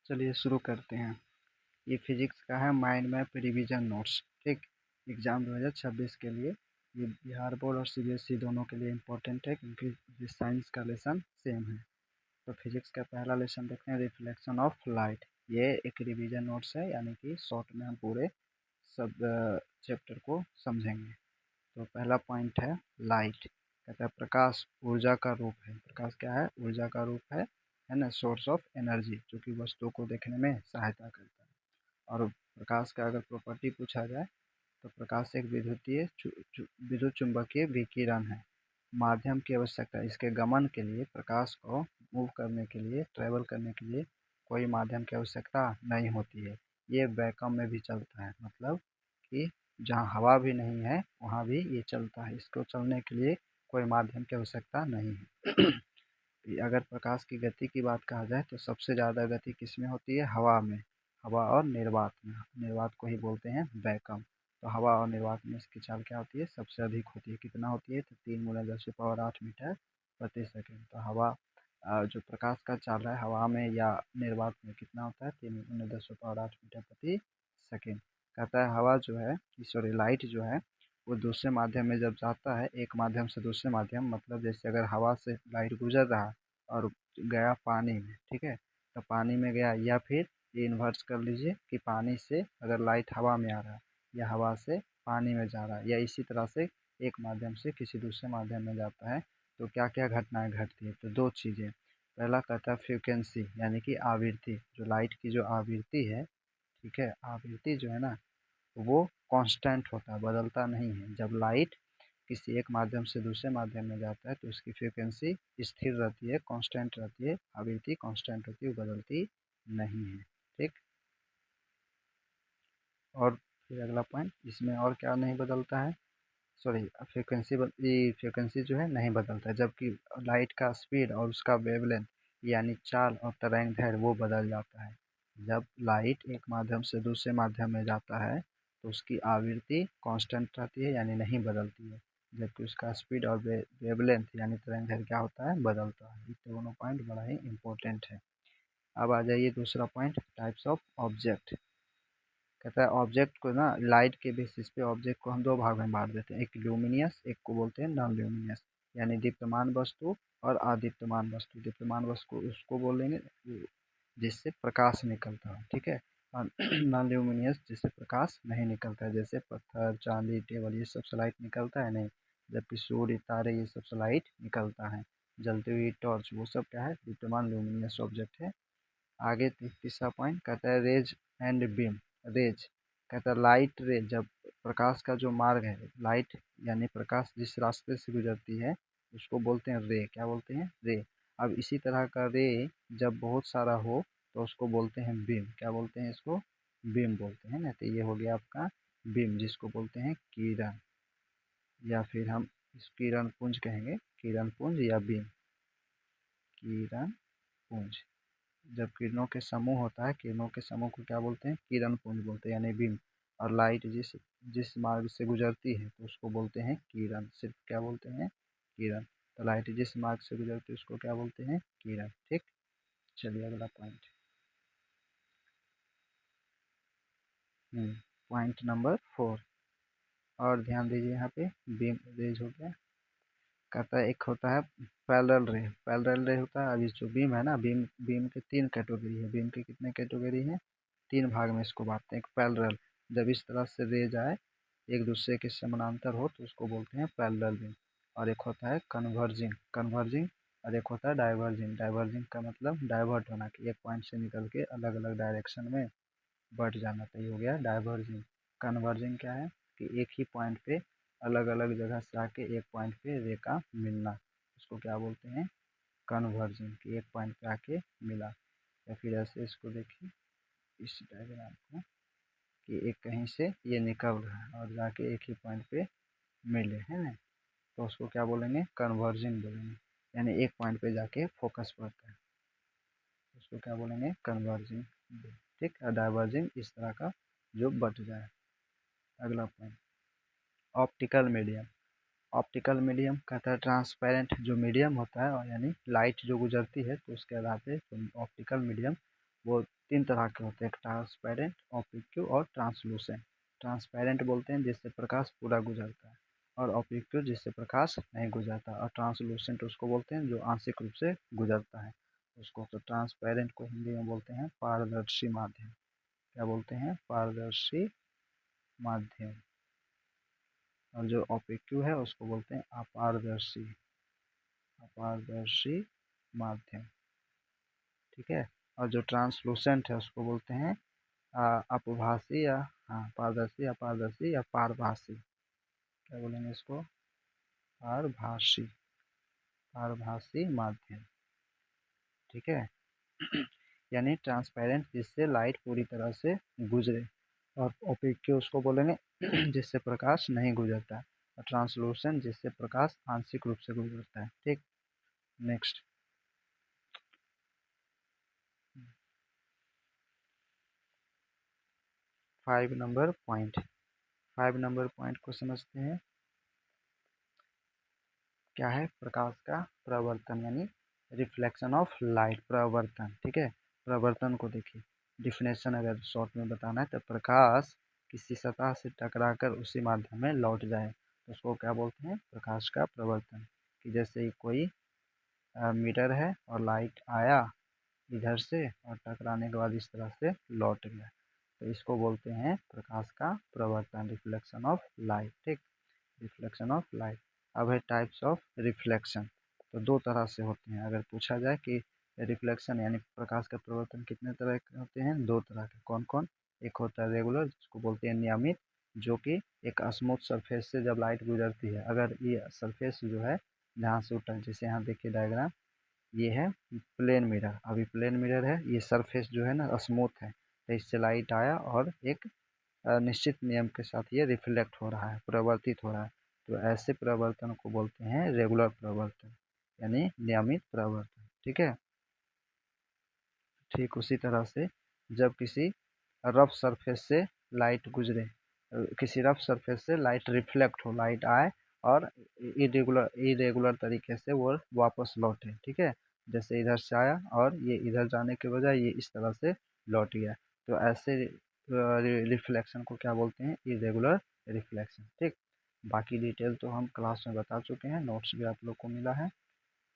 चलिए शुरू करते हैं। ये फिजिक्स का है माइंड मैप रिवीजन नोट्स। ठीक, एग्ज़ाम 2026 के लिए ये बिहार बोर्ड और सीबीएसई दोनों के लिए इम्पोर्टेंट है, क्योंकि ये साइंस का लेसन सेम है। तो फिजिक्स का पहला लेसन देखते हैं, रिफ्लेक्शन ऑफ लाइट। ये एक रिवीजन नोट्स है, यानी कि शॉर्ट में हम पूरे सब चैप्टर को समझेंगे। तो पहला पॉइंट है लाइट। कहता है प्रकाश ऊर्जा का रूप है। प्रकाश क्या है? ऊर्जा का रूप है ना, सोर्स ऑफ एनर्जी, जो कि वस्तु को देखने में सहायता करता है। और प्रकाश का अगर प्रॉपर्टी पूछा जाए तो प्रकाश एक विद्युत चुंबकीय विकिरण है। माध्यम की आवश्यकता, इसके गमन के लिए, प्रकाश को मूव करने के लिए, ट्रेवल करने के लिए कोई माध्यम की आवश्यकता नहीं होती है। ये वैक्यूम में भी चलता है, मतलब कि जहाँ हवा भी नहीं है वहाँ भी ये चलता है। इसको चलने के लिए कोई माध्यम की आवश्यकता नहीं है। अगर प्रकाश की गति की बात कहा जाए तो सबसे ज़्यादा गति किसमें होती है? हवा में। हवा और निर्वात में। निर्वात को ही बोलते हैं वैक्यूम। तो हवा और निर्वात में इसकी चाल क्या होती है? सबसे अधिक होती है। कितना होती है? तो 3 × 10⁸ मीटर प्रति सेकेंड। तो हवा जो प्रकाश का चाल है हवा में या निर्वात में कितना होता है? 3 × 10⁸ मीटर प्रति सेकेंड। कहता है हवा जो है, सॉरी लाइट जो है, वो दूसरे माध्यम में जब जाता है, एक माध्यम से दूसरे माध्यम, मतलब जैसे अगर हवा से लाइट गुजर रहा है और गया पानी में, ठीक है, तो पानी में गया, या फिर ये इन्वर्स कर लीजिए कि पानी से अगर लाइट हवा में आ रहा है या हवा से पानी में जा रहा है, या इसी तरह से एक माध्यम से किसी दूसरे माध्यम में जाता है, तो क्या क्या घटनाएं घटती है? तो दो चीज़ें। पहला कहता है फ्रीक्वेंसी, यानी कि आवृत्ति। जो लाइट की जो आवृत्ति है, ठीक है, आवृत्ति जो है ना, वो कांस्टेंट होता है, बदलता नहीं है। जब लाइट किसी एक माध्यम से दूसरे माध्यम में जाता है तो उसकी फ्रीक्वेंसी स्थिर रहती है, कांस्टेंट रहती है, आवृत्ति कांस्टेंट होती है, वो बदलती नहीं है। ठीक, और फिर अगला पॉइंट, इसमें और क्या नहीं बदलता है? सॉरी, फ्रीक्वेंसी जो है नहीं बदलता है, जबकि लाइट का स्पीड और उसका वेवलेंथ, यानी चाल और तरंगदैर्घ्य, वो बदल जाता है। जब लाइट एक माध्यम से दूसरे माध्यम में जाता है तो उसकी आवृत्ति कांस्टेंट रहती है, यानी नहीं बदलती है, जबकि उसका स्पीड और वेवलेंथ यानी तरंगदैर्घ्य क्या होता है? बदलता है। ये दोनों पॉइंट बड़ा ही इंपॉर्टेंट है। अब आ जाइए दूसरा पॉइंट, टाइप्स ऑफ ऑब्जेक्ट। कहता है ऑब्जेक्ट को ना, लाइट के बेसिस पे ऑब्जेक्ट को हम दो भाग में बांट देते हैं, एक ल्यूमिनियस, एक को बोलते हैं नॉन ल्यूमिनियस, यानी दीप्यमान वस्तु और अदीप्यमान वस्तु। दीप्यमान वस्तु उसको बोलेंगे जिससे प्रकाश निकलता है, ठीक है, और नॉन ल्यूमिनियस जिससे प्रकाश नहीं निकलता है, जैसे पत्थर, चांदी, टेबल, ये सब से लाइट निकलता है नहीं, जबकि सूर्य, तारे, ये सब से लाइट निकलता है। जलती हुई टॉर्च, वो सब क्या है? दीप्यमान ल्यूमिनियस ऑब्जेक्ट है। आगे तीसरा पॉइंट कहता है रेज एंड बीम। रेज कहता है लाइट रे, जब प्रकाश का जो मार्ग है, लाइट यानी प्रकाश जिस रास्ते से गुजरती है उसको बोलते हैं रे। क्या बोलते हैं? रे। अब इसी तरह का रे जब बहुत सारा हो तो उसको बोलते हैं बीम। क्या बोलते हैं? इसको बीम बोलते हैं ना। तो ये हो गया आपका बीम, जिसको बोलते हैं किरण, या फिर हम इस किरण पुंज कहेंगे, किरण पुंज या बीम, किरण पुंज। जब किरणों के समूह होता है, किरणों के समूह को क्या बोलते हैं? किरण पुंज बोलते हैं, यानी बीम। और लाइट जिस जिस मार्ग से गुजरती है तो उसको बोलते हैं किरण। सिर्फ क्या बोलते हैं? किरण। तो लाइट जिस मार्ग से गुजरती है उसको क्या बोलते हैं? किरण। ठीक, चलिए अगला पॉइंट। पॉइंट नंबर 4, और ध्यान दीजिए यहाँ पे, बीम रेज हो गया। कहता है एक होता है पैरेलल रे। पैरेलल रे होता है, अभी जो बीम है ना, बीम बीम के 3 कैटेगरी है। बीम के कितने कैटेगरी हैं? 3 भाग में इसको बांटते हैं। एक पैरेलल, जब इस तरह से रे जाए, एक दूसरे के समानांतर हो, तो उसको बोलते हैं पैरेलल बीम। और एक होता है कन्वर्जिंग, कन्वर्जिंग। और एक होता है डाइवर्जिंग। डाइवर्जिंग का मतलब डाइवर्ट होना, कि एक पॉइंट से निकल के अलग अलग डायरेक्शन में बढ़ जाना। तो ये हो गया डाइवर्जिंग। कन्वर्जिंग क्या है? कि एक ही पॉइंट पे अलग अलग जगह से आके एक पॉइंट पे रे का मिलना, उसको क्या बोलते हैं? कन्वर्जिंग। कि एक पॉइंट पे आके मिला। या फिर ऐसे इसको देखिए, इस डायग्राम को, कि एक कहीं से ये निकल रहा है और जाके एक ही पॉइंट पे मिले, है ना, तो उसको क्या बोलेंगे? कन्वर्जिंग बोलेंगे, यानी एक पॉइंट पे जाके फोकस पड़ता है, उसको क्या बोलेंगे? कन्वर्जिंग। ठीक है, डाइवर्जिंग इस तरह का जो बट जाए। अगला point, optical medium. Optical medium कहता है ट्रांसपेरेंट जो मीडियम होता है, और यानी लाइट जो गुजरती है तो उसके आधार पे ऑप्टिकल मीडियम वो 3 तरह के होते हैं, ट्रांसपेरेंट, ओपेक और ट्रांसलूसेंट। ट्रांसपेरेंट बोलते हैं जिससे प्रकाश पूरा गुजरता है, और ओपेक जिससे प्रकाश नहीं गुजरता, और ट्रांसलूसेंट उसको बोलते हैं जो आंशिक रूप से गुजरता है उसको। तो ट्रांसपेरेंट को हिंदी में बोलते हैं पारदर्शी माध्यम। क्या बोलते हैं? पारदर्शी माध्यम। और जो ओपेक है उसको बोलते हैं अपारदर्शी, अपारदर्शी माध्यम। ठीक है। और जो ट्रांसलूसेंट है उसको बोलते हैं अपभासी या, हाँ, पारदर्शी, अपारदर्शी या पारभासी। क्या बोलेंगे इसको? पारभासी, पारभासी माध्यम। ठीक है। यानी ट्रांसपेरेंट जिससे लाइट पूरी तरह से गुजरे, और ओपेक उसको बोलेंगे जिससे प्रकाश नहीं गुजरता, और ट्रांसलूसेंट जिससे प्रकाश आंशिक रूप से गुजरता है। ठीक। Next 5 number point. 5 number point को समझते हैं। क्या है? प्रकाश का प्रवर्तन, यानी रिफ्लेक्शन ऑफ लाइट, प्रवर्तन। ठीक है। प्रवर्तन को देखिए, डिफिनेशन अगर शॉर्ट में बताना है तो प्रकाश किसी सतह से टकराकर उसी माध्यम में लौट जाए तो उसको क्या बोलते हैं? प्रकाश का प्रवर्तन। कि जैसे कोई मीटर है और लाइट आया इधर से और टकराने के बाद इस तरह से लौट गया, तो इसको बोलते हैं प्रकाश का प्रवर्तन, रिफ्लेक्शन ऑफ लाइट। ठीक। Reflection of light. अब है टाइप्स ऑफ रिफ्लेक्शन। तो 2 तरह से होते हैं। अगर पूछा जाए कि रिफ्लेक्शन यानी प्रकाश का प्रवर्तन कितने तरह के होते हैं? 2 तरह के। कौन कौन? एक होता है रेगुलर, जिसको बोलते हैं नियमित, जो कि एक स्मूथ सरफेस से जब लाइट गुजरती है, अगर ये सरफेस जो है जहाँ से उठा, जैसे यहाँ देखिए डायग्राम, ये है प्लेन मिरर, अभी प्लेन मिरर है, ये सरफेस जो है ना स्मूथ है, तो इससे लाइट आया और एक निश्चित नियम के साथ ये रिफ्लेक्ट हो रहा है, परावर्तित हो रहा है। तो ऐसे परावर्तन को बोलते हैं रेगुलर परावर्तन, यानी नियमित परावर्तन। ठीक है। ठीक उसी तरह से जब किसी रफ सरफेस से लाइट गुजरे, किसी रफ सरफेस से लाइट रिफ्लेक्ट हो, लाइट आए और इरेगुलर इरेगुलर तरीके से वो वापस लौटे। ठीक है। जैसे इधर से आया और ये इधर जाने के बजाय ये इस तरह से लौट गया, तो ऐसे रिफ्लेक्शन को क्या बोलते हैं? Irregular reflection. ठीक। बाकी डिटेल तो हम क्लास में बता चुके हैं, नोट्स भी आप लोग को मिला है।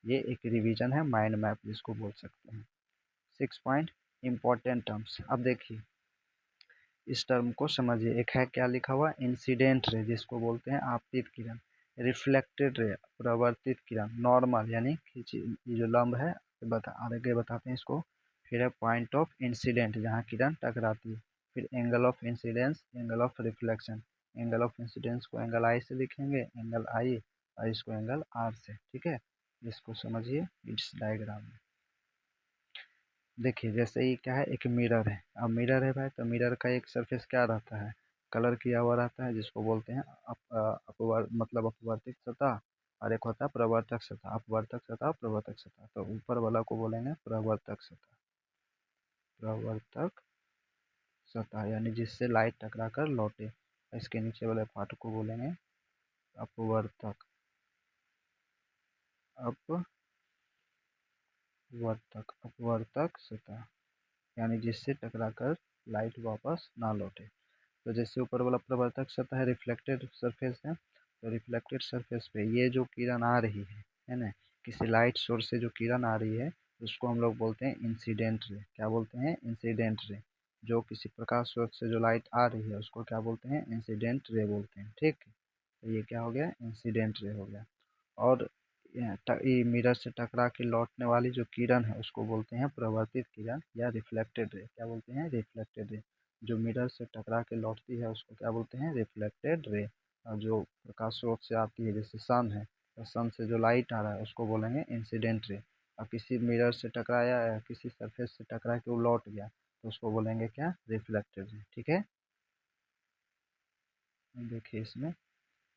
ये एक रिवीजन है, माइंड मैप जिसको बोल सकते हैं। 6 पॉइंट इम्पोर्टेंट टर्म्स। अब देखिए इस टर्म को समझिए। एक है क्या लिखा हुआ? इंसिडेंट रे, जिसको बोलते हैं आपतित किरण। रिफ्लेक्टेड रे, प्रवर्तित किरण। नॉर्मल यानी खींची, ये जो लंब है, आगे बताते हैं इसको। फिर है पॉइंट ऑफ इंसिडेंट, जहाँ किरण टकराती है। फिर angle of incidence, angle of reflection. Angle of incidence को एंगल आई से लिखेंगे, एंगल आई, और इसको एंगल आर से। ठीक है। इसको समझिए इस डायग्राम में। देखिए जैसे ही क्या है, एक मिरर है। अब मिरर है भाई, तो मिरर का एक सरफेस क्या रहता है? कलर किया हुआ रहता है, जिसको बोलते हैं मतलब अपवर्तित सतह, और एक होता है प्रवर्तक सतह। अपवर्तक सतह, प्रवर्तक सतह। तो ऊपर वाला को बोलेंगे प्रवर्तक सतह, प्रवर्तक सतह यानी जिससे लाइट टकरा कर लौटे। इसके नीचे वाले पार्ट को बोलेंगे अपवर्तक, अपवर्तक, अपवर्तक सतह, यानी जिससे टकराकर लाइट वापस ना लौटे। तो जैसे ऊपर वाला प्रवर्तक सतह है, रिफ्लेक्टेड सरफेस है, तो रिफ्लेक्टेड सरफेस पे ये जो किरण आ रही है ना, किसी लाइट सोर्स से जो किरण आ रही है उसको हम लोग बोलते हैं इंसिडेंट रे। क्या बोलते हैं? Incident ray. जो किसी प्रकाश स्रोत से जो लाइट आ रही है उसको क्या बोलते हैं? इंसिडेंट रे बोलते हैं। ठीक। तो ये क्या हो गया? इंसिडेंट रे हो गया। और ये मिरर से टकरा के लौटने वाली जो किरण है उसको बोलते हैं प्रवर्तित किरण या रिफ्लेक्टेड रे। क्या बोलते हैं? Reflected ray. जो मिरर से टकरा के लौटती है उसको क्या बोलते हैं? Reflected ray. और जो प्रकाश स्रोत से आती है, जैसे सन है, तो सन से जो लाइट आ रहा है उसको बोलेंगे इंसिडेंट रे। और किसी मिरर से टकराया या किसी सरफेस से टकरा के वो लौट गया तो उसको बोलेंगे क्या? Reflected ray. ठीक है। देखिए इसमें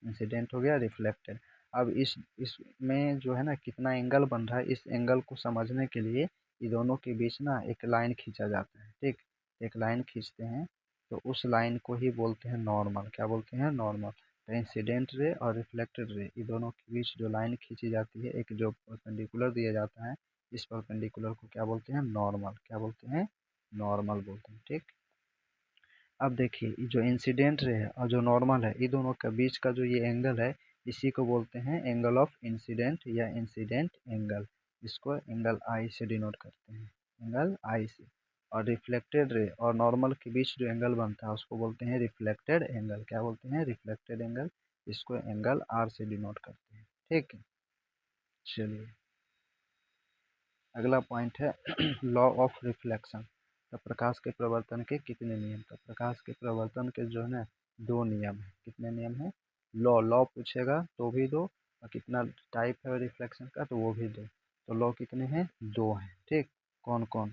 इंसिडेंट हो गया, रिफ्लेक्टेड। अब इसमें जो है ना कितना एंगल बन रहा है, इस एंगल को समझने के लिए ये दोनों के बीच ना एक लाइन खींचा जाता है। ठीक। एक लाइन खींचते हैं तो उस लाइन को ही बोलते हैं नॉर्मल। क्या बोलते हैं? नॉर्मल। तो इंसिडेंट रे और रिफ्लेक्टेड रे, ये दोनों के बीच जो लाइन खींची जाती है, एक जो परपेंडिकुलर दिया जाता है, इस परपेंडिकुलर को क्या बोलते हैं? नॉर्मल। क्या बोलते हैं? नॉर्मल बोलते हैं। ठीक, अब देखिए जो इंसिडेंट रे है और जो नॉर्मल है, ये दोनों के बीच का जो ये एंगल है, इसी को बोलते हैं एंगल ऑफ इंसिडेंट या इंसिडेंट एंगल। इसको एंगल आई से डिनोट करते हैं, एंगल आई से। और रिफ्लेक्टेड रे और नॉर्मल के बीच जो एंगल बनता है उसको बोलते हैं रिफ्लेक्टेड एंगल। क्या बोलते हैं? Reflected angle. इसको एंगल आर से डिनोट करते हैं। ठीक है, चलिए अगला पॉइंट है लॉ ऑफ रिफ्लेक्शन। तो प्रकाश के प्रवर्तन के कितने नियम? तो प्रकाश के प्रवर्तन के जो है ना, दो नियम है। कितने नियम है? लॉ लॉ पूछेगा तो भी दो, और कितना टाइप है रिफ्लेक्शन का तो वो भी दो। तो लॉ कितने हैं? दो हैं। ठीक, कौन कौन?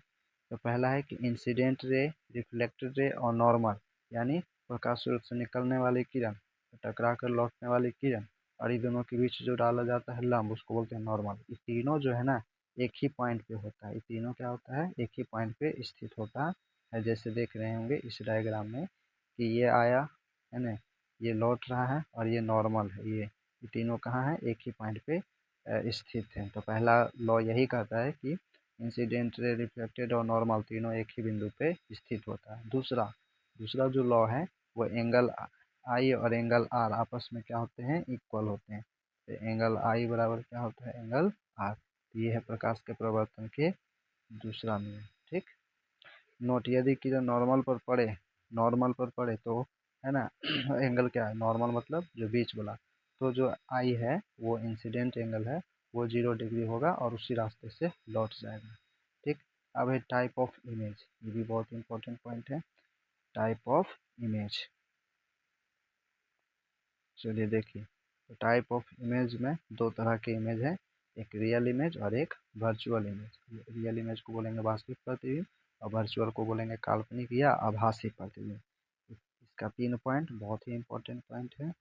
तो पहला है कि इंसिडेंट रे, रिफ्लेक्टेड रे और नॉर्मल, यानी प्रकाश स्रोत से निकलने वाली किरण, टकरा कर लौटने वाली किरण, और इन दोनों के बीच जो डाला जाता है लंब, उसको बोलते हैं नॉर्मल। ये तीनों जो है ना एक ही पॉइंट पे होता है। ये तीनों क्या होता है? एक ही पॉइंट पे स्थित होता है। जैसे देख रहे होंगे इस डायग्राम में कि ये आया है ना, ये लौट रहा है और ये नॉर्मल है। ये तीनों कहाँ है? एक ही पॉइंट पे स्थित है। तो पहला लॉ यही कहता है कि इंसिडेंट रे, रिफ्लेक्टेड और नॉर्मल तीनों एक ही बिंदु पे स्थित होता है। दूसरा दूसरा जो लॉ है वो एंगल आई और एंगल आर आपस में क्या होते हैं? इक्वल होते हैं। तो एंगल आई बराबर क्या होता है? Angle R. ये है प्रकाश के प्रवर्तन के दूसरा नियम। ठीक, नोट, यदि किरण नॉर्मल पर पड़े तो है ना एंगल क्या है? नॉर्मल मतलब जो बीच वाला, तो जो आई है वो इंसिडेंट एंगल है, वो 0 डिग्री होगा और उसी रास्ते से लौट जाएगा। ठीक, अब है टाइप ऑफ इमेज। ये भी बहुत इंपॉर्टेंट पॉइंट है, टाइप ऑफ इमेज। चलिए देखिए, तो टाइप ऑफ इमेज में दो तरह के इमेज है, एक रियल इमेज और एक वर्चुअल इमेज। रियल इमेज को बोलेंगे वास्तविक प्रतिबिंब, और वर्चुअल को बोलेंगे काल्पनिक या आभासी प्रतिबिंब। इसका 3 पॉइंट बहुत ही इंपॉर्टेंट पॉइंट है।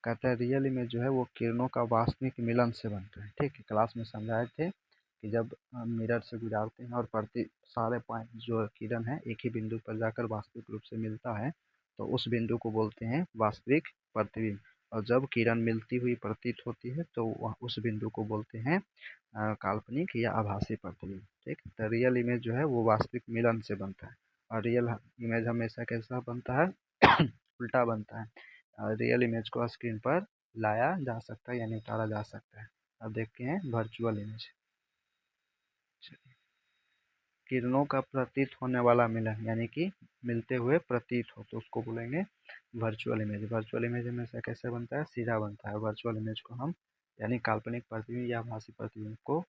कहता है रियल इमेज जो है वो किरणों का वास्तविक मिलन से बनता है। ठीक है, क्लास में समझाए थे कि जब मिरर से गुजारते हैं और प्रति सारे पॉइंट जो किरण है एक ही बिंदु पर जाकर वास्तविक रूप से मिलता है, तो उस बिंदु को बोलते हैं वास्तविक प्रतिबिंब। और जब किरण मिलती हुई प्रतीत होती है तो वह उस बिंदु को बोलते हैं काल्पनिक या आभासी प्रतिबिंब। ठीक, तो रियल इमेज जो है वो वास्तविक मिलन से बनता है, और रियल इमेज हमेशा कैसा बनता है? उल्टा बनता है। रियल इमेज को स्क्रीन पर लाया जा सकता है यानी उतारा जा सकता है। अब देखते हैं वर्चुअल इमेज। किरणों का प्रतीत होने वाला मिलन, यानी कि मिलते हुए प्रतीत हो, तो उसको बोलेंगे वर्चुअल इमेज। वर्चुअल इमेज हमेशा कैसे बनता है? सीधा बनता है। वर्चुअल इमेज को हम यानी काल्पनिक प्रतिबिंब या आभासी प्रतिबिंब को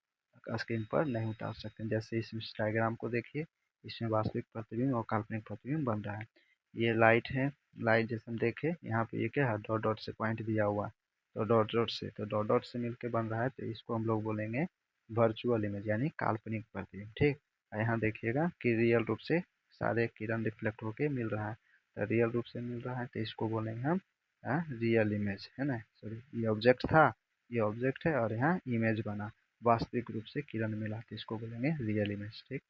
स्क्रीन पर नहीं उतार सकते। जैसे इस डायग्राम को देखिए, इसमें वास्तविक प्रतिबिंब और काल्पनिक प्रतिबिंब बन रहा है। ये लाइट है, लाइट जैसे हम देखे यहाँ पे ये क्या है? डॉट डॉट से पॉइंट दिया हुआ है, तो डॉट डॉट से मिलकर बन रहा है, तो इसको हम लोग बोलेंगे वर्चुअल इमेज यानी काल्पनिक प्रतिबिंब। ठीक, यहाँ देखिएगा कि रियल रूप से सारे किरण रिफ्लेक्ट होके मिल रहा है, तो रियल रूप से मिल रहा है तो इसको बोलेंगे हम रियल इमेज, है ना। सॉरी, ये ऑब्जेक्ट था, ये ऑब्जेक्ट है और यहाँ इमेज बना, वास्तविक रूप से किरण मिला, तो इसको बोलेंगे रियल इमेज। ठीक,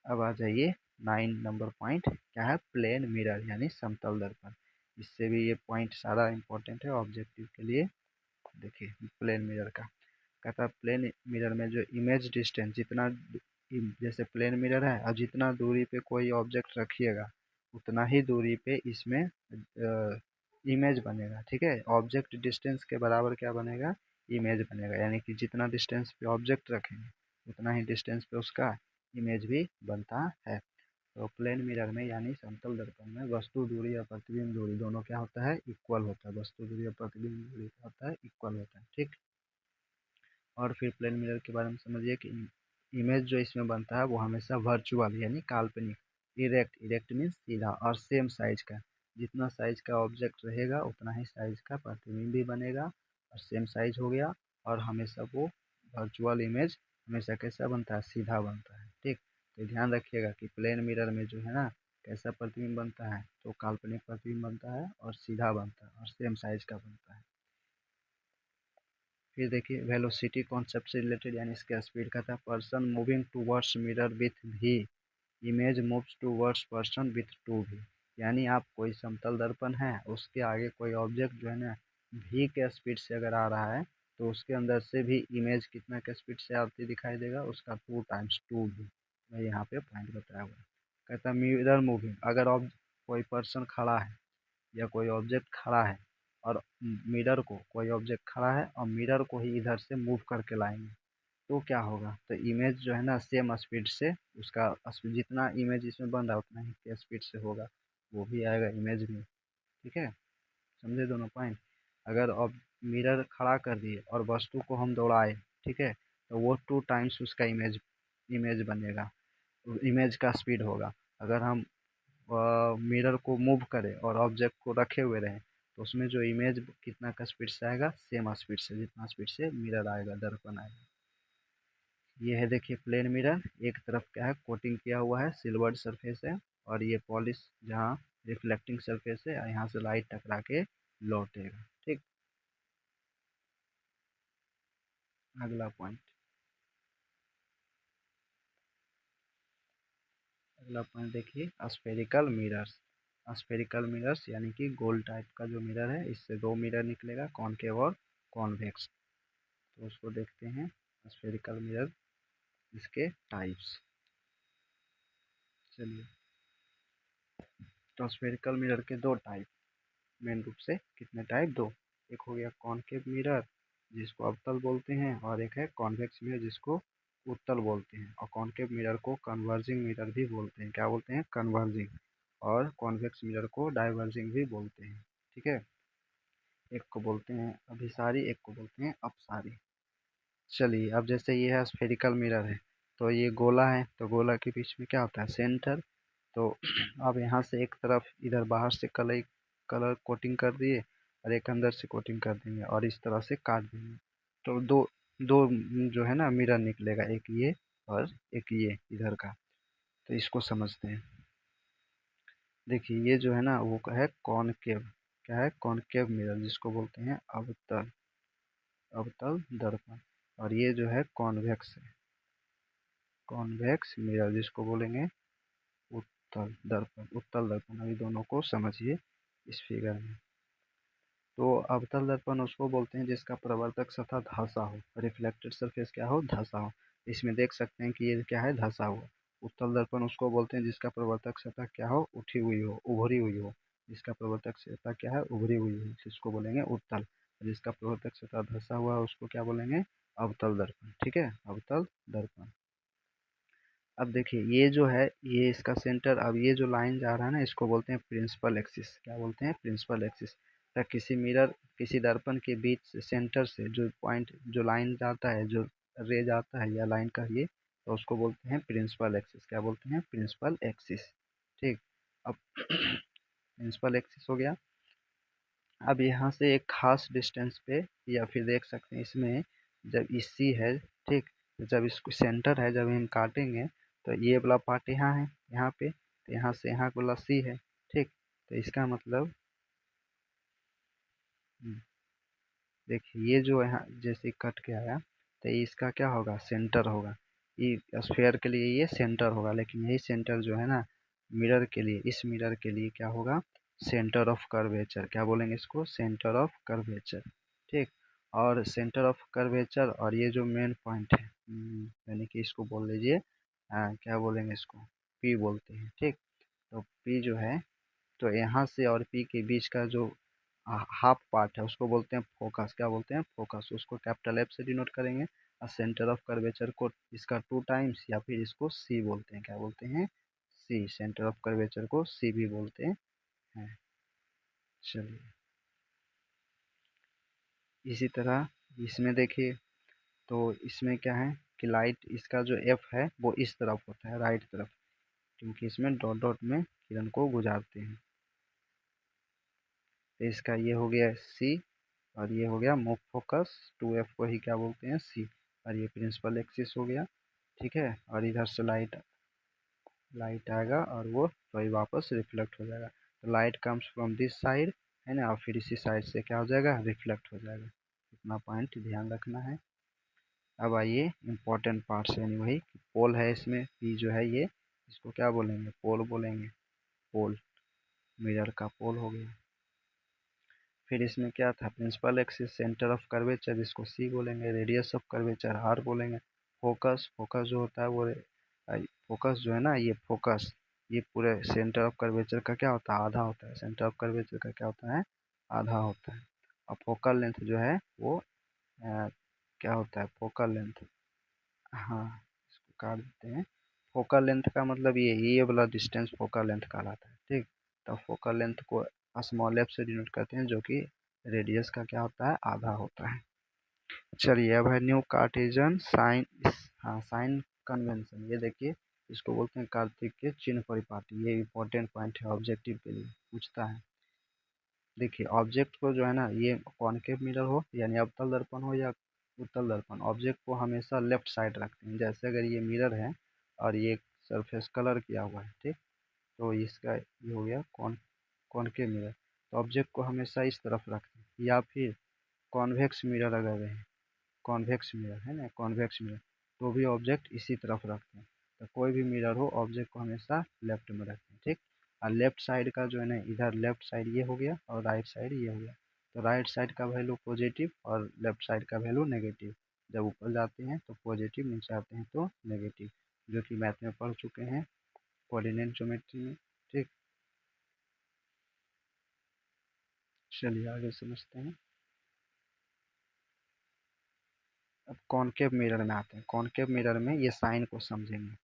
अब आ जाइए 9 नंबर पॉइंट, क्या है? प्लेन मिरर यानी समतल दर्पण। इससे भी ये पॉइंट सारा इंपॉर्टेंट है ऑब्जेक्टिव के लिए। देखिए प्लेन मिरर का कहता है प्लेन मिरर में जो इमेज डिस्टेंस जितना जैसे प्लेन मिरर है और जितना दूरी पे कोई ऑब्जेक्ट रखिएगा उतना ही दूरी पे इसमें इमेज बनेगा। ठीक है, ऑब्जेक्ट डिस्टेंस के बराबर क्या बनेगा? इमेज बनेगा, यानी कि जितना डिस्टेंस पे ऑब्जेक्ट रखेंगे उतना ही डिस्टेंस पे उसका इमेज भी बनता है। तो प्लेन मिरर में यानी समतल दर्पण में वस्तु दूरी और प्रतिबिंब दूरी दोनों क्या होता है? इक्वल होता है। वस्तु दूरी और प्रतिबिंब दूरी क्या होता है? इक्वल होता है। ठीक, और फिर प्लेन मिरर के बारे में समझिए कि इमेज जो इसमें बनता है वो हमेशा वर्चुअल यानी काल्पनिक, इरेक्ट मीन्स सीधा, और सेम साइज का। जितना साइज का ऑब्जेक्ट रहेगा उतना ही साइज का प्रतिबिंब भी बनेगा, और सेम साइज हो गया। और हमेशा वो वर्चुअल इमेज हमेशा कैसा बनता है? सीधा बनता है। ठीक, तो ध्यान रखिएगा कि प्लेन मिरर में जो है ना कैसा प्रतिबिंब बनता है? तो काल्पनिक प्रतिबिंब बनता है और सीधा बनता है और सेम साइज का बनता है। फिर देखिए वेलोसिटी कॉन्सेप्ट से रिलेटेड यानी इसका स्पीड का था, person moving towards mirror with भी, image moves towards person with two भी। यानी आप कोई समतल दर्पण है, उसके आगे कोई ऑब्जेक्ट जो है ना भी के स्पीड से अगर आ रहा है तो उसके अंदर से भी इमेज कितना के स्पीड से आती दिखाई देगा? उसका 2 टाइम्स 2 भी। मैं यहाँ पे पॉइंट बताया हुआ है। कहता है मिरर मूविंग, अगर अब कोई पर्सन खड़ा है या कोई ऑब्जेक्ट खड़ा है और मिरर को कोई ऑब्जेक्ट खड़ा है और मिरर को ही इधर से मूव करके लाएंगे तो क्या होगा, तो इमेज जो है ना सेम स्पीड से उसका जितना इमेज इसमें बन रहा है उतना ही स्पीड से होगा, वो भी आएगा इमेज में। ठीक है, समझे दोनों पॉइंट। अगर अब मिरर खड़ा कर दिए और वस्तु को हम दौड़ाए, ठीक है, तो वो 2 टाइम्स उसका इमेज इमेज बनेगा, इमेज का स्पीड होगा। अगर हम मिरर को मूव करें और ऑब्जेक्ट को रखे हुए रहें तो उसमें जो इमेज कितना का स्पीड से आएगा, सेम स्पीड से जितना स्पीड से मिरर आएगा, दर्पण आएगा। ये है देखिए प्लेन मिरर, एक तरफ क्या है कोटिंग किया हुआ है, सिल्वर्ड सरफेस है, और ये पॉलिश जहाँ रिफ्लेक्टिंग सरफेस है, यहाँ से लाइट टकरा के लौटेगा। ठीक, अगला पॉइंट, अगला पॉइंट देखिए स्फेरिकल मिरर्स। स्फेरिकल मिरर्स यानी कि गोल टाइप का जो मिरर है, इससे दो मिरर निकलेगा, कॉनकेव और कॉन्वेक्स। तो उसको देखते हैं स्फेरिकल मिरर, इसके टाइप्स। चलिए, तो स्फेरिकल मिरर के दो टाइप मेन रूप से, कितने टाइप, दो। एक हो गया कॉनकेव मिरर जिसको अवतल बोलते हैं, और एक है कॉन्वेक्स मिरर जिसको उत्तल बोलते हैं। और कॉनकेव मिरर को कन्वर्जिंग मिरर भी बोलते हैं, क्या बोलते हैं, कन्वर्जिंग। और कॉन्वेक्स मिरर को डाइवर्जिंग भी बोलते हैं। ठीक है, एक को बोलते हैं अभिसारी, एक को बोलते हैं अपसारी। चलिए, अब जैसे ये है स्फेरिकल मिरर है, तो ये गोला है, तो गोला के बीच में क्या होता है, सेंटर। तो अब यहाँ से एक तरफ इधर बाहर से कलर कलर कोटिंग कर दिए और एक अंदर से कोटिंग कर देंगे और इस तरह से काट देंगे, तो दो दो जो है ना मिरर निकलेगा, एक ये और एक ये इधर का। तो इसको समझते हैं। देखिए ये जो है ना वो है कॉनकेव, क्या है, कॉनकेव मिरर जिसको बोलते हैं अवतल, अवतल दर्पण। और ये जो है कॉन्वेक्स है, कॉन्वेक्स मिरर जिसको बोलेंगे उत्तल दर्पण, उत्तल दर्पण। अभी दोनों को समझिए इस फिगर में। तो अवतल दर्पण उसको बोलते हैं जिसका प्रवर्तक सतह धंसा हो, रिफ्लेक्टेड सरफेस क्या हो, धंसा हो। इसमें देख सकते हैं कि ये क्या है, धंसा हुआ। उत्तल दर्पण उसको बोलते हैं जिसका प्रवर्तक सतह क्या हो, उठी हुई हो, उभरी हुई हो। जिसका प्रवर्तक सतह क्या है, उभरी हुई हो, जिसको बोलेंगे उत्तल। जिसका प्रवर्तक सतह धंसा हुआ है उसको क्या बोलेंगे, अवतल दर्पण। ठीक है, अवतल दर्पण। अब देखिए ये जो है, ये इसका सेंटर, अब ये जो लाइन जा रहा है ना इसको बोलते हैं प्रिंसिपल एक्सिस, क्या बोलते हैं, प्रिंसिपल एक्सिस। या किसी मिरर, किसी दर्पण के बीच से सेंटर से जो पॉइंट, जो लाइन जाता है, जो रे जाता है या लाइन कहिए, तो उसको बोलते हैं प्रिंसिपल एक्सिस, क्या बोलते हैं, प्रिंसिपल एक्सिस। ठीक, अब प्रिंसिपल एक्सिस हो गया। अब यहाँ से एक खास डिस्टेंस पे, या फिर देख सकते हैं इसमें जब ई सी है, ठीक, तो जब इसको सेंटर है, जब हम काटेंगे तो ये वाला पार्ट यहाँ है, यहाँ पे, तो यहाँ से यहाँ वाला सी है। ठीक, तो इसका मतलब देखिए ये जो यहाँ जैसे कट के आया, तो इसका क्या होगा, सेंटर होगा। ये स्फेयर के लिए ये सेंटर होगा, लेकिन यही सेंटर जो है ना मिरर के लिए, इस मिरर के लिए क्या होगा, सेंटर ऑफ कर्वेचर, क्या बोलेंगे इसको, सेंटर ऑफ कर्वेचर। ठीक, और सेंटर ऑफ कर्वेचर और ये जो मेन पॉइंट है, यानी कि इसको बोल लीजिए, क्या बोलेंगे इसको, पी बोलते हैं। ठीक, तो पी जो है, तो यहाँ से और पी के बीच का जो हाफ पार्ट है उसको बोलते हैं फोकस, क्या बोलते हैं, फोकस। उसको कैपिटल एफ से डिनोट करेंगे। और सेंटर ऑफ कर्वेचर को इसका 2 टाइम्स, या फिर इसको सी बोलते हैं, क्या बोलते हैं, सी। सेंटर ऑफ कर्वेचर को सी भी बोलते हैं। चलिए, इसी तरह इसमें देखिए, तो इसमें क्या है कि लाइट, इसका जो एफ है वो इस तरफ होता है, राइट तरफ, क्योंकि इसमें डॉट डॉट में किरण को गुजारते हैं। तो इसका ये हो गया सी, और ये हो गया मूव फोकस, 2F को ही क्या बोलते हैं, सी। और ये प्रिंसिपल एक्सिस हो गया। ठीक है, और इधर से लाइट लाइट आएगा और वो वही वापस रिफ्लेक्ट हो जाएगा। तो light comes from this side, है ना, और फिर इसी साइड से क्या हो जाएगा, रिफ्लेक्ट हो जाएगा। इतना पॉइंट ध्यान रखना है। अब आइए इम्पोर्टेंट पार्ट्स, यानी वही पोल है इसमें, पी जो है ये, इसको क्या बोलेंगे, पोल बोलेंगे, पोल, मिरर का पोल हो गया। फिर इसमें क्या था, principal axis, centre of curvature जिसको सी बोलेंगे, रेडियस ऑफ कर्वेचर आर बोलेंगे। फोकस, फोकस जो होता है वो फोकस जो है ना, ये फोकस ये पूरे सेंटर ऑफ कर्वेचर का क्या होता है, आधा होता है। सेंटर ऑफ कर्वेचर का क्या होता है, आधा होता है। और फोकल लेंथ जो है वो क्या होता है, फोकल लेंथ, हाँ इसको काट देते हैं। फोकल लेंथ का मतलब ये वाला डिस्टेंस फोकल लेंथ कहलाता है, ठीक। तो फोकल लेंथ को स्मॉल एफ से डिनोट करते हैं, जो कि रेडियस का क्या होता है, आधा होता है। चलिए अब है न्यू कार्टेशियन साइन, हाँ साइन कन्वेंशन। ये देखिए, इसको बोलते हैं कार्तिक के चिन्ह परिपाटी। ये इंपॉर्टेंट पॉइंट है, ऑब्जेक्टिव के लिए पूछता है। देखिए ऑब्जेक्ट को जो है ना, ये कॉनकेव मिरर हो यानी अवतल दर्पण हो या उत्तल दर्पण, ऑब्जेक्ट को हमेशा लेफ्ट साइड रखते हैं। जैसे अगर ये मिरर है और ये सरफेस कलर किया हुआ है, ठीक, तो इसका ये हो गया कॉनकेव मिरर। तो ऑब्जेक्ट को हमेशा इस तरफ रखते हैं। या फिर कॉन्वेक्स मिरर अगर है, कॉन्वेक्स मिरर है ना, कॉन्वेक्स मिरर, तो भी ऑब्जेक्ट इसी तरफ रखते हैं। तो कोई भी मिरर हो, ऑब्जेक्ट को हमेशा लेफ्ट में रखते हैं, ठीक। और लेफ्ट साइड का जो है ना, इधर लेफ्ट साइड ये हो गया और राइट साइड ये हो गया। तो राइट साइड का वैल्यू पॉजिटिव और लेफ्ट साइड का वैल्यू नेगेटिव। जब ऊपर जाते हैं तो पॉजिटिव, नीचे आते हैं तो नेगेटिव, जो कि मैथ में पढ़ चुके हैं, कोऑर्डिनेट ज्योमेट्री में, ठीक। चलिए आगे समझते हैं। अब कॉनकेव मिरर में आते हैं। कॉनकेव मिरर में ये साइन को समझेंगे।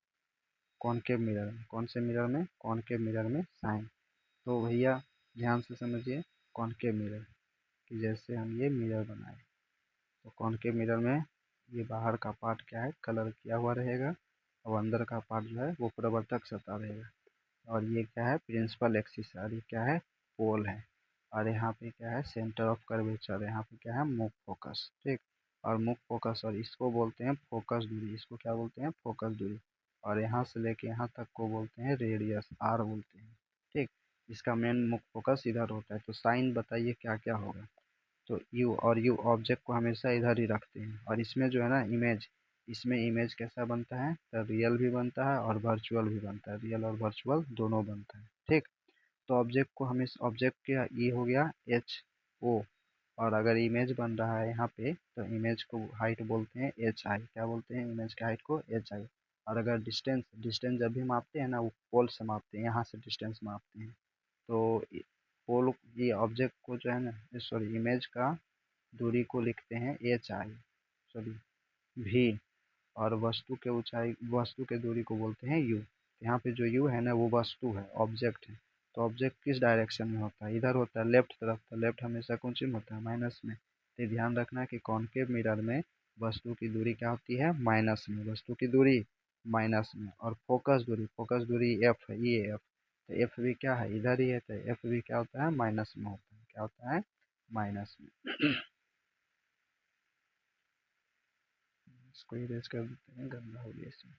कॉनकेव मिरर में, कौन से मिरर में, कॉनकेव मिरर में साइन। तो भैया ध्यान से समझिए, कॉनकेव मिरर कि जैसे हम ये मिरर बनाए, तो कॉनकेव मिरर में ये बाहर का पार्ट क्या है, कलर किया हुआ रहेगा, और अंदर का पार्ट जो है वो प्रवर्तक सतह रहेगा। और ये क्या है, प्रिंसिपल एक्सिस है, और ये क्या है, पोल है। और यहाँ पे क्या है, सेंटर ऑफ कर्वेचर, यहाँ पे क्या है, मुख फोकस, ठीक। और मुख फोकस, और इसको बोलते हैं फोकस दूरी, इसको क्या बोलते हैं, फोकस दूरी। और यहाँ से लेके यहाँ तक को बोलते हैं रेडियस, आर बोलते हैं, ठीक। इसका मेन मुख फोकस इधर होता है। तो साइन बताइए क्या क्या होगा। तो यू, और यू ऑब्जेक्ट को हमेशा इधर ही रखते हैं। और इसमें जो है ना इमेज, इसमें इमेज कैसा बनता है, तो रियल भी बनता है और वर्चुअल भी बनता है, रियल और वर्चुअल दोनों बनता है, ठीक। तो ऑब्जेक्ट को हमेशा, ऑब्जेक्ट का ई हो गया एच ओ, और अगर इमेज बन रहा है यहाँ पे, तो इमेज को हाइट बोलते हैं एच आई। क्या बोलते हैं, इमेज के हाइट को एच आई। और अगर डिस्टेंस, डिस्टेंस जब भी मापते हैं ना, वो पोल से मापते हैं, यहाँ से डिस्टेंस मापते हैं। तो पोल, ये ऑब्जेक्ट को जो है ना, सॉरी इमेज का दूरी को लिखते हैं एच आई, सॉरी भी। और वस्तु के ऊंचाई, वस्तु के दूरी को बोलते हैं यू। यहाँ पे जो यू है ना, वो वस्तु है, ऑब्जेक्ट है। तो ऑब्जेक्ट किस डायरेक्शन में होता है, इधर होता है, लेफ्ट तरफ। तो लेफ्ट हमेशा कौन सी में होता है, माइनस में। तो ध्यान रखना कि कॉनकेव मिरर में वस्तु की दूरी क्या होती है, माइनस में, वस्तु की दूरी माइनस में। और फोकस दूरी, फोकस दूरी एफ है, ये एफ। तो एफ भी क्या है, इधर ही है, तो एफ भी क्या होता है, माइनस में होता है। क्या होता है, माइनस में। इसको इरेज कर देते हैं, गंदा हो गया इसमें।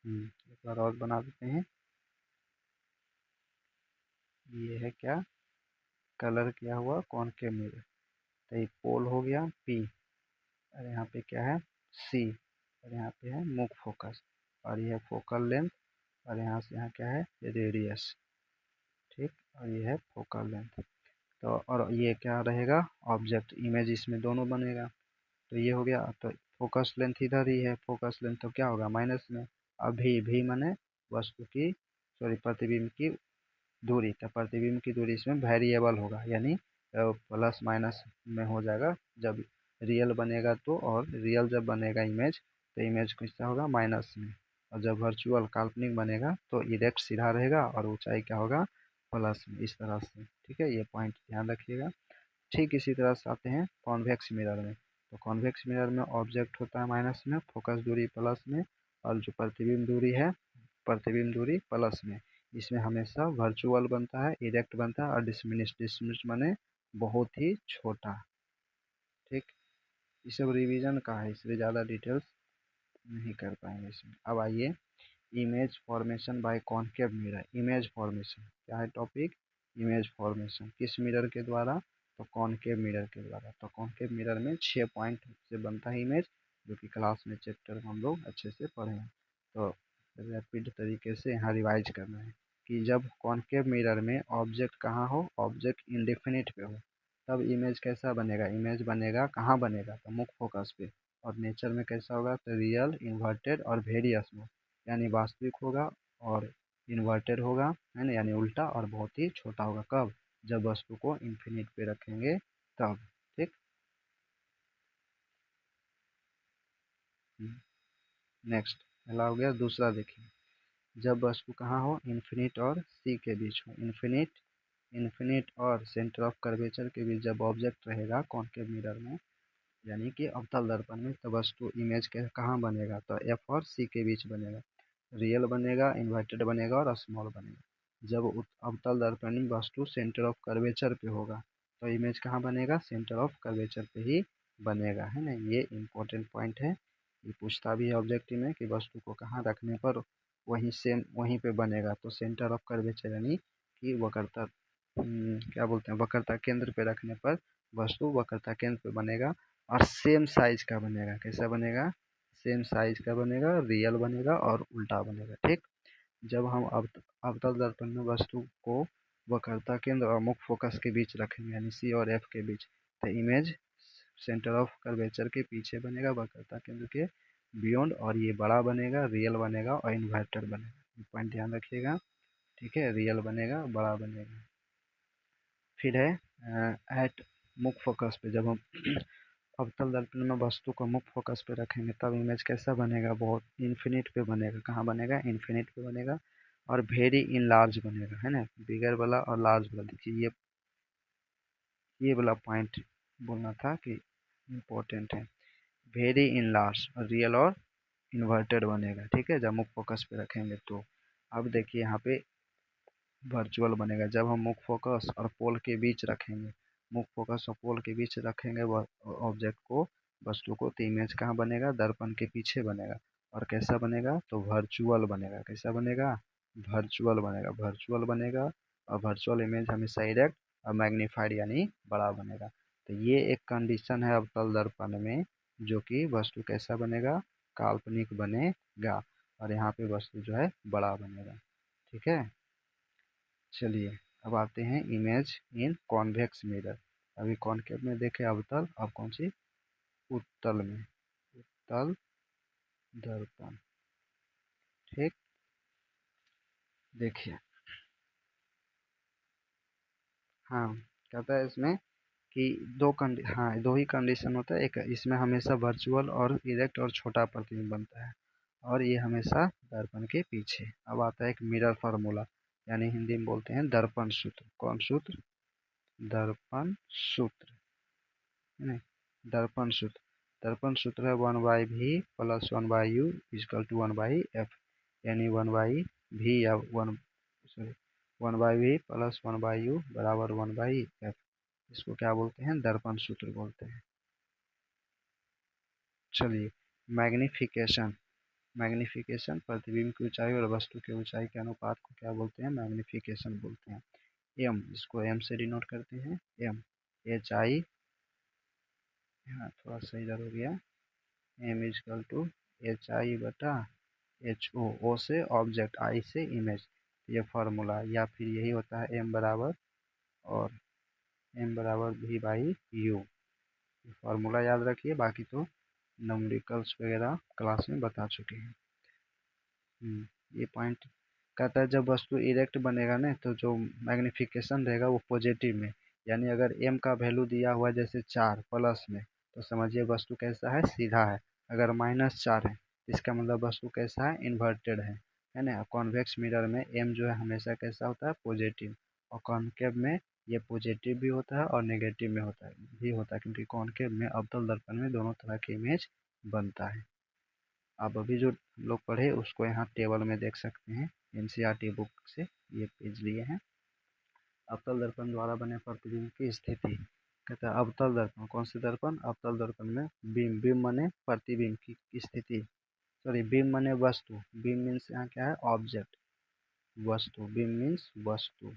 एक बार और बना देते हैं। ये है क्या, कलर किया हुआ कॉनकेव मिरर। तो ये पोल हो गया पी, और यहाँ पे क्या है, सी, और यहाँ पे है मुख फोकस, और ये है फोकल लेंथ, और यहाँ से यहाँ क्या है, रेडियस, ठीक। और ये है फोकल लेंथ। तो और ये क्या रहेगा, ऑब्जेक्ट, इमेज इसमें दोनों बनेगा। तो ये हो गया। तो फोकस लेंथ इधर ही है, फोकस लेंथ तो क्या होगा, माइनस में। अभी भी माने वस्तु की, सॉरी प्रतिबिंब की दूरी। तो प्रतिबिंब की दूरी इसमें वेरिएबल होगा, यानी प्लस माइनस में हो जाएगा जब रियल बनेगा तो। और रियल जब बनेगा इमेज, तो इमेज किसका होगा, माइनस में। और जब वर्चुअल काल्पनिक बनेगा तो इरेक्ट सीधा रहेगा और ऊंचाई क्या होगा, प्लस में, इस तरह से, ठीक है। ये पॉइंट ध्यान रखिएगा। ठीक इसी तरह से आते हैं कॉन्वेक्स मिरर में। तो कॉन्वेक्स मिरर में ऑब्जेक्ट होता है माइनस में, फोकस दूरी प्लस में, और जो प्रतिबिंब दूरी है, प्रतिबिंब दूरी प्लस में। इसमें हमेशा वर्चुअल बनता है, इरेक्ट बनता है, और डिसमिनिश, डिसमिनिश माने बहुत ही छोटा, ठीक। ये सब रिवीजन का है, इसलिए ज़्यादा डिटेल्स नहीं कर पाएंगे इसमें। अब आइए, image formation by concave mirror. Image formation क्या है टॉपिक, इमेज फॉर्मेशन किस मिरर के द्वारा, तो कॉनकेव मिरर के द्वारा। तो कॉनकेव मिरर में 6 पॉइंट से बनता है इमेज, जो कि क्लास में चैप्टर में हम लोग अच्छे से पढ़े हैं। तो रैपिड तरीके से यहाँ रिवाइज करना है कि जब कॉनकेव मिरर में ऑब्जेक्ट कहाँ हो, ऑब्जेक्ट इंडेफिनिट पे हो, तब इमेज कैसा बनेगा, इमेज बनेगा कहाँ बनेगा, तो मुख्य फोकस पे। और नेचर में कैसा होगा, तो रियल, इन्वर्टेड और वेरी स्मॉल, यानी वास्तविक होगा, और इन्वर्टेड होगा, है ना, यानी उल्टा, और बहुत ही छोटा होगा। कब? जब वस्तु को इन्फिनिट पे रखेंगे तब। ठीक। नेक्स्ट पहला हो गया। दूसरा देखिए, जब वस्तु कहाँ हो? इन्फिनिट और सी के बीच हो। इन्फिनिट इन्फिनिट और सेंटर ऑफ कर्वेचर के बीच जब ऑब्जेक्ट रहेगा कॉन्केव मिरर में, यानी कि अवतल दर्पण में, तो वस्तु इमेज के कहाँ बनेगा? तो एफ और सी के बीच बनेगा। रियल बनेगा, इन्वर्टेड बनेगा और स्मॉल बनेगा। जब अवतल दर्पण में वस्तु सेंटर ऑफ कर्वेचर पे होगा तो इमेज कहाँ बनेगा? सेंटर ऑफ कर्वेचर पे ही बनेगा, है ना। ये इम्पोर्टेंट पॉइंट है। ये पूछता भी है ऑब्जेक्टिव में कि वस्तु को कहाँ रखने पर वहीं सेम वहीं पे बनेगा। तो सेंटर ऑफ कर्वेचर यानी कि वक्रता, क्या बोलते हैं, वक्रता केंद्र पे रखने पर वस्तु वक्रता केंद्र पे बनेगा और सेम साइज का बनेगा। कैसा बनेगा? सेम साइज का बनेगा, रियल बनेगा और उल्टा बनेगा। ठीक। जब हम अवतल दर्पण में वस्तु को वक्रता केंद्र और मुख्य फोकस के बीच रखेंगे, यानी सी और एफ के बीच, तो इमेज सेंटर ऑफ कर्वेचर के पीछे बनेगा, वक्रता केंद्र के बियॉन्ड, और ये बड़ा बनेगा, रियल बनेगा और इन्वर्टेड बनेगा। ये पॉइंट ध्यान रखिएगा। ठीक है, रियल बनेगा, बड़ा बनेगा। फिर है एट मुख्य फोकस पे, जब हम अवतल दर्पण में वस्तु को मुख्य फोकस पे रखेंगे तब इमेज कैसा बनेगा? बहुत इन्फिनिट पे बनेगा। कहाँ बनेगा? इन्फिनिट पे बनेगा और वेरी इन लार्ज बनेगा, है ना। बिगर वाला और लार्ज वाला, देखिए ये वाला पॉइंट बोलना था कि इम्पोर्टेंट है। वेरी इन लार्ज, रियल और इन्वर्टेड बनेगा। ठीक है, जब मुख्य फोकस पे रखेंगे तो। अब देखिए यहाँ पे वर्चुअल बनेगा। जब हम मुख्य फोकस और पोल के बीच रखेंगे, मुख्य फोकस और पोल के बीच रखेंगे ऑब्जेक्ट को, वस्तु को, तो इमेज कहाँ बनेगा? दर्पण के पीछे बनेगा। और कैसा बनेगा? तो वर्चुअल बनेगा। कैसा बनेगा? वर्चुअल बनेगा। वर्चुअल बनेगा और वर्चुअल इमेज हमेशा इरेक्ट और मैग्नीफाइड यानी बड़ा बनेगा। तो ये एक कंडीशन है अवतल दर्पण में, जो कि वस्तु कैसा बनेगा? काल्पनिक बनेगा और यहाँ पे वस्तु जो है बड़ा बनेगा। ठीक है। चलिए अब आते हैं इमेज इन कॉन्वेक्स मिरर। अभी कॉन्केव में देखे अवतल, अब कौन सी? उत्तल में। उत्तल दर्पण। ठीक। देखिए, हाँ, कहता है इसमें कि दो ही कंडीशन होता है। एक इसमें हमेशा वर्चुअल और इरेक्ट और छोटा प्रतिबिंब बनता है, और ये हमेशा दर्पण के पीछे। अब आता है एक मिरर फार्मूला, यानी हिंदी में बोलते हैं दर्पण सूत्र। कौन सूत्र? दर्पण सूत्र, है ना। दर्पण सूत्र, दर्पण सूत्र है 1/v plus 1/u is equal to 1/f, यानी 1/v या 1/v प्लस 1/u बराबर 1/f। इसको क्या बोलते हैं? दर्पण सूत्र बोलते हैं। चलिए, मैग्निफिकेशन। मैग्निफिकेशन प्रतिबिंब की ऊंचाई और वस्तु की ऊंचाई के अनुपात को क्या बोलते हैं? मैग्निफिकेशन बोलते हैं। एम, इसको एम से डिनोट करते हैं। एम एच आई, हाँ थोड़ा सा इधर हो गया, M is equal to H I बटा एच ओ। ओ से ऑब्जेक्ट, आई से इमेज, ये फार्मूला। या फिर यही होता है एम बराबर, और एम बराबर वी बाई यू। फार्मूला याद रखिए, बाकी तो न्यूमेरिकल्स वगैरह क्लास में बता चुके हैं। ये पॉइंट कहता है जब वस्तु इरेक्ट बनेगा ना, तो जो मैग्निफिकेशन रहेगा वो पॉजिटिव में, यानी अगर एम का वैल्यू दिया हुआ है जैसे 4 प्लस में, तो समझिए वस्तु कैसा है? सीधा है। अगर -4 है, इसका मतलब वस्तु कैसा है? इन्वर्टेड है ना। कॉन्वेक्स मिरर में एम जो है हमेशा कैसा होता है? पॉजिटिव। और कॉन्केव में ये पॉजिटिव भी होता है और नेगेटिव में होता है, क्योंकि कॉन्केव में अवतल दर्पण में दोनों तरह के इमेज बनता है। आप अभी जो लोग पढ़े उसको यहाँ टेबल में देख सकते हैं, एनसीईआरटी बुक से ये पेज लिए हैं। अवतल दर्पण द्वारा बने प्रतिबिंब की स्थिति। कहता है अवतल दर्पण, कौन से दर्पण? अवतल दर्पण में बीम, बीम माने प्रतिबिंब की स्थिति, सॉरी बीम माने वस्तु। बीम मीन्स यहाँ क्या है? ऑब्जेक्ट। वस्तु, बीम मीन्स वस्तु,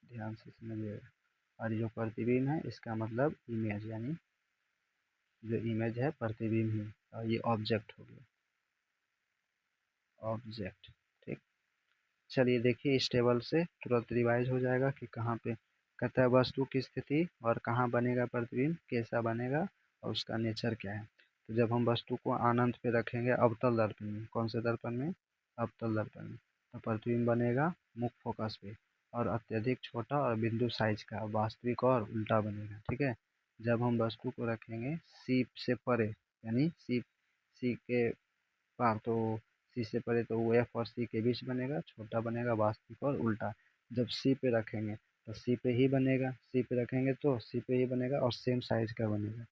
ध्यान से समझिएगा। और जो प्रतिबिंब है इसका मतलब इमेज, यानी जो इमेज है प्रतिबिंब ही, और ये ऑब्जेक्ट हो गया, ऑब्जेक्ट। ठीक। चलिए देखिए, इस टेबल से तुरंत रिवाइज हो जाएगा कि कहाँ पे कहता है वस्तु की स्थिति और कहाँ बनेगा प्रतिबिंब, कैसा बनेगा और उसका नेचर क्या है। तो जब हम वस्तु को अनंत पे रखेंगे अवतल दर्पण में, कौन से दर्पण में, अवतल दर्पण में, तो प्रतिबिंब बनेगा मुख्य फोकस पे और अत्यधिक छोटा और बिंदु साइज का, वास्तविक और उल्टा बनेगा। ठीक है, जब हम वस्तु को रखेंगे सी से परे, यानी सी सी के पार, तो सी से परे तो वो एफ और सी के बीच बनेगा, छोटा बनेगा, वास्तविक और उल्टा। जब सी पे रखेंगे तो सी पे ही बनेगा, सी पे रखेंगे तो सी पे ही बनेगा और सेम साइज का बनेगा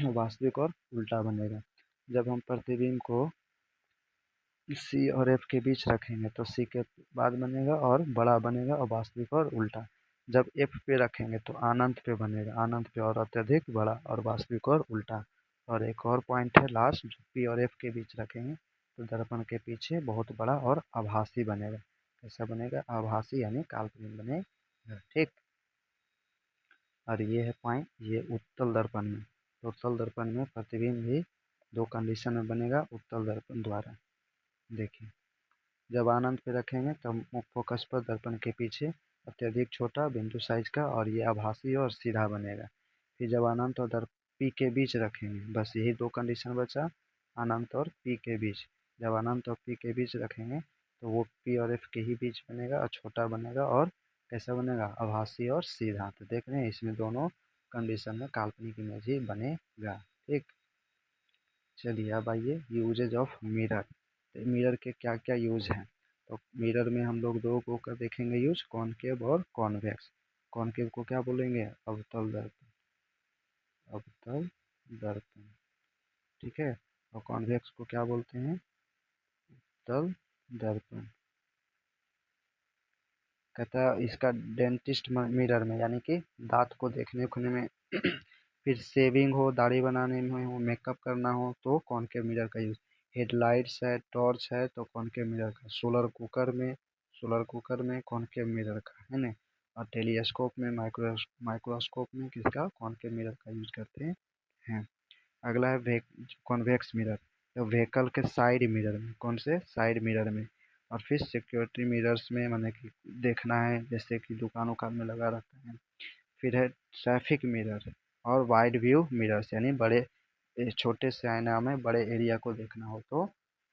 वास्तविक और उल्टा बनेगा। जब हम प्रतिबिंब को सी और एफ के बीच रखेंगे तो सी के बाद बनेगा और बड़ा बनेगा और वास्तविक और उल्टा। जब एफ पे रखेंगे तो अनंत पे बनेगा, अनंत पे और अत्यधिक बड़ा और वास्तविक और उल्टा। और एक और पॉइंट है लास्ट, जो पी और एफ के बीच रखेंगे तो दर्पण के पीछे बहुत बड़ा और आभासी बनेगा। कैसा बनेगा, आभासी यानी काल्पनिक बनेगा। ठीक, और ये है पॉइंट, ये उत्तल दर्पण में, तो उत्तल दर्पण में प्रतिबिंब भी दो कंडीशन में बनेगा उत्तल दर्पण द्वारा। देखिए, जब अनंत पे रखेंगे तब मुख्य फोकस पर दर्पण के पीछे अत्यधिक छोटा बिंदु साइज का और ये आभासी और सीधा बनेगा। फिर जब अनंत और पी के बीच रखेंगे, बस यही दो कंडीशन बचा, अनंत और पी के बीच। जब अनंत और पी के बीच रखेंगे तो वो पी और एफ के ही बीच बनेगा और छोटा बनेगा और कैसा बनेगा, आभासी और सीधा। तो देख रहे हैं इसमें दोनों कंडीशन में काल्पनिक इमेज ही बनेगा। ठीक, चलिए अब आइए यूजेज ऑफ मिरर। मिरर के क्या क्या यूज हैं, तो मिरर में हम लोग दो को का देखेंगे यूज, कॉनकेव और कॉन्वेक्स। कॉनकेव को क्या बोलेंगे, अवतल दर्पण, अवतल दर्पण। ठीक है, और कॉन्वेक्स को क्या बोलते हैं, उत्तल दर्पण। कहता है इसका डेंटिस्ट मिरर में, यानी कि दांत को देखने उखने में फिर सेविंग हो, दाढ़ी बनाने में हो, मेकअप करना हो तो कॉनकेव मिरर का यूज। हेडलाइट्स है, टॉर्च है तो कॉनकेव मिरर का। सोलर कुकर में कॉनकेव मिरर का, है ना। और टेलीस्कोप में, माइक्रोस्कोप में किसका, कॉनकेव मिरर का यूज करते हैं। अगला है कॉन्वेक्स मिरर, तो व्हीकल के साइड मिरर में, कौन से, साइड मिरर में। और फिर सिक्योरिटी मिरर्स में, मैंने कि देखना है जैसे कि दुकान उकान में लगा रहता है। फिर है ट्रैफिक मिरर और वाइड व्यू मिरर्स, यानी बड़े छोटे से आईना में बड़े एरिया को देखना हो तो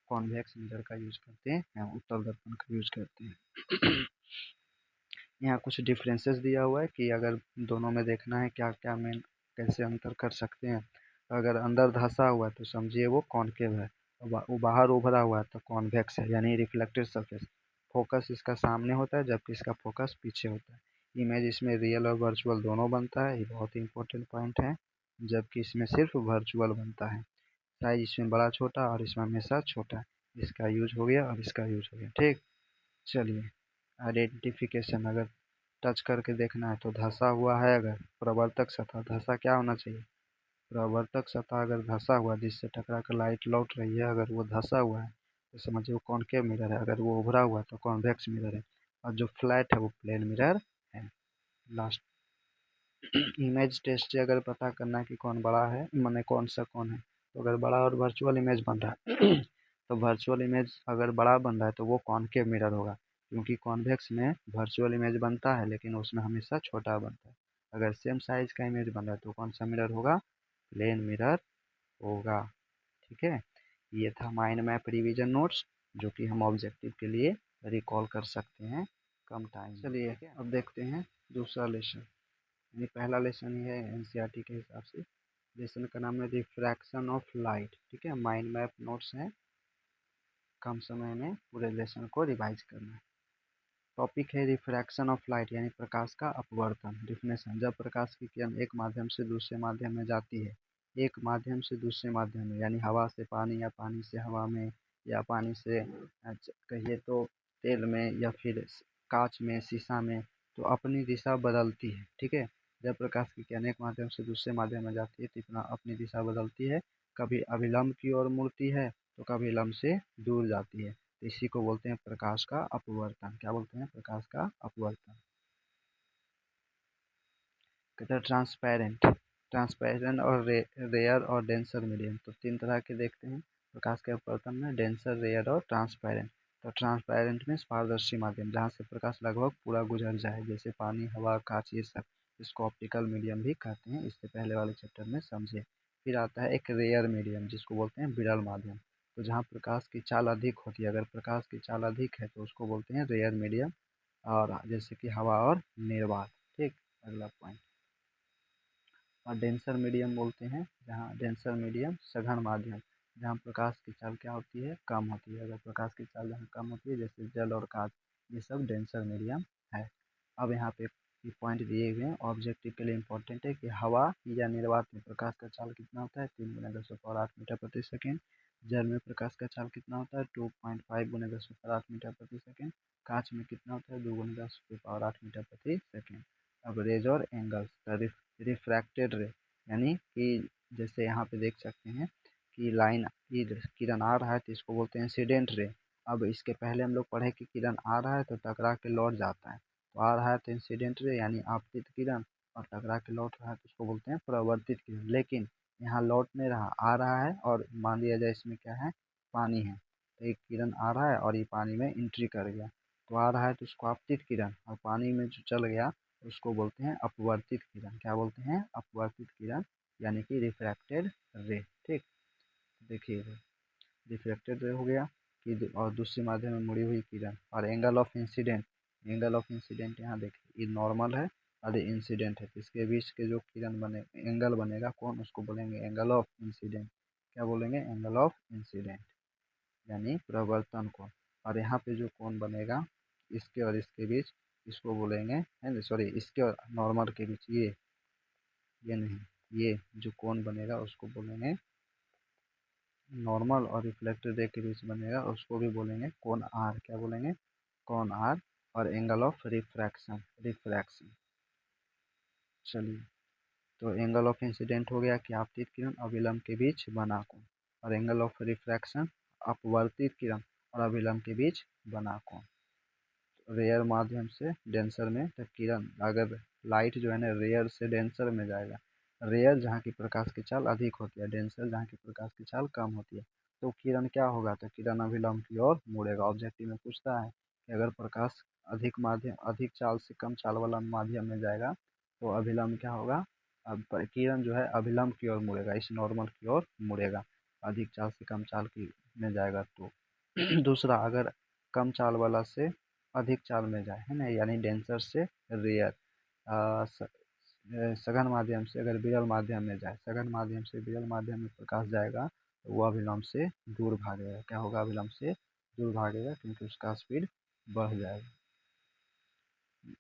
कॉन्वेक्स मिरर का यूज करते हैं, उत्तल दर्पण का यूज करते हैं। यहाँ कुछ डिफरेंसेस दिया हुआ है कि अगर दोनों में देखना है क्या क्या में कैसे अंतर कर सकते हैं। तो अगर अंदर धंसा हुआ है तो समझिए वो कॉनकेव है, वो बाहर उभरा हुआ है तो कॉन्वेक्स है, यानी रिफ्लेक्टेड सरफेस। फोकस इसका सामने होता है जबकि इसका फोकस पीछे होता है। इमेज इसमें रियल और वर्चुअल दोनों बनता है, ये बहुत ही इंपॉर्टेंट पॉइंट है, जबकि इसमें सिर्फ वर्चुअल बनता है। साइज इसमें बड़ा छोटा और इसमें हमेशा छोटा। इसका यूज हो गया और इसका यूज हो गया। ठीक, चलिए आइडेंटिफिकेशन, अगर टच करके देखना है तो धंसा हुआ है, अगर प्रवर्तक सतह, धंसा क्या होना चाहिए, प्रवर्तक सतह अगर धंसा हुआ जिससे टकरा कर लाइट लौट रही है, अगर वो धंसा हुआ है तो समझिए वो कॉनकेव मिरर है। अगर वो उभरा हुआ है तो कॉन्वेक्स मिरर है। और जो फ्लैट है वो प्लेन मिरर है। लास्ट इमेज टेस्ट से अगर पता करना है कि कौन बड़ा है, माने कौन सा कौन है, तो अगर बड़ा और वर्चुअल इमेज बन रहा है तो वर्चुअल इमेज अगर बड़ा बन रहा है तो वो कॉनकेव मिरर होगा, क्योंकि कॉन्वेक्स में वर्चुअल इमेज बनता है लेकिन उसमें हमेशा छोटा बनता है। अगर सेम साइज का इमेज बन रहा है तो कौन सा मिरर होगा, प्लेन मिरर होगा। ठीक है, ये था माइंड मैप रिवीजन नोट्स, जो कि हम ऑब्जेक्टिव के लिए रिकॉल कर सकते हैं कम टाइम। चलिए अब देखते हैं दूसरा लेसन। यानी पहला लेसन ही है एनसीईआरटी के हिसाब से। लेसन का नाम है रिफ्रैक्शन ऑफ लाइट। ठीक है, माइंड मैप नोट्स हैं, कम समय में पूरे लेसन को रिवाइज करना है। टॉपिक है रिफ्रैक्शन ऑफ लाइट, यानी प्रकाश का अपवर्तन। डिफिनेशन, जब प्रकाश की किरण एक माध्यम से दूसरे माध्यम में जाती है, एक माध्यम से दूसरे माध्यम में, यानी हवा से पानी या पानी से हवा में या पानी से कहिए तो तेल में या फिर कांच में, शीशा में, तो अपनी दिशा बदलती है। ठीक है, जब प्रकाश की किरण एक माध्यम से दूसरे माध्यम में जाती है तो इतना अपनी दिशा बदलती है, कभी अभिलंब की ओर मुड़ती है तो कभी लंब से दूर जाती है। तो इसी को बोलते हैं प्रकाश का अपवर्तन। क्या बोलते हैं, प्रकाश का अपवर्तन। कहते हैं ट्रांसपेरेंट, ट्रांसपेरेंट और रेयर और डेंसर मीडियम। तो तीन तरह के देखते हैं प्रकाश के अपवर्तन में, डेंसर, रेयर और ट्रांसपेरेंट। तो ट्रांसपेरेंट में पारदर्शी माध्यम, जहाँ से प्रकाश लगभग पूरा गुजर जाए, जैसे पानी, हवा, कांच, ये सब। इसको ऑप्टिकल मीडियम भी कहते हैं, इससे पहले वाले चैप्टर में समझे। फिर आता है एक रेयर मीडियम जिसको बोलते हैं विरल माध्यम। तो जहाँ प्रकाश की चाल अधिक होती है, अगर प्रकाश की चाल अधिक है तो उसको बोलते हैं रेयर मीडियम, और जैसे कि हवा और निर्वात। ठीक, अगला पॉइंट। और डेंसर मीडियम बोलते हैं, जहाँ डेंसर मीडियम सघन माध्यम, जहाँ प्रकाश की चाल क्या होती है, कम होती है। अगर प्रकाश की चाल जहाँ कम होती है जैसे जल और कांच, ये सब डेंसर मीडियम है। अब यहाँ पे ये पॉइंट दिए हुए हैं, ऑब्जेक्टिव के लिए इंपॉर्टेंट है कि हवा या निर्वात में प्रकाश का चाल कितना होता है, 3 × 10⁸मीटर प्रति सेकेंड। जल में प्रकाश का चाल कितना होता है, 2.5 × 10⁸मीटर प्रति सेकेंड। कांच में कितना होता है, 2 × 10⁸मीटर प्रति सेकेंड। अब रेज और एंगल्स, रिफ्रैक्टेड रे, यानी कि जैसे यहाँ पे देख सकते हैं कि लाइन की किरण आ रहा है तो इसको बोलते हैं इंसिडेंट रे। अब इसके पहले हम लोग पढ़े कि किरण आ रहा है तो टकरा के लौट जाता है, तो आ रहा है तो इंसिडेंट रे यानी आपतित किरण, और टकरा के लौट रहा है तो उसको बोलते हैं परावर्तित किरण। लेकिन यहाँ लौट नहीं रहा, आ रहा है, और मान लिया जाए इसमें क्या है, पानी है, तो एक किरण आ रहा है और ये पानी में एंट्री कर गया, तो आ रहा है तो उसको आपतित किरण, और पानी में जो चल गया उसको बोलते हैं अपवर्तित किरण। क्या बोलते हैं, अपवर्तित किरण, यानी कि रिफ्रैक्टेड रे। ठीक, देखिए रिफ्रैक्टेड रे हो गया कि, और दूसरे माध्यम में मुड़ी हुई किरण। और angle of incident, angle of incident यहाँ देखिए, ये नॉर्मल है और ये इंसिडेंट है, तो इसके बीच के जो किरण बने, एंगल बनेगा कौन, उसको बोलेंगे एंगल ऑफ इंसिडेंट। क्या बोलेंगे, एंगल ऑफ इंसिडेंट, यानी प्रवर्तन कोण। और यहाँ पे जो कोण बनेगा इसके और इसके बीच, इसको बोलेंगे, है सॉरी, इसके और नॉर्मल के बीच, ये नहीं, ये जो कोण बनेगा उसको बोलेंगे, नॉर्मल और रिफ्लेक्टेड रे के बीच बनेगा उसको भी बोलेंगे कोण आर। क्या बोलेंगे, कोण आर। और एंगल ऑफ रिफ्रैक्शन, रिफ्रैक्शन। चलिए, तो एंगल ऑफ इंसिडेंट हो गया कि आपतित किरण और विलंब के बीच बना कोण, और एंगल ऑफ रिफ्रैक्शन अपवर्तित किरण और अभिलंब के बीच बना कोण। रेयर माध्यम से डेंसर में, तो किरण अगर लाइट जो है ना रेयर से डेंसर में जाएगा, रेयर जहाँ की प्रकाश की चाल अधिक होती है, डेंसर जहाँ की प्रकाश की चाल कम होती है, तो किरण क्या होगा, तो किरण अभिलंब की ओर मुड़ेगा। ऑब्जेक्टिव में पूछता है कि अगर प्रकाश अधिक चाल से कम चाल वाला माध्यम में जाएगा तो अभिलंब क्या होगा, अब किरण जो है अभिलंब की ओर मुड़ेगा, इस नॉर्मल की ओर मुड़ेगा, अधिक चाल से कम चाल की में जाएगा तो। दूसरा, अगर कम चाल वाला से अधिक चाल में जाए, है ना, यानी डेंसर से रेयर, सघन माध्यम से अगर विरल माध्यम में जाए, सघन माध्यम से विरल माध्यम में प्रकाश जाएगा तो वह अभिलंब से दूर भागेगा। क्या होगा, अभिलंब से दूर भागेगा क्योंकि उसका स्पीड बढ़ जाएगा।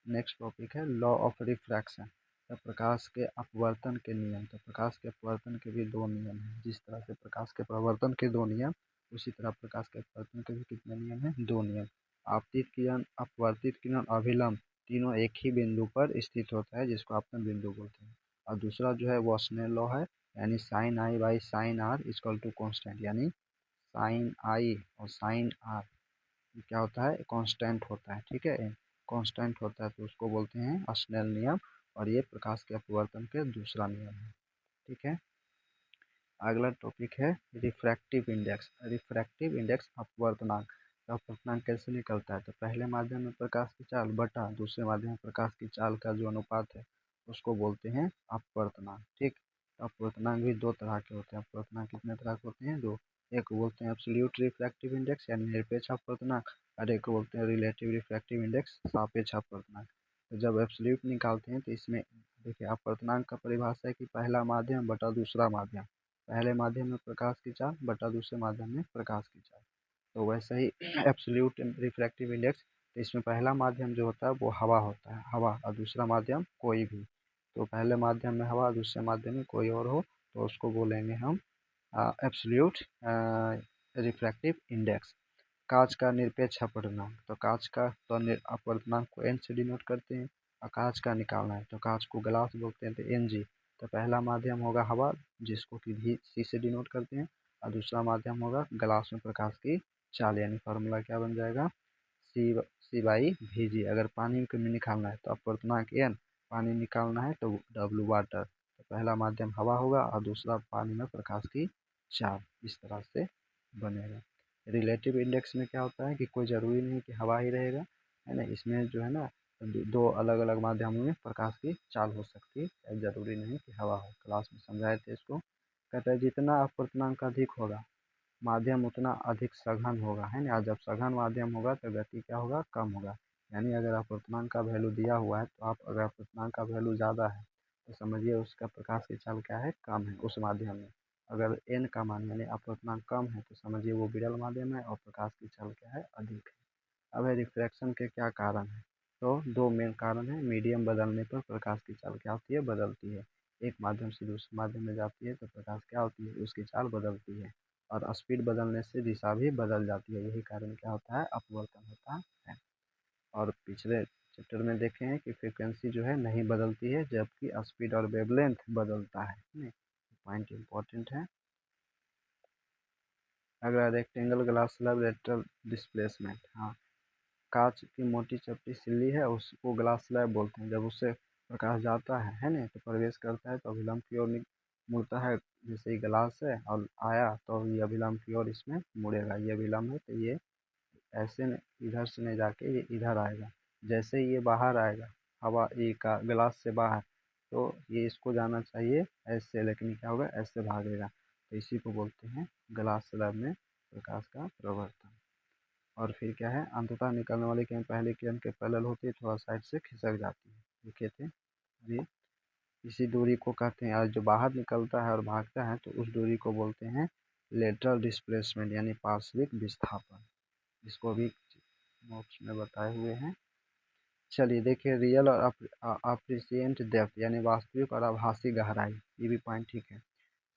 नेक्स्ट टॉपिक है लॉ ऑफ रिफ्रैक्शन, तो प्रकाश के अपवर्तन के नियम। तो प्रकाश के अपवर्तन के भी दो नियम हैं, जिस तरह से प्रकाश के प्रवर्तन के दो नियम, उसी तरह प्रकाश के अपवर्तन के भी कितने नियम हैं, दो नियम। आपतित किरण, अपवर्तित किरण, अभिलंब, तीनों एक ही बिंदु पर स्थित होता है जिसको आपतन बिंदु बोलते हैं। और दूसरा जो है वो स्नेल लॉ है, यानी sine I by sine R equal to constant, यानी साइन आई और साइन आर क्या होता है, कांस्टेंट होता है। ठीक है, कांस्टेंट होता है तो उसको बोलते हैं स्नेल नियम, और ये प्रकाश के अपवर्तन के दूसरा नियम है। ठीक है, अगला टॉपिक है रिफ्रैक्टिव इंडेक्स। रिफ्रैक्टिव इंडेक्स अपवर्तनांक। तो अपवर्तनांक कैसे निकलता है, तो पहले माध्यम में प्रकाश की चाल बटा दूसरे माध्यम में प्रकाश की चाल का जो अनुपात है उसको बोलते हैं अपवर्तनांक। ठीक, तो अपवर्तनांक भी दो तरह के होते हैं। अपवर्तनांक कितने तरह के होते हैं, दो। एक को बोलते हैं एब्सोल्यूट रिफ्रैक्टिव इंडेक्स यानी निरपेक्ष अपवर्तनांक, और एक को बोलते हैं रिलेटिव रिफ्रैक्टिव इंडेक्स सापेक्ष अपवर्तनांक। तो जब एब्सोल्यूट निकालते हैं तो इसमें देखिए अपवर्तनांक का परिभाषा है कि पहला माध्यम बटा दूसरा माध्यम, पहले माध्यम में प्रकाश की चाल बटा दूसरे माध्यम में प्रकाश की चाल। तो वैसे ही एब्सोल्यूट रिफ्रैक्टिव इंडेक्स, तो इसमें पहला माध्यम जो होता है वो हवा होता है, हवा, और दूसरा माध्यम कोई भी। तो पहले माध्यम में हवा, दूसरे माध्यम में कोई और हो तो उसको बोलेंगे हम एब्सोल्यूट रिफ्रैक्टिव इंडेक्स। कांच का निरपेक्ष अपवर्तनांक, तो कांच का तो अपवर्तनांक को एन से डिनोट करते हैं, और कांच का निकालना है तो कांच को ग्लास बोलते हैं तो एन जी। तो पहला माध्यम होगा हवा जिसको कि भी सी से डिनोट करते हैं, और दूसरा माध्यम होगा ग्लास में प्रकाश की चाल, यानी फार्मूला क्या बन जाएगा, सी बाई भी जी। अगर पानी में निकालना है तो अपवर्तनांक एन, पानी निकालना है तो डब्लू वाटर। तो पहला माध्यम हवा होगा और दूसरा पानी में प्रकाश की चाल, इस तरह से बनेगा। रिलेटिव इंडेक्स में क्या होता है कि कोई ज़रूरी नहीं कि हवा ही रहेगा, है ना, इसमें जो है ना दो अलग अलग माध्यमों में प्रकाश की चाल हो सकती है, ज़रूरी नहीं कि हवा हो। क्लास में समझाए थे इसको। कहता है जितना अपूर्णांक अधिक होगा माध्यम उतना अधिक सघन होगा, है ना। जब सघन माध्यम होगा तो गति क्या होगा, कम होगा। यानी अगर अपूर्णांक का वैल्यू दिया हुआ है तो आप अगर अपूर्णांक का वैल्यू ज़्यादा है तो समझिए उसका प्रकाश की चाल क्या है, कम है उस माध्यम में। अगर n का मान यानी अपूर्णांक कम है तो समझिए वो विरल माध्यम है और प्रकाश की चाल क्या है, अधिक है। अब है रिफ्रैक्शन के क्या कारण है, तो दो मेन कारण है। मीडियम बदलने पर प्रकाश की चाल क्या होती है, बदलती है। एक माध्यम से दूसरे माध्यम में जाती है तो प्रकाश क्या होती है, उसकी चाल बदलती है। और स्पीड बदलने से दिशा भी बदल जाती है, यही कारण क्या होता है, अपवर्तन होता है। और पिछले चैप्टर में देखे हैं कि फ्रीक्वेंसी जो है नहीं बदलती है जबकि स्पीड और वेवलेंथ बदलता है। पॉइंट इम्पोर्टेंट है। अगला rectangle glass slab lateral displacement. हाँ, कांच की मोटी चपटी सिल्ली है उसको ग्लास स्लैब बोलते हैं। जब उससे प्रकाश जाता है ना, तो प्रवेश करता है तो अभिलंब की ओर मुड़ता है। जैसे ही ग्लास है और आया तो ये अभिलंब की ओर इसमें मुड़ेगा। ये अभिलंब है तो ये ऐसे इधर से नहीं जाके ये इधर आएगा। जैसे ही ये बाहर आएगा हवा ये का ग्लास से बाहर, तो ये इसको जाना चाहिए ऐसे, लेकिन क्या होगा, ऐसे भागेगा। तो इसी को बोलते हैं ग्लास स्लैब में प्रकाश का प्रवर्तन। और फिर क्या है, अंततः निकलने वाली किरण पहली किरण के पैरेलल होती है, थोड़ा साइड से खिसक जाती है। देखे थे अभी। इसी दूरी को कहते हैं, और जो बाहर निकलता है और भागता है तो उस दूरी को बोलते हैं लेटरल डिस्प्लेसमेंट यानी पार्श्विक विस्थापन। इसको भी नोट्स में बताए हुए हैं। चलिए देखिए, रियल और अप्रिशिएंट डेप्थ यानी वास्तविक और आभासी गहराई, ये भी पॉइंट ठीक है।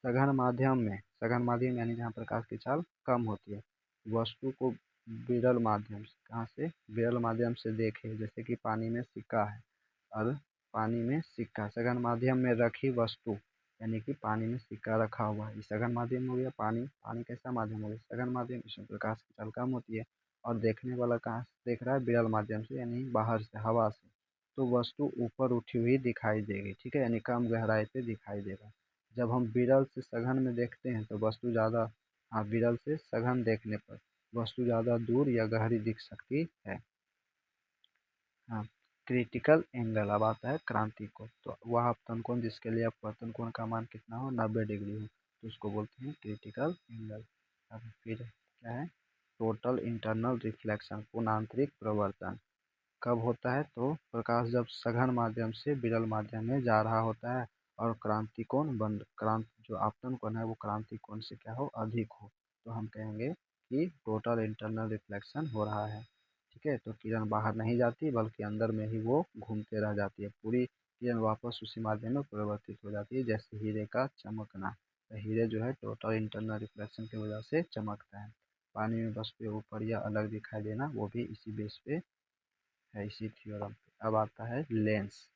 सघन माध्यम यानी जहाँ प्रकाश की चाल कम होती है। वस्तु को विरल माध्यम से, कहाँ से, विरल माध्यम से देखे, जैसे कि पानी में सिक्का है और पानी में सिक्का सघन माध्यम में रखी वस्तु, यानी कि पानी में सिक्का रखा हुआ है, ये सघन माध्यम हो गया। पानी पानी कैसा माध्यम हो गया, सघन माध्यम, इसमें प्रकाश की चाल कम होती है। और देखने वाला कहाँ से देख रहा है, विरल माध्यम से यानी बाहर से, हवा से। तो वस्तु ऊपर उठी हुई दिखाई देगी, ठीक है, यानी कम गहराई पे दिखाई देगा। जब हम विरल से सघन में देखते हैं तो वस्तु ज़्यादा, हाँ, विरल से सघन देखने पर वस्तु ज़्यादा दूर या गहरी दिख सकती है। हाँ, क्रिटिकल एंगल, अब आता है क्रांति कोण। तो वह अपतन कोण जिसके लिए अपवर्तन कोण का मान कितना हो, 90 डिग्री हो, तो उसको बोलते हैं क्रिटिकल एंगल। अब फिर क्या है, टोटल इंटरनल रिफ्लेक्शन, पूर्ण आंतरिक प्रवर्तन कब होता है, तो प्रकाश जब सघन माध्यम से विरल माध्यम में जा रहा होता है और क्रांति कोण जो आपतन कोण है वो क्रांति कोण से क्या हो, अधिक हो, तो हम कहेंगे कि टोटल इंटरनल रिफ्लेक्शन हो रहा है। ठीक है, तो किरण बाहर नहीं जाती बल्कि अंदर में ही वो घूमते रह जाती है। पूरी किरण वापस उसी माध्यम में परिवर्तित हो जाती है, जैसे हीरे का चमकना। तो हीरे जो है टोटल इंटरनल रिफ्लेक्शन की वजह से चमकता है। पानी में वस्तु ऊपर या अलग दिखाई देना वो भी इसी बेस पे है, इसी थ्योरम पे। अब आता है लेंस।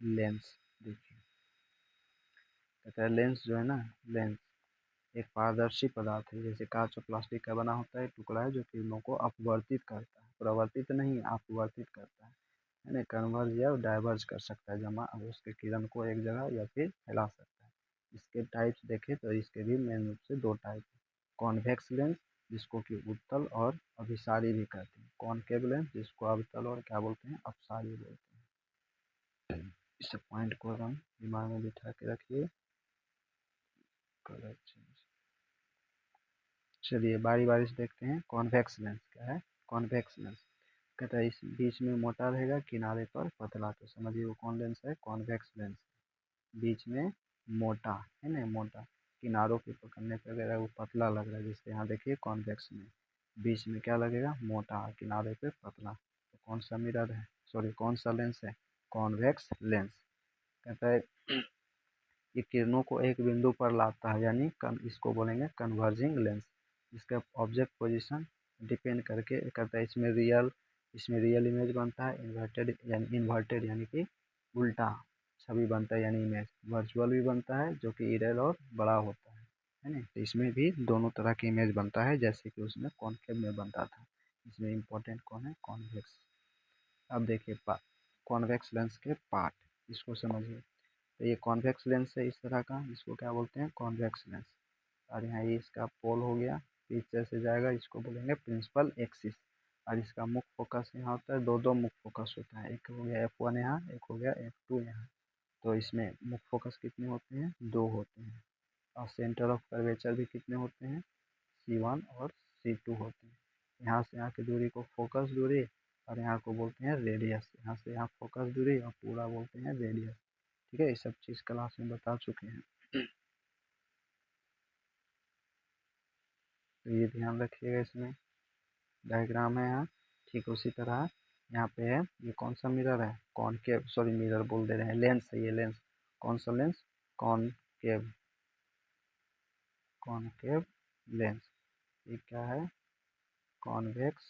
लेंस देखिए, कहता है लेंस जो है ना, लेंस एक पारदर्शी पदार्थ है, जैसे कांच और प्लास्टिक का बना होता है, टुकड़ा है जो किरणों को अपवर्तित करता है, प्रवर्तित नहीं, अपवर्तित करता है ना, कन्वर्ज या डाइवर्ज कर सकता है, जमा अब उसके किरण को एक जगह या फिर फैला सकता है। इसके टाइप्स देखें तो इसके भी मेन रूप से दो टाइप है। कॉन्वेक्स लेंस जिसको कि उत्तल और अभिसारी भी कहते हैं, कॉनकेव लेंस जिसको अवतल और क्या बोलते हैं, अपसारी बोलते हैं। इस पॉइंट को हम दिमाग में बिठा के रखिए। कलर चेंज, चलिए बारी बारी से देखते हैं। कॉन्वेक्स लेंस क्या है, कॉन्वेक्स लेंस कहता है इस बीच में मोटा रहेगा, किनारे पर पतला, तो समझिए वो कौन लेंस है, कॉन्वेक्स लेंस। बीच में मोटा है ना, मोटा, किनारों पे पकड़ने पे अगर वो पतला लग रहा है, जैसे यहाँ देखिए कॉन्वेक्स में बीच में क्या लगेगा, मोटा, किनारे पे पतला, तो कौन सा मिरर है, सॉरी कौन सा लेंस है, कॉन्वेक्स लेंस। कहता है ये किरणों को एक बिंदु पर लाता है, यानी इसको बोलेंगे कन्वर्जिंग लेंस। इसका ऑब्जेक्ट पोजीशन डिपेंड करके करता है, इसमें रियल इमेज बनता है, इन्वर्टेड यानी कि उल्टा छवि बनता है, यानी इमेज वर्चुअल भी बनता है जो कि इरेल और बड़ा होता है ना। तो इसमें भी दोनों तरह की इमेज बनता है, जैसे कि उसमें कॉनकेव में बनता था। इसमें इम्पोर्टेंट कौन है, कॉन्वेक्स। अब देखिए कॉन्वेक्स लेंस के पार्ट, इसको समझिए। तो ये कॉन्वेक्स लेंस है इस तरह का, इसको क्या बोलते हैं, कॉन्वेक्स लेंस। और यहाँ ये इसका पोल हो गया, पीछे से जाएगा, इसको बोलेंगे प्रिंसिपल एक्सिस। और इसका मुख्य फोकस यहाँ होता है, दो दो मुख्य फोकस होता है, एक हो गया F1 यहाँ, एक हो गया F2 यहाँ। तो इसमें मुख्य फोकस कितने होते हैं, दो होते हैं। और सेंटर ऑफ कर्वेचर भी कितने होते हैं, C1 और C2 होते हैं। यहाँ से यहाँ की दूरी को फोकस दूरी और यहाँ को बोलते हैं रेडियस, यहाँ से यहाँ फोकस दूरी और पूरा बोलते हैं रेडियस। ठीक है, ये सब चीज़ क्लास में बता चुके हैं। तो ये ध्यान रखिएगा, इसमें डायग्राम है यहाँ। ठीक उसी तरह यहाँ पे है, ये कौन सा मिरर है, कॉनकेव, सॉरी मिरर बोल दे रहे हैं, लेंस है ये, लेंस कौन सा लेंस, कॉनकेव, कॉनकेव लेंस। ये क्या है, कॉन्वेक्स,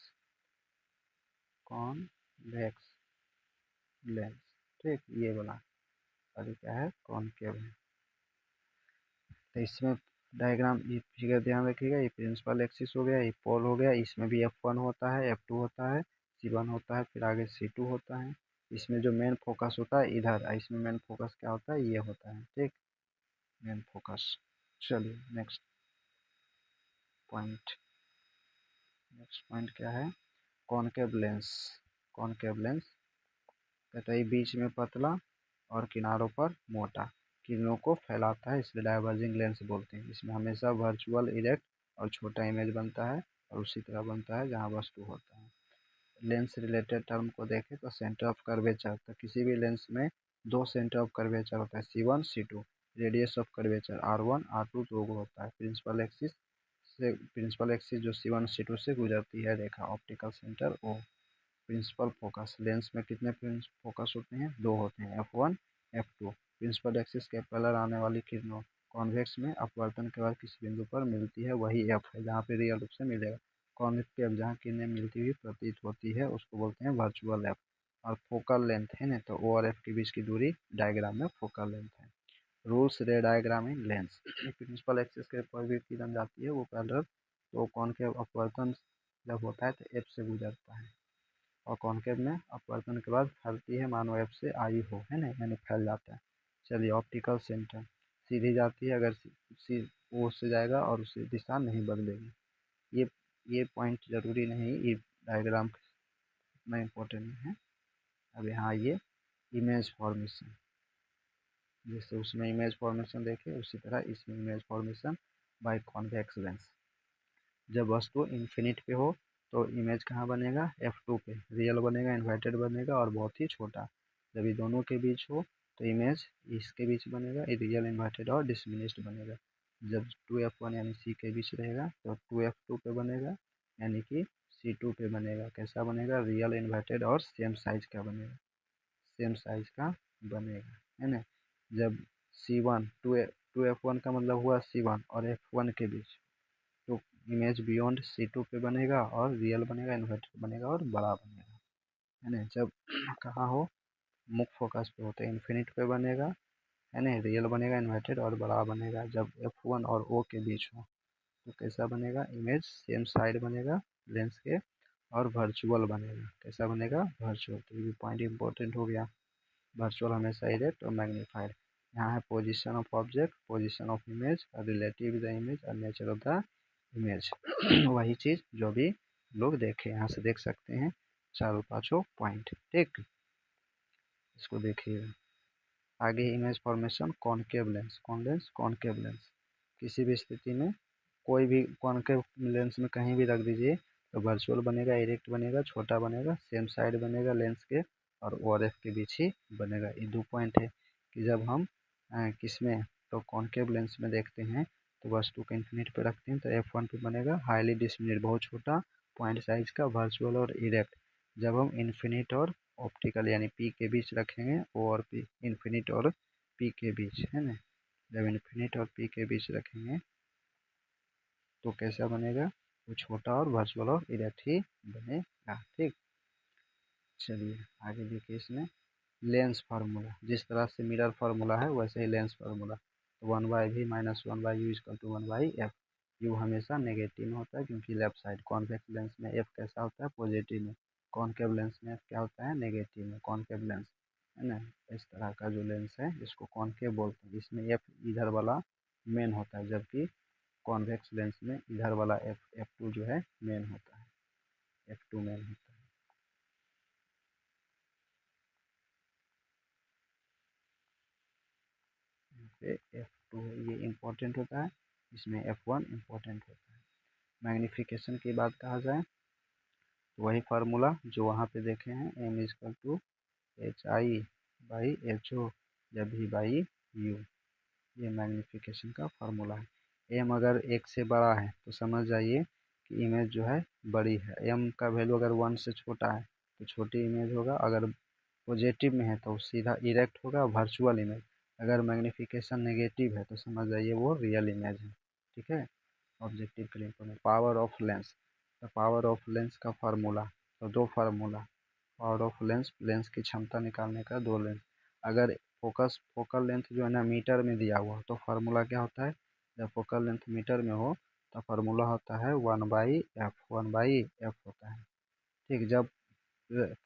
कॉन्वेक्स लेंस। ठीक, ये वाला, और ये क्या है, कॉनकेव है। तो इसमें डायग्राम, ये फिगर ध्यान रखिएगा, ये प्रिंसिपल एक्सिस हो गया, ये पोल हो गया, इसमें भी F1 होता है, F2 होता है, C1 होता है, फिर आगे C2 होता है। इसमें जो मेन फोकस होता है इधर, इसमें मेन फोकस क्या होता है, ये होता है। ठीक, मेन फोकस। चलिए नेक्स्ट पॉइंट, नेक्स्ट पॉइंट क्या है, कॉनकेव लेंस। कॉनकेव लेंस कहता है बीच में पतला और किनारों पर मोटा, किरणों को फैलाता है, इसलिए डाइवर्जिंग लेंस बोलते हैं। इसमें हमेशा वर्चुअल, इरेक्ट और छोटा इमेज बनता है, और उसी तरह बनता है जहाँ वस्तु होता है। लेंस रिलेटेड टर्म को देखें तो सेंटर ऑफ कर्वेचर, तो किसी भी लेंस में दो सेंटर ऑफ कर्वेचर होता है, C1 C2। Radius of curvature R1 R2 दो को होता है। प्रिंसिपल एक्सिस से, प्रिंसिपल एक्सिस जो C1 C2 से गुजरती है रेखा, optical centre O। Principal focus, lens में कितने फोकस होते हैं, दो होते हैं, F1 F2। प्रिंसिपल एक्सिस के पैरेलल आने वाली किरणों कॉन्वेक्स में अपवर्तन के बाद किसी बिंदु पर मिलती है, वही F है, जहाँ पे रियल रूप से मिलेगा। कॉन्वेक्टिव, जहाँ किरणें मिलती हुई प्रतीत होती है, उसको बोलते हैं वर्चुअल F। और फोकल लेंथ है ना, तो O और F के बीच की दूरी डायग्राम में फोकल लेंथ है। Rules ray diagram in lens, principal axis के ऊपर भी किरण जाती है वो पैरेलल, तो कॉन्केव अपवर्तन जब होता है तो F से गुजरता है, और कॉन्केव में अपवर्तन के बाद फैलती है, मानो F से आई हो, है ना, यानी फैल जाता है। चलिए ऑप्टिकल सेंटर, सीधी जाती है, अगर सी ओ से जाएगा और उसकी दिशा नहीं बदलेगी। ये पॉइंट जरूरी नहीं, ये डायग्राम में इम्पोर्टेंट नहीं है। अब यहाँ ये इमेज फॉर्मेशन, जैसे उसमें इमेज फॉर्मेशन देखे उसी तरह इसमें image formation by convex lens. जब वस्तु इन्फिनिट पे हो तो इमेज कहाँ बनेगा, F2 पे, रियल बनेगा, इन्वर्टेड बनेगा और बहुत ही छोटा। जब ये दोनों के बीच हो तो इमेज इसके बीच बनेगा, रियल, इन्वर्टेड और डिसमिनिस्ड बनेगा। जब 2F1 यानी C के बीच रहेगा तो 2F2 पे बनेगा, यानी कि C2 पे बनेगा। कैसा बनेगा, रियल, इन्वर्टेड और सेम साइज का बनेगा, सेम साइज का बनेगा, है ना। जब C1 2F1 का मतलब हुआ C1 और F1 के बीच, तो इमेज बियॉन्ड C2 पे बनेगा और रियल बनेगा, इन्वर्टेड बनेगा और बड़ा बनेगा, है ना। जब कहाँ हो, मुख्य फोकस पे होता है, इन्फिनिट पे बनेगा, है ना, रियल बनेगा, इन्वर्टेड और बड़ा बनेगा। जब F1 और O के बीच हो तो कैसा बनेगा, इमेज सेम साइड बनेगा लेंस के और वर्चुअल बनेगा। कैसा बनेगा, वर्चुअल। तो ये पॉइंट इंपॉर्टेंट हो गया, वर्चुअल हमेशा इरेक्ट और मैग्नीफाइड। यहाँ है position of object, position of image, relative the image और नेचर ऑफ द इमेज। वही चीज़ जो भी लोग देखे, यहाँ से देख सकते हैं चारों पांचों पॉइंट। ठीक, इसको देखिए आगे। इमेज फॉर्मेशन कॉनकेव लेंस, कौन लेंस, कॉनकेव लेंस। किसी भी स्थिति में कोई भी कॉनकेव लेंस में कहीं भी रख दीजिए तो वर्चुअल बनेगा, इरेक्ट बनेगा, छोटा बनेगा, सेम साइड बनेगा लेंस के, और ओ और एफ के बीच ही बनेगा। ये दो पॉइंट है कि जब हम किस में, तो कॉनकेव लेंस में देखते हैं तो वस्तु को इन्फिनिट पे रखते हैं तो F1 पे बनेगा हाईली डिसमिनिट, बहुत छोटा पॉइंट साइज का, वर्चुअल और इरेक्ट। जब हम इन्फिनिट और ऑप्टिकल यानी P के बीच रखेंगे, O और P, इन्फिनिट और P के बीच, है ना, जब इन्फिनिट और P के बीच रखेंगे तो कैसा बनेगा, वो छोटा और वर्चुअल और इरेक्ट ही बनेगा। ठीक, चलिए आगे देखिए। इसमें लेंस फार्मूला, जिस तरह से मिरर फार्मूला है वैसे ही लेंस फार्मूला, तो 1/v minus 1/u is equal to 1/f। U हमेशा नेगेटिव में होता है क्योंकि लेफ्ट साइड, कॉन्वेक्स लेंस में f कैसा होता है, पॉजिटिव में, कॉनकेव लेंस में f क्या होता है, नेगेटिव में, कॉनकेव लेंस, है ना। इस तरह का जो लेंस है इसको कॉनकेव बोलते हैं, इसमें f इधर वाला मेन होता है, जबकि कॉन्वेक्स लेंस में इधर वाला F2 जो है मेन होता है, F2 मेन होता है, F F2 है, ये इम्पोर्टेंट होता है, इसमें F1 इम्पोर्टेंट होता है। मैग्नीफिकेशन की बात कहा जाए तो वही फार्मूला जो वहाँ पे देखे हैं, m इजकल टू HI/HO या V/U, ये मैग्नीफिकेशन का फार्मूला है। m अगर 1 से बड़ा है तो समझ जाइए कि इमेज जो है बड़ी है। m का वैल्यू अगर 1 से छोटा है तो छोटी इमेज होगा, अगर पॉजिटिव में है तो सीधा इरेक्ट होगा वर्चुअल इमेज, अगर मैग्नीफिकेशन नेगेटिव है तो समझ जाइए वो रियल इमेज है। ठीक है, ऑब्जेक्टिव के लिए पावर ऑफ लेंस, तो पावर ऑफ लेंस का फार्मूला, तो दो formula, power of lens, lens की क्षमता निकालने का दो लेंस। अगर फोकल लेंथ जो है ना मीटर में दिया हुआ तो फार्मूला क्या होता है, जब फोकल लेंथ मीटर में हो तो फार्मूला होता है 1/f, 1/f होता है। ठीक, जब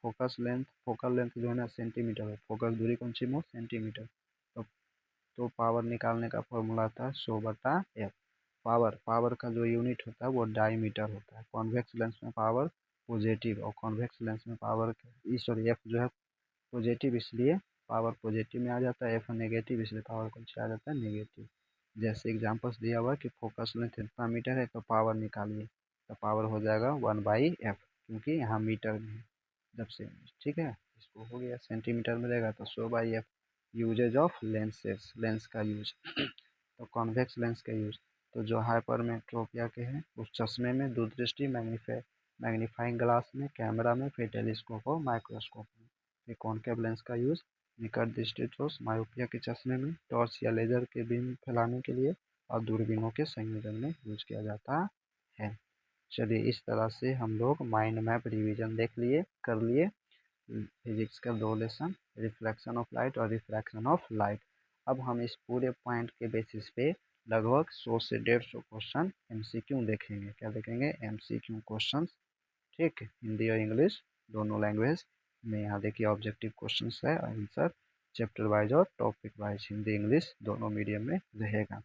फोकल लेंथ जो है ना सेंटीमीटर है, फोकस दूरी कौन सी में सेंटीमीटर, तो पावर निकालने का फॉर्मूला था 100/f। पावर का जो यूनिट होता है वो डायमीटर होता है। कॉन्वेक्स लेंस में पावर पॉजिटिव, और कॉन्वेक्स लेंस में पावर सॉरी एफ जो है पॉजिटिव, इसलिए पावर पॉजिटिव में आ जाता है, एफ नेगेटिव इसलिए पावर कौन सा आ जाता है नेगेटिव। जैसे एग्जांपल्स दिया हुआ है कि फोकस लेंथ इतना मीटर है तो पावर निकालिए, तो पावर हो जाएगा 1/f, क्योंकि यहाँ मीटर में है जब से। ठीक है, इसको हो गया, सेंटीमीटर में रहेगा तो 100/f। Uses of lenses, lens का यूज तो कॉन्वेक्स लेंस का यूज, तो जो हाइपरमेट्रोपिया के हैं उस चश्मे में दूरदृष्टि, मैग्नीफाइंग ग्लास में, कैमरा में, फिर टेलीस्कोप और माइक्रोस्कोप में। फिर कॉनकेव लेंस का यूज निकट दृष्टि दोष मायोपिया के चश्मे में, टॉर्च या लेजर के बीम फैलाने के लिए और दूरबीनों के संयोजन में यूज किया जाता है। चलिए, इस तरह से हम लोग माइंड मैप रिवीजन कर लिए फिजिक्स का दो लेसन, रिफ्लेक्शन ऑफ लाइट और रिफ्रैक्शन ऑफ लाइट। अब हम इस पूरे पॉइंट के बेसिस पे लगभग 100 से 150 क्वेश्चन एमसीक्यू देखेंगे। क्या देखेंगे? MCQ question. ठीक, हिंदी और इंग्लिश दोनों लैंग्वेज में। यहाँ देखिए ऑब्जेक्टिव क्वेश्चन है, आंसर चैप्टर वाइज और टॉपिक वाइज, हिंदी इंग्लिश दोनों मीडियम में रहेगा,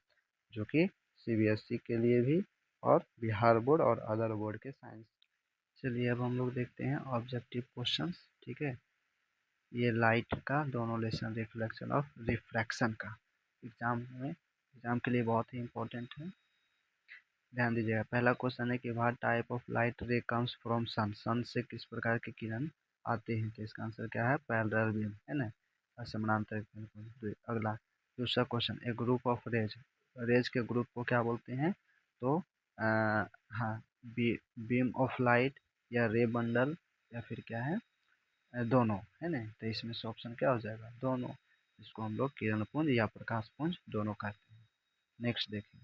जो कि सीबीएसई के लिए भी और बिहार बोर्ड और अदर बोर्ड के साइंस। चलिए अब हम लोग देखते हैं ऑब्जेक्टिव क्वेश्चंस। ठीक है, ये लाइट का दोनों लेसन, रिफ्लेक्शन और रिफ्रैक्शन का एग्जाम के लिए बहुत ही इंपॉर्टेंट है, ध्यान दीजिएगा। पहला क्वेश्चन है कि what type of light ray comes from sun, sun से किस प्रकार के किरण आते हैं, तो इसका आंसर क्या है? पैरेलल बीम, है ना, समानांतर किरण। अगला दूसरा question, a group of rays, rays के ग्रुप को क्या बोलते हैं? तो हाँ, बीम ऑफ लाइट या रे बंडल या फिर क्या है, दोनों, है ना, तो इसमें से ऑप्शन क्या हो जाएगा? दोनों। इसको हम लोग किरण पुंज या प्रकाश पुंज दोनों कहते हैं। नेक्स्ट देखिए,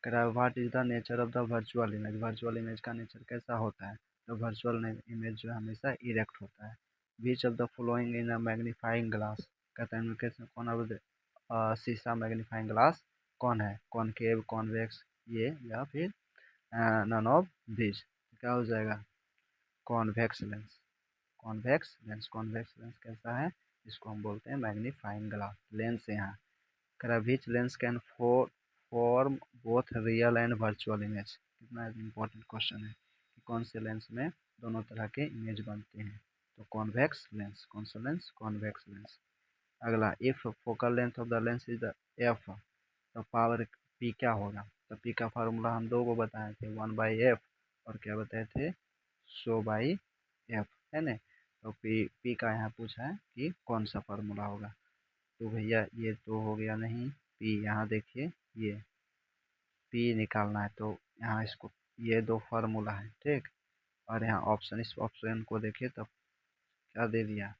what is the nature of the virtual image, virtual image का नेचर कैसा होता है? तो वर्चुअल इमेज जो हमेशा इरेक्ट होता है। Which of the following in a magnifying glass, कहते हैं इनमें से कौन ऑफ शीशा मैग्नीफाइंग ग्लास कौन है? कॉनकेव, कॉन्वेक्स, ये या फिर नन ऑफ दिस, क्या हो जाएगा? Convex lens, convex lens. Convex lens कैसा है? इसको हम बोलते हैं मैग्नीफाइंग ग्लास लेंस है। यहाँ which lens can form both real and virtual image, कितना इंपॉर्टेंट क्वेश्चन है कि कौन से लेंस में दोनों तरह के इमेज बनते हैं? तो कॉन्वेक्स लेंस। कौन सा लेंस? Convex lens. अगला, if focal length of the lens is F, तो पावर पी क्या होगा? तो पी का फार्मूला हम दो को बताए थे, 1/f और क्या बताए थे? 100/f, है ना। तो पी का यहाँ पूछा है कि कौन सा फार्मूला होगा, तो भैया ये तो हो गया नहीं, पी यहाँ देखिए, ये पी निकालना है तो यहाँ इसको, ये दो फार्मूला है, ठीक। और यहाँ ऑप्शन, इस ऑप्शन को देखिए तो क्या दे दिया?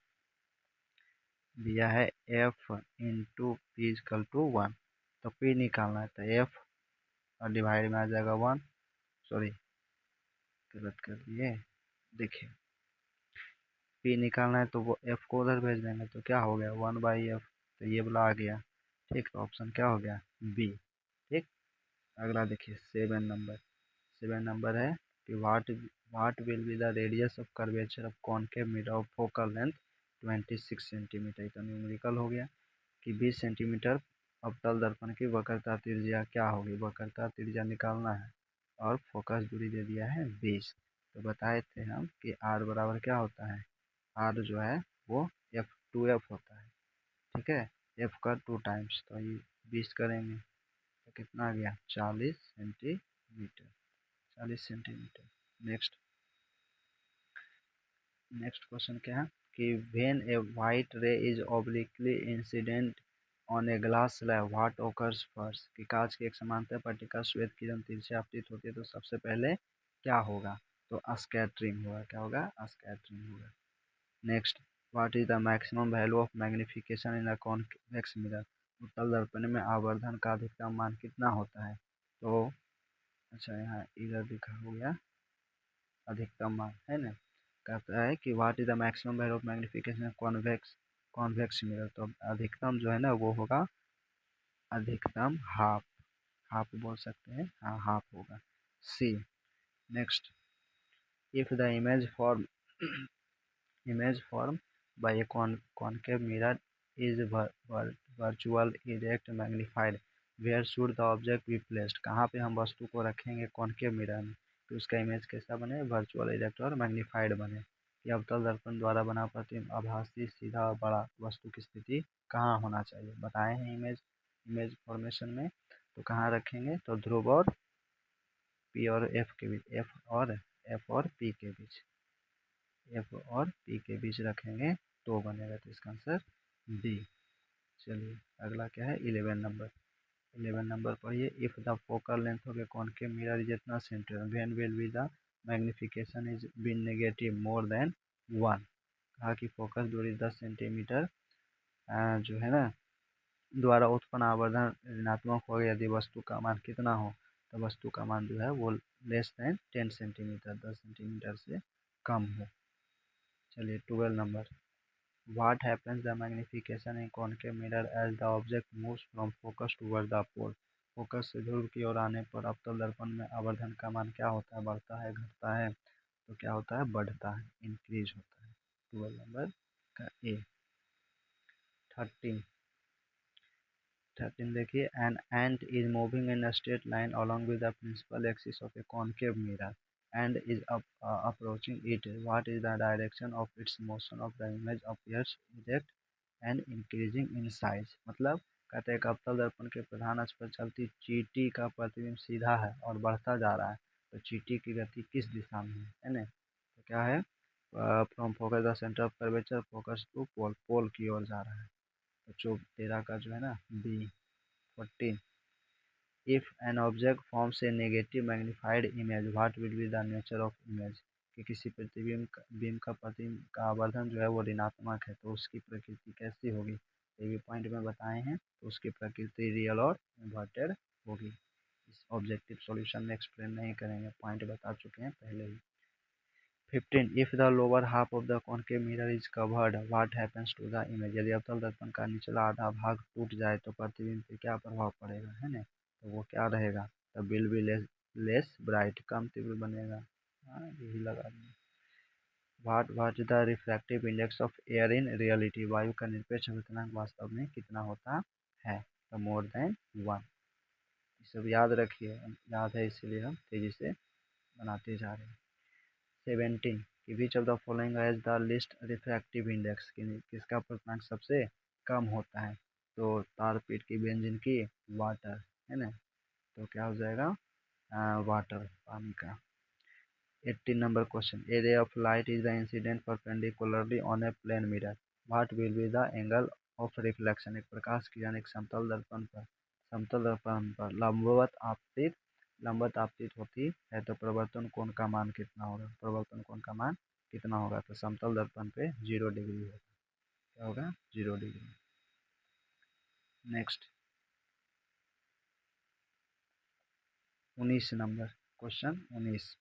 दिया है F into P is equal to 1, तो पी निकालना है तो एफ और डिवाइड में आ जाएगा 1, सॉरी गलत कर दिए, देखिए पी निकालना है तो वो एफ को उधर भेज देंगे तो क्या हो गया? 1/f, तो ये वाला आ गया, ठीक। तो ऑप्शन क्या हो गया? बी, ठीक। अगला देखिए 7 नंबर, 7 नंबर है कि what will be the radius of curvature of concave mirror of focal length 26 centimetre, तो न्यूमेरिकल हो गया कि 20 सेंटीमीटर अवतल दर्पण की वक्रता त्रिज्या क्या होगी? वक्रता त्रिज्या निकालना है और फोकस दूरी दे दिया है 20। तो बताए थे हम कि आर बराबर क्या होता है? आर जो है वो F2F होता है, ठीक है, एफ का 2 टाइम्स, तो ये 20 करेंगे तो कितना आ गया 40 centimetre. 40 centimetre. Next next question क्या है कि व्हेन ए व्हाइट रे is obliquely incident on a glass slab what occurs first, कि कांच की एक समांतर पट्टिका श्वेत किरण तिरछे आपतित होती है तो सबसे पहले क्या होगा, तो स्कैटरिंग होगा। क्या होगा? स्कैटरिंग होगा। Next, what is the maximum value of magnification in a convex mirror, उत्तल दर्पण में आवर्धन का अधिकतम मान कितना होता है, तो अच्छा यहाँ इधर लिखा हो गया अधिकतम मान है ना। कहता है कि what is the maximum value of magnification convex mirror, तो अधिकतम जो है ना वो होगा अधिकतम हाफ। हाफ बोल सकते हैं, हाँ हाफ होगा। C. Next, if the image formed by a concave mirror is virtual erect magnified, where should the object be placed, कहाँ पे हम वस्तु को रखेंगे कॉनकेव मिरर में तो उसका इमेज कैसा बने, वर्चुअल इरेक्ट और मैग्नीफाइड बने। कि अवतल दर्पण द्वारा बना प्रतिबिंब आभासी सीधा और बड़ा वस्तु की स्थिति कहाँ होना चाहिए, बताए हैं इमेज फॉर्मेशन में। तो कहाँ रखेंगे, तो ध्रुव और पी और एफ के बीच, एफ और पी के बीच, एफ और पी के बीच रखेंगे तो बनेगा। तो इसका आंसर डी। चलिए अगला क्या है 11 नंबर। 11 नंबर पढ़िए। If the focal length of a concave mirror is इतना centre when will be the magnification is been negative more than 1, कहा कि फोकस दूरी 10 सेंटीमीटर जो है ना द्वारा उत्पन्न आवर्धन ऋणात्मक हो यदि वस्तु का मान कितना हो, तो वस्तु का मान जो है वो लेस देन 10 सेंटीमीटर, 10 सेंटीमीटर से कम हो। चलिए 12 number. What happens the magnification in concave mirror as the object moves from focus towards the pole? Focus से ध्रुव की ओर आने पर अवतल दर्पण में आवर्धन का मान क्या होता है, बढ़ता है घटता है, तो क्या होता है, बढ़ता है, इंक्रीज होता है। 12 नंबर का ए। 13 देखिए, an ant is moving in a straight line along with the principal axis of a concave mirror and is approaching it. What is the direction of its motion of the image appears erect and increasing in size? मतलब कहते हैं कि अवतल दर्पण के प्रधान अक्ष पर चलती चींटी का प्रतिबिंब सीधा है और बढ़ता जा रहा है, तो चींटी की गति किस दिशा में है ना, तो क्या है, from focus the centre of curvature focus to pole, pole की ओर जा रहा है। तो 13 का जो है ना B. 14, if an object forms a negative magnified image what will be the nature of image, कि किसी बिंब का प्रतिबिंब का आवर्धन जो है वो ऋणात्मक है तो उसकी प्रकृति कैसी होगी, ये भी पॉइंट में बताए हैं। तो उसकी प्रकृति रियल और इन्वर्टेड होगी। इस ऑब्जेक्टिव सॉल्यूशन में एक्सप्लेन नहीं करेंगे, पॉइंट बता चुके हैं पहले ही। 15, if the lower half of the concave mirror is covered what happens to the image, यदि अवतल दर्पण का निचला आधा भाग टूट जाए तो प्रतिबिंब पे क्या प्रभाव पड़ेगा है ना, तो वो क्या रहेगा, तो विल बी लेस ब्राइट, कम तीव्र बनेगा। हाँ यही लगा देंगे। What the refractive index of air in reality, वायु का निरपेक्ष अभिकर्णांक वास्तव में कितना होता है, तो मोर देन 1। ये सब याद रखिए, याद है इसीलिए हम तेजी से बनाते जा रहे हैं। 17, कि विच of the following has the list refractive index, किसका अल्पतमांक सबसे कम होता है, तो तारपीट की, बेंजीन की, वाटर है ना, तो क्या हो जाएगा वाटर, पानी का। 18 number question, a ray of light is the incident perpendicularly on a plane mirror what will be the angle of reflection, एक प्रकाश किरण एक समतल दर्पण पर लंबवत आपतित होती है तो प्रवर्तन कोण का मान कितना होगा, प्रवर्तन कोण का मान कितना होगा, तो समतल दर्पण पे 0 डिग्री होगा। क्या होगा 0 डिग्री। नेक्स्ट 19 नंबर क्वेश्चन 19,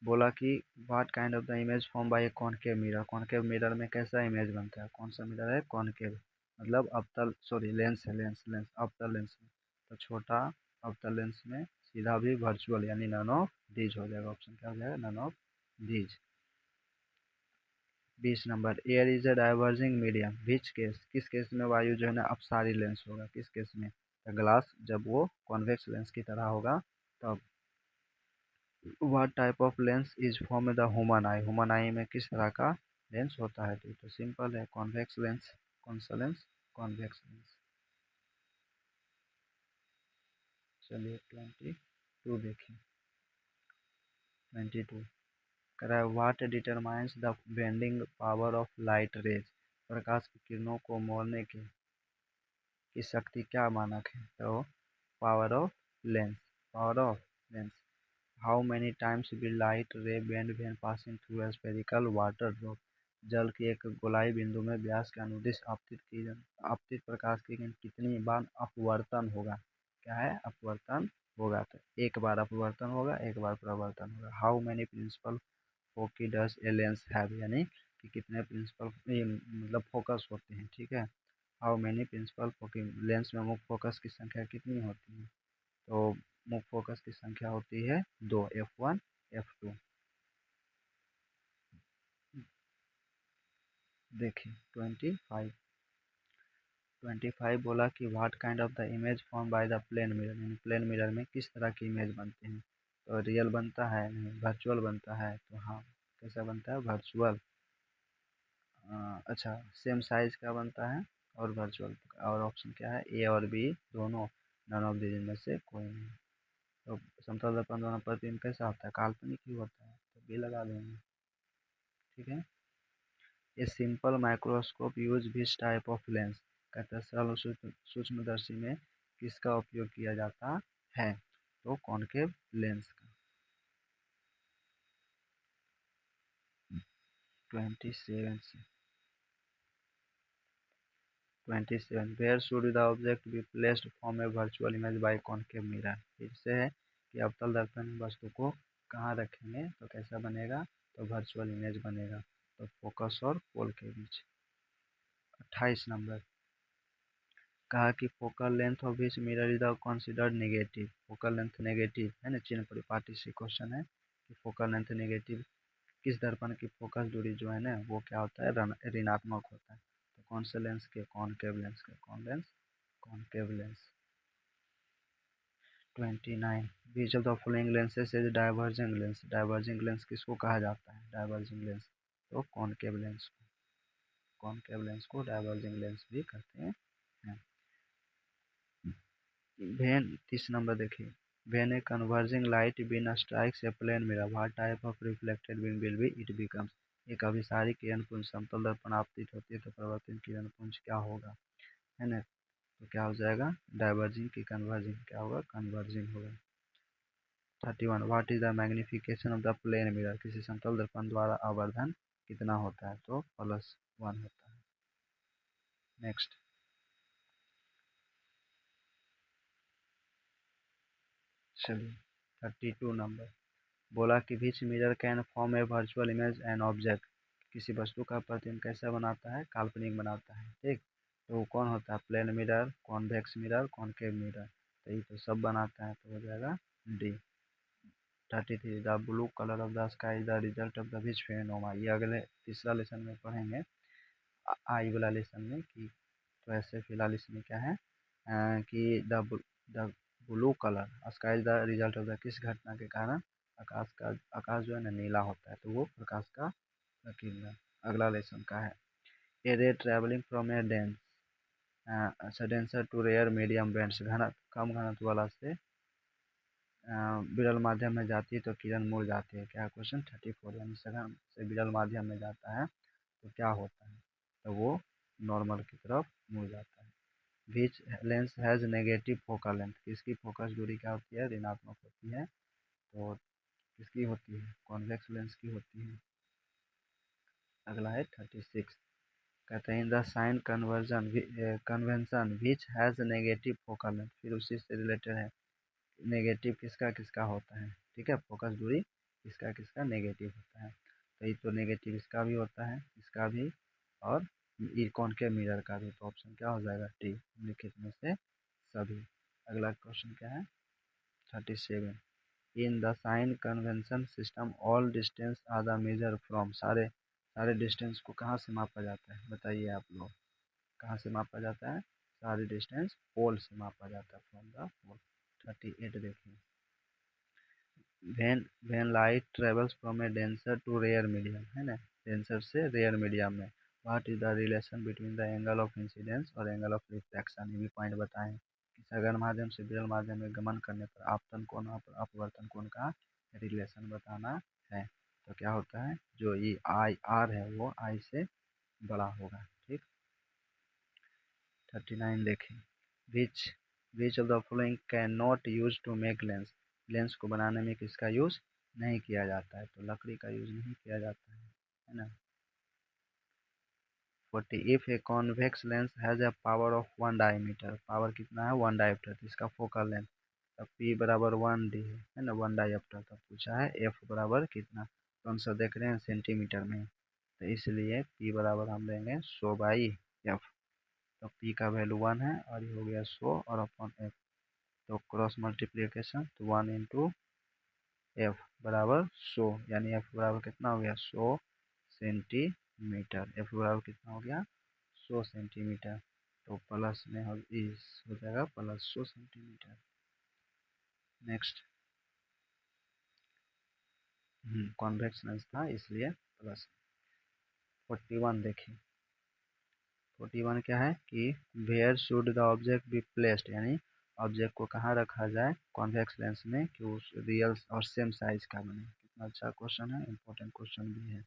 बोला कि what kind of the image form bye A concave mirror, concave mirror में कैसा इमेज बनता है, कौन सा मिरर है कॉनकेव, मतलब अवतल सॉरी लेंस है, लेंस अवतल लेंस में, तो छोटा अवतल लेंस में सीधा भी वर्चुअल यानी नन ऑफ दीज हो जाएगा, ऑप्शन क्या हो जाएगा none of these. 20 number, air is a diverging medium which case, किस केस में वायु जो है ना अपसारी लेंस होगा, किस केस में, ग्लास जब वो कॉन्वेक्स लेंस की तरह होगा तब। What type of lens is form the human आई में किस तरह का लेंस होता है, तो सिंपल है कॉन्वेक्स लेंस, कौन सा लेंस, कॉन्वेक्स लेंस। चलिए 22 देखिए। 22 कह रहा है what determines the bending power of light rays, प्रकाश की किरणों को मोड़ने की शक्ति क्या मानक है? तो power of lens, power of lens. How many times will light रे bend when passing through a spherical water drop, जल की एक गोलाई बिंदु में व्यास के अनुदिश आपतित प्रकाश की कितनी बार अपवर्तन होगा? क्या है? अपवर्तन होगा। तो एक बार अपवर्तन होगा, एक बार प्रवर्तन होगा। How many principal foci does a lens have, यानी कि कितने प्रिंसिपल मतलब फोकस होते हैं, ठीक है। हाउ मैनी प्रिंसिपल फोकिंग, लेंस में मुख्य फोकस की संख्या कितनी होती है? तो मुख्य फोकस की संख्या होती है 2, F1 F2। देखिए 25 बोला कि what kind of the image form by the plane mirror, यानी प्लेन मिरर में किस तरह की इमेज बनते हैं? तो रियल बनता है? नहीं, वर्चुअल बनता है। तो हाँ, कैसा बनता है? वर्चुअल। अच्छा, सेम साइज का बनता है और वर्चुअल। और ऑप्शन क्या है? ए और बी दोनों, नन ऑफ दीज में से कोई नहीं। तो समतल दर्पण द्वारा प्रतिबिंब कैसा होता है? काल्पनिक ही होता है, तो बी लगा देंगे, ठीक है। A simple microscope use which type of lens, कहते हैं सरल सूक्ष्मदर्शी में किसका उपयोग किया जाता है? तो कॉनकेव लेंस का। 27 where should the object be placed form a virtual image by concave mirror, फिर से है कि अवतल दर्पण में वस्तु को कहाँ रखेंगे तो कैसा बनेगा? तो वर्चुअल इमेज बनेगा। तो फोकस और पोल के बीच। 28 नंबर कहा कि focal length of which mirror is considered negative, focal length negative है ना, चिन्ह परिपाटी से क्वेश्चन है कि फोकल लेंथ नेगेटिव किस दर्पण की फोकस दूरी जो है ना वो क्या होता है? ऋणात्मक होता है। तो कौन से लेंस के? कॉनकेव लेंस के। कौन lens? Concave lens. 29 which of the following lenses is diverging lens, diverging lens किसको कहा जाता है? Diverging lens. तो कॉनकेव लेंस को, कॉनकेव लेंस को डाइवर्जिंग लेंस भी कहते हैं। वेन 30 नंबर देखिए, when a converging light beam strikes a plane mirror what type of reflected beam will be it becomes, एक अभिसारी किरण पुंज समतल दर्पण आपतित होती है तो परावर्तित किरण पुंज क्या होगा? है ना, तो क्या हो जाएगा? डाइवर्जिंग की कन्वर्जिंग क्या होगा? कन्वर्जिंग होगा। 31 what is the magnification of the plane mirror, किसी समतल दर्पण द्वारा आवर्धन कितना होता है? तो +1 होता है। नेक्स्ट चलिए 32 नंबर बोला कि विच mirror can form a virtual image an object, किसी वस्तु का प्रतिबिंब कैसा बनाता है? काल्पनिक बनाता है, ठीक। तो वो कौन होता है? Plane mirror, convex mirror, concave mirror. तो ये तो सब बनाता है, तो हो जाएगा D. 33 the blue colour of the sky is the result of the which phenomena, ये अगले तीसरा लेसन में पढ़ेंगे, आई वाला लेसन में कि। तो ऐसे फिलहाल इसमें क्या है कि the blue colour sky is the result of the, किस घटना के कारण आकाश जो है ना नीला होता है? तो वो प्रकाश का प्रकीर्णन। अगला लेसन का है a ray travelling from a dense, अच्छा denser to rare medium bends, कम घनत्व वाला से विरल माध्यम में जाती है तो किरण मुड़ जाती है। क्या क्वेश्चन? 34 यानी सघन से विरल माध्यम में जाता है तो क्या होता है? तो वो नॉर्मल की तरफ मुड़ जाता है। Which lens has negative focal length, किसकी फोकस दूरी क्या होती है? ऋणात्मक होती है। तो किसकी होती है? कॉन्वेक्स लेंस की होती है। अगला है 36 कहते हैं the sign convention which has negative focal length, फिर उसी से रिलेटेड है नेगेटिव किसका किसका होता है, ठीक है। फोकस दूरी किसका किसका नेगेटिव होता है? तो ये तो नेगेटिव इसका भी होता है, इसका भी, और कॉनकेव मिरर का भी। तो ऑप्शन क्या हो जाएगा? टी, निम्नलिखित में से सभी। अगला क्वेश्चन क्या है? 37 in the sign convention system all distance are the measure from, सारे सारे डिस्टेंस को कहाँ से मापा जाता है? बताइए आप लोग, कहाँ से मापा जाता है? सारे डिस्टेंस पोल से मापा जाता है, फ्रॉम द पोल। 38 देखिए, when light travels from a denser to rare medium, है ना, डेंसर से रेयर मीडियम में, what is the relation between the angle of incidence और एंगल ऑफ रिफ्लेक्शन, ये भी पॉइंट बताएं। सघन माध्यम से विरल माध्यम में गमन करने पर आपतन कोण और अपवर्तन कोण का रिलेशन बताना है। तो क्या होता है, जो ये आई आर है वो आई से बड़ा होगा। ठीक, 39 देखें, which of the following can not use to make lens, lens को बनाने में किसका यूज नहीं किया जाता है, तो लकड़ी का यूज नहीं किया जाता है ना। 40 if a convex lens has a power of 1 diameter, power कितना है 1 डायमीटर, तो इसका फोकल लेंथ तब P बराबर 1D है ना, 1 डायप्टर। तब पूछा है F बराबर कितना, तो आंसर देख रहे हैं सेंटीमीटर में, तो इसलिए P बराबर हम लेंगे 100/F। तो P का वैल्यू 1 है और ये हो गया 100 और अपॉन F, तो क्रॉस मल्टीप्लीकेशन, तो 1 इंटू F बराबर 100, यानी F बराबर कितना हो गया 100 सेंटीमीटर। F बराबर कितना हो गया 100 सेंटीमीटर, तो प्लस में हो जाएगा plus 100 centimetre. Next, convex lens था इसलिए प्लस। 41 देखिए, 41 क्या है कि where should the object be placed, यानी ऑब्जेक्ट को कहाँ रखा जाए कॉन्वेक्स लेंस में कि उस रियल और सेम साइज का बने। कितना अच्छा क्वेश्चन है, इंपॉर्टेंट क्वेश्चन भी है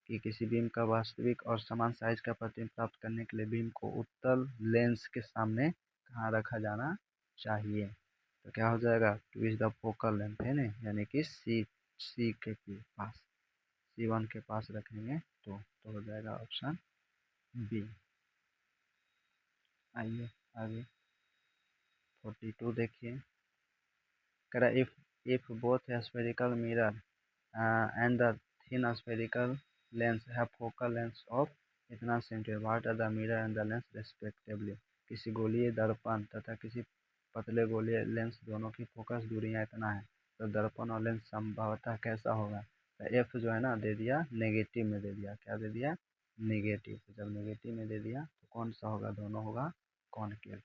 कि किसी बीम का वास्तविक और समान साइज का प्रतिबिंब प्राप्त करने के लिए बीम को उत्तल लेंस के सामने कहाँ रखा जाना चाहिए, तो क्या हो जाएगा two is the focal length है ना, यानी कि सी के पास, C1 के पास रखेंगे तो हो जाएगा ऑप्शन बी। आइए आगे 42 देखिए, करा if both spherical mirror and the thin spherical lens have focal length of इतना centimetre, what are the mirror and the lens respectively, किसी गोलीय दर्पण तथा किसी पतले गोलीय लेंस दोनों की फोकस दूरियां इतना है, तो दर्पण और लेंस संभवतः कैसा होगा, तो एफ जो है ना दे दिया नेगेटिव में दे दिया, क्या दे दिया नेगेटिव, तो जब नेगेटिव में दे दिया तो कौन सा होगा, दोनों होगा कॉनकेव।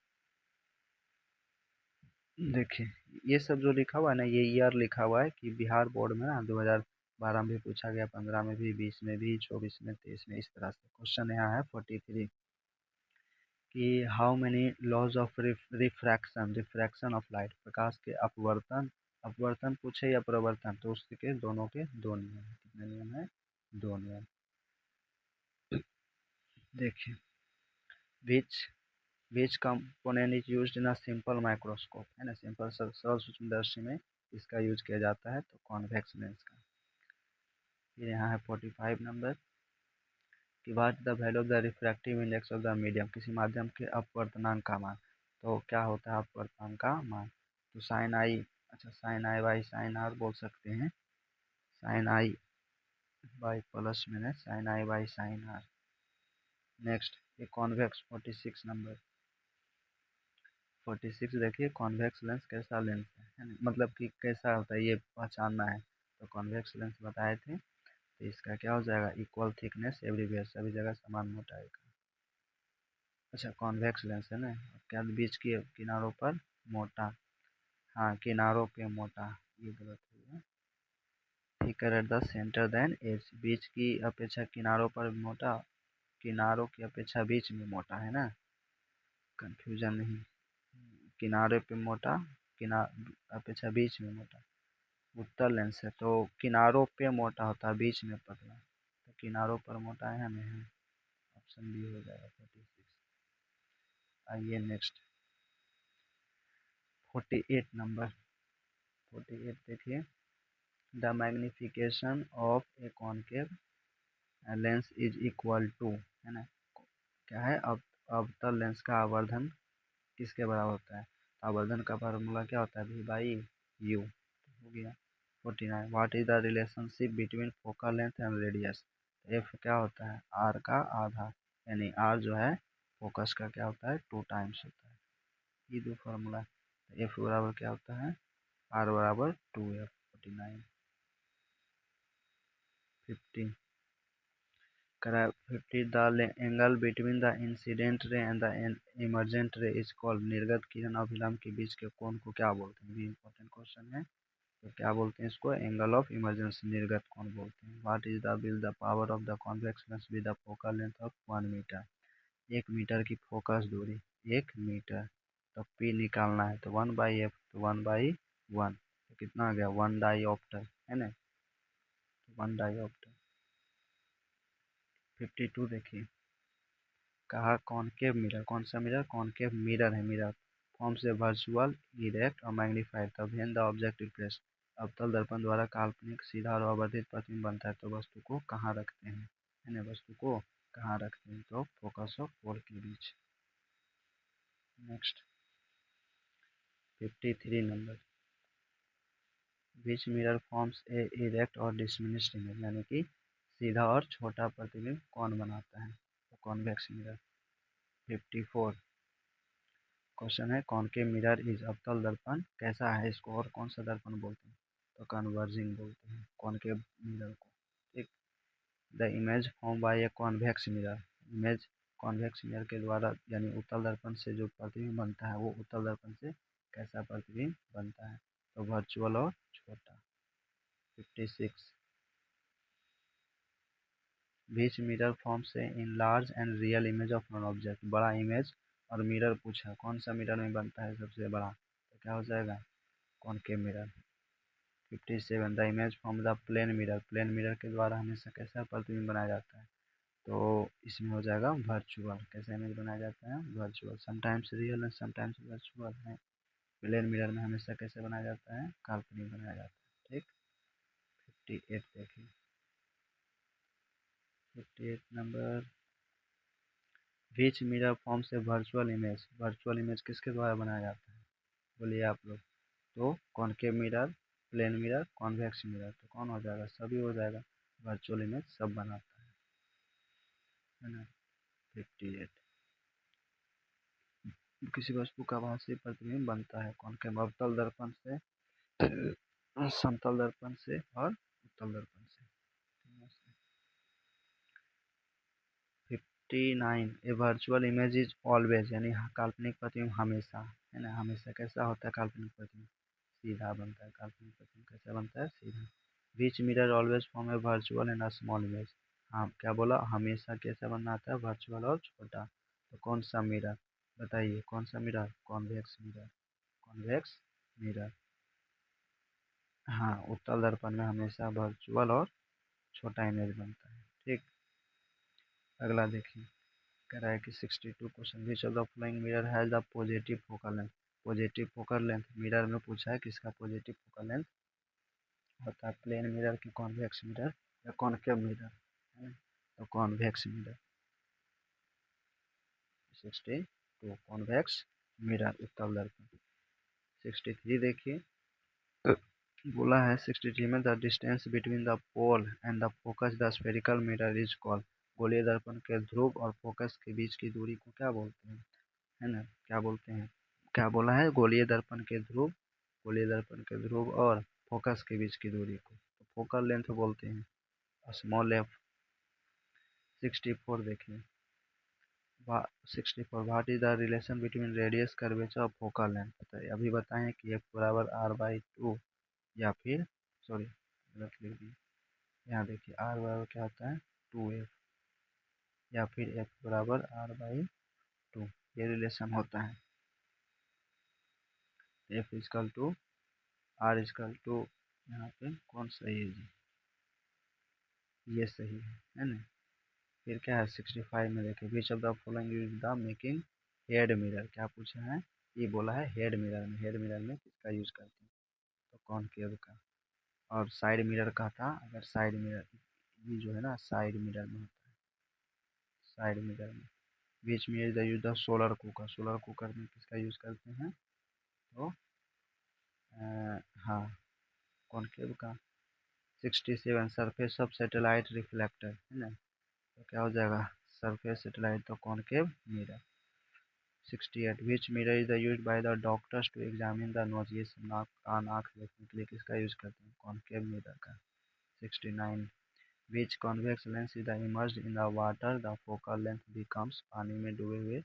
देखिए ये सब जो लिखा हुआ है ना, ये ईयर लिखा हुआ है कि बिहार बोर्ड में ना 2012 में भी पूछा गया, 15 में भी, 20 में भी, 24 में, 23 में, इस तरह से क्वेश्चन यहाँ है 43 कि how many laws of refraction, refraction of light, प्रकाश के अपवर्तन, अपवर्तन पूछे या प्रवर्तन, तो उसके दोनों के दो नियम है, कितने नियम है, दो नियम। देखिए which which component is used in a simple microscope, है ना, सिंपल सरल सूक्ष्मदर्शी में इसका यूज किया जाता है, तो कॉन्वेक्स लेंस का। फिर यहाँ है 45 नंबर कि what the value of the refractive index of the medium, किसी माध्यम के अपवर्तनांक का मान, तो क्या होता है अपवर्तनांक का मान, तो साइन आई, अच्छा sine I by sine R बोल सकते हैं, साइन आई बाई प्लस में sine I by sine R. Next ये कॉन्वेक्स 46 नंबर, 46 देखिए कॉन्वेक्स लेंस कैसा लेंस है ना? मतलब कि कैसा होता है ये पहचानना है, तो कॉन्वेक्स लेंस बताए थे, तो इसका क्या हो जाएगा इक्वल थिकनेस एवरीवेयर, सभी जगह समान मोटाई का। अच्छा कॉन्वेक्स लेंस है ना, क्या बीच के किनारों पर मोटा, हाँ किनारों पे मोटा, ये गलत हो गया, thicker at the centre than edge, बीच की अपेक्षा किनारों पर मोटा, किनारों की अपेक्षा बीच में मोटा है ना, कंफ्यूजन नहीं, किनारे पे मोटा, किनार अपेक्षा बीच में मोटा, उत्तल लेंस है तो किनारों पे मोटा होता है बीच में पतला, तो किनारों पर मोटा है हमें है, ऑप्शन बी हो जाएगा 46। आइए नेक्स्ट 48 नंबर, 48 देखिए, the magnification of a concave lens is equal to, है ना, क्या है अब अवतल लेंस का आवर्धन किसके बराबर होता है, आवर्धन का फार्मूला क्या होता है वी बाई यू, हो गया। 49 what is the relationship between focal length and radius, F क्या होता है आर का आधा, यानी आर जो है फोकस का क्या होता है 2 टाइम्स होता है, ये दो फार्मूला, एफ बराबर क्या होता है आर बराबर 2F। 49 50 करा 50 the angle between the incident ray and the emergent रे इज कॉल्ड, निर्गत किरण और अभिलंब के बीच के कोण को क्या बोलते हैं, भी इंपॉर्टेंट क्वेश्चन है, तो क्या बोलते हैं इसको एंगल ऑफ इमरजेंसी, निर्गत कोण बोलते हैं। What is the will the power of the convex lens with the focal length of 1 metre, 1 metre की फोकस दूरी, 1 मीटर, तो P निकालना है तो 1/f, तो 1/1, तो कितना आ गया 1 डाईऑप्टर, है ना, 1 डाईऑप्टर। 52 देखिए, कहा कॉनकेव मिरर, कौन सा मिरर, कॉनकेव मिरर है, मिरर फॉर्म से वर्चुअल, इरेक्ट और मैग्नीफाइड तब when the object is placed. अवतल दर्पण द्वारा काल्पनिक सीधा और आवर्धित प्रतिबिंब बनता है, तो वस्तु को कहाँ रखते हैं, है ना, वस्तु को कहाँ रखते हैं, तो फोकस और पोल के बीच। Next 53 number, which mirror forms a erect और डिसमिनिस्ड इमेज, यानी कि सीधा और छोटा प्रतिबिंब कौन बनाता है, तो कॉन्वेक्स मिरर। 54 क्वेश्चन है, कॉनकेव मिरर इज, अवतल दर्पण कैसा है, इसको और कौन सा दर्पण बोलते हैं, तो कन्वर्जिंग बोलते हैं कॉनकेव मिरर को। ठीक, the image form bye a convex mirror, image convex mirror के द्वारा यानी उत्तल दर्पण से जो प्रतिबिंब बनता है वो उत्तल दर्पण से कैसा प्रतिबिंब बनता है, तो वर्चुअल और छोटा। 56 विच मिरर फॉर्म से in large and real image of an object, बड़ा इमेज और मिरर पूछा, कौन सा मिरर में बनता है सबसे बड़ा, तो क्या हो जाएगा concave mirror. 57 the image from the plane mirror, plane mirror के द्वारा हमेशा कैसा प्रतिबिंब बनाया जाता है, तो इसमें हो जाएगा वर्चुअल, कैसा इमेज बनाया जाता है virtual, sometimes real and sometimes virtual है। प्लेन मिरर में हमेशा कैसे बनाया जाता है, काल्पनिक बनाया जाता है। ठीक, 58 देखिए, 58 नंबर, विच मिरर फॉर्म से वर्चुअल इमेज, वर्चुअल इमेज किसके द्वारा बनाया जाता है, बोलिए आप लोग, तो concave mirror, plane mirror, convex mirror, तो कौन हो जाएगा, सभी हो जाएगा, वर्चुअल इमेज सब बनाता है ना। 58 किसी वस्तु का आभासी प्रतिबिंब बनता है कॉनकेव, अवतल दर्पण से, समतल दर्पण से और उत्तल दर्पण से। 59 ए वर्चुअल इमेज इज ऑलवेज, यानी काल्पनिक प्रतिबिंब हमेशा, है ना, हमेशा कैसा होता है काल्पनिक प्रतिबिंब, सीधा बनता है, काल्पनिक प्रतिबिंब कैसा बनता है, सीधा। विच mirror always form a virtual and a small image, हाँ क्या बोला, हमेशा कैसा बनाता है वर्चुअल और छोटा, तो कौन सा मिरर बताइए, कौन सा mirror, convex mirror, convex mirror, हाँ उत्तल दर्पण में हमेशा वर्चुअल और छोटा इमेज बनता है। ठीक, अगला देखिए, कह रहा है कि 62 question, which of the following mirror has the positive focal length, positive focal length mirror में पूछा है किसका पॉजिटिव फोकल लेंथ होता है, प्लेन मिरर की, कॉन्वेक्स मिरर या कॉनकेव मिरर, है ना, तो कॉन्वेक्स मिरर। 62 कॉन्वेक्स मिरर उत्तल दर्पण। 63 देखिए, बोला है 63 में, the distance between the pole and the focus the spherical mirror is called, गोलीय दर्पण के ध्रुव और फोकस के बीच की दूरी को क्या बोलते हैं, है ना, क्या बोलते हैं, क्या बोला है, गोलीय दर्पण के ध्रुव, गोलीय दर्पण के ध्रुव और फोकस के बीच की दूरी को तो फोकल लेंथ बोलते हैं, स्मॉल एफ। 64 देखिए, 64 what is the relation between radius curvature और फोकल लेंथ, बताइए, अभी बताएं कि F बराबर R/2 या फिर, सॉरी गलत लिख दिए, यहाँ देखिए R बराबर क्या होता है 2F, या फिर F बराबर R/2, ये रिलेशन होता है। F is equal to R is equal to, यहाँ पे कौन सही है जी, ये सही है ना। फिर क्या है 65 में देखिए, विच of the following use the making head mirror, क्या पूछा है, ये बोला है हेड मिरर में, हेड मिरर में किसका यूज करते हैं, तो कॉनकेव का। और साइड मिरर का था, अगर साइड मिरर, ये जो है ना साइड मिरर में होता है, साइड मिरर में। बीच में use the use the solar cooker, solar cooker में किसका यूज करते हैं, तो हाँ कॉनकेव का। 67 सरफेस ऑफ सैटेलाइट रिफ्लेक्टर, है ना, तो क्या हो जाएगा सरफेस सैटेलाइट, तो concave mirror. 68 which mirror is use by the doctors to examine the nose, ये सब नाक कान आँख देखने के लिए किसका यूज करते हैं, कॉनकेव मिरर का। 69 which convex lens is immersed in the water the focal length becomes, पानी में डूबे हुए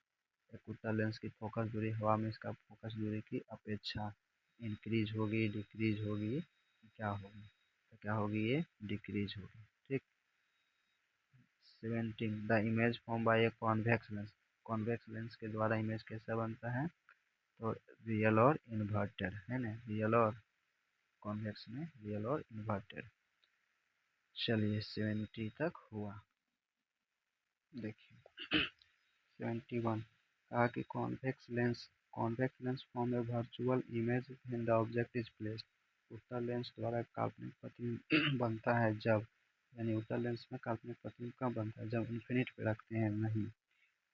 एक उत्तल लेंस की फोकस दूरी हवा में इसका फोकस दूरी की अपेक्षा इंक्रीज होगी, डिक्रीज होगी, क्या होगी, तो क्या होगी ये डिक्रीज होगी। ठीक, 17 the image form bye a convex lens, convex lens के द्वारा इमेज कैसा बनता है, तो रियल और इन्वर्टेड है ना, रियल और कॉन्वेक्स में रियल और इन्वर्टेड। चलिए 70 तक हुआ। देखिए 71 कहा कि convex lens form a virtual image when the object is placed. उत्तल लेंस द्वारा काल्पनिक प्रतिबिंब बनता है जब, यानी उत्तल लेंस में काल्पनिक प्रतिबिंब कब बनता है, जब इन्फिनिट पे रखते हैं, नहीं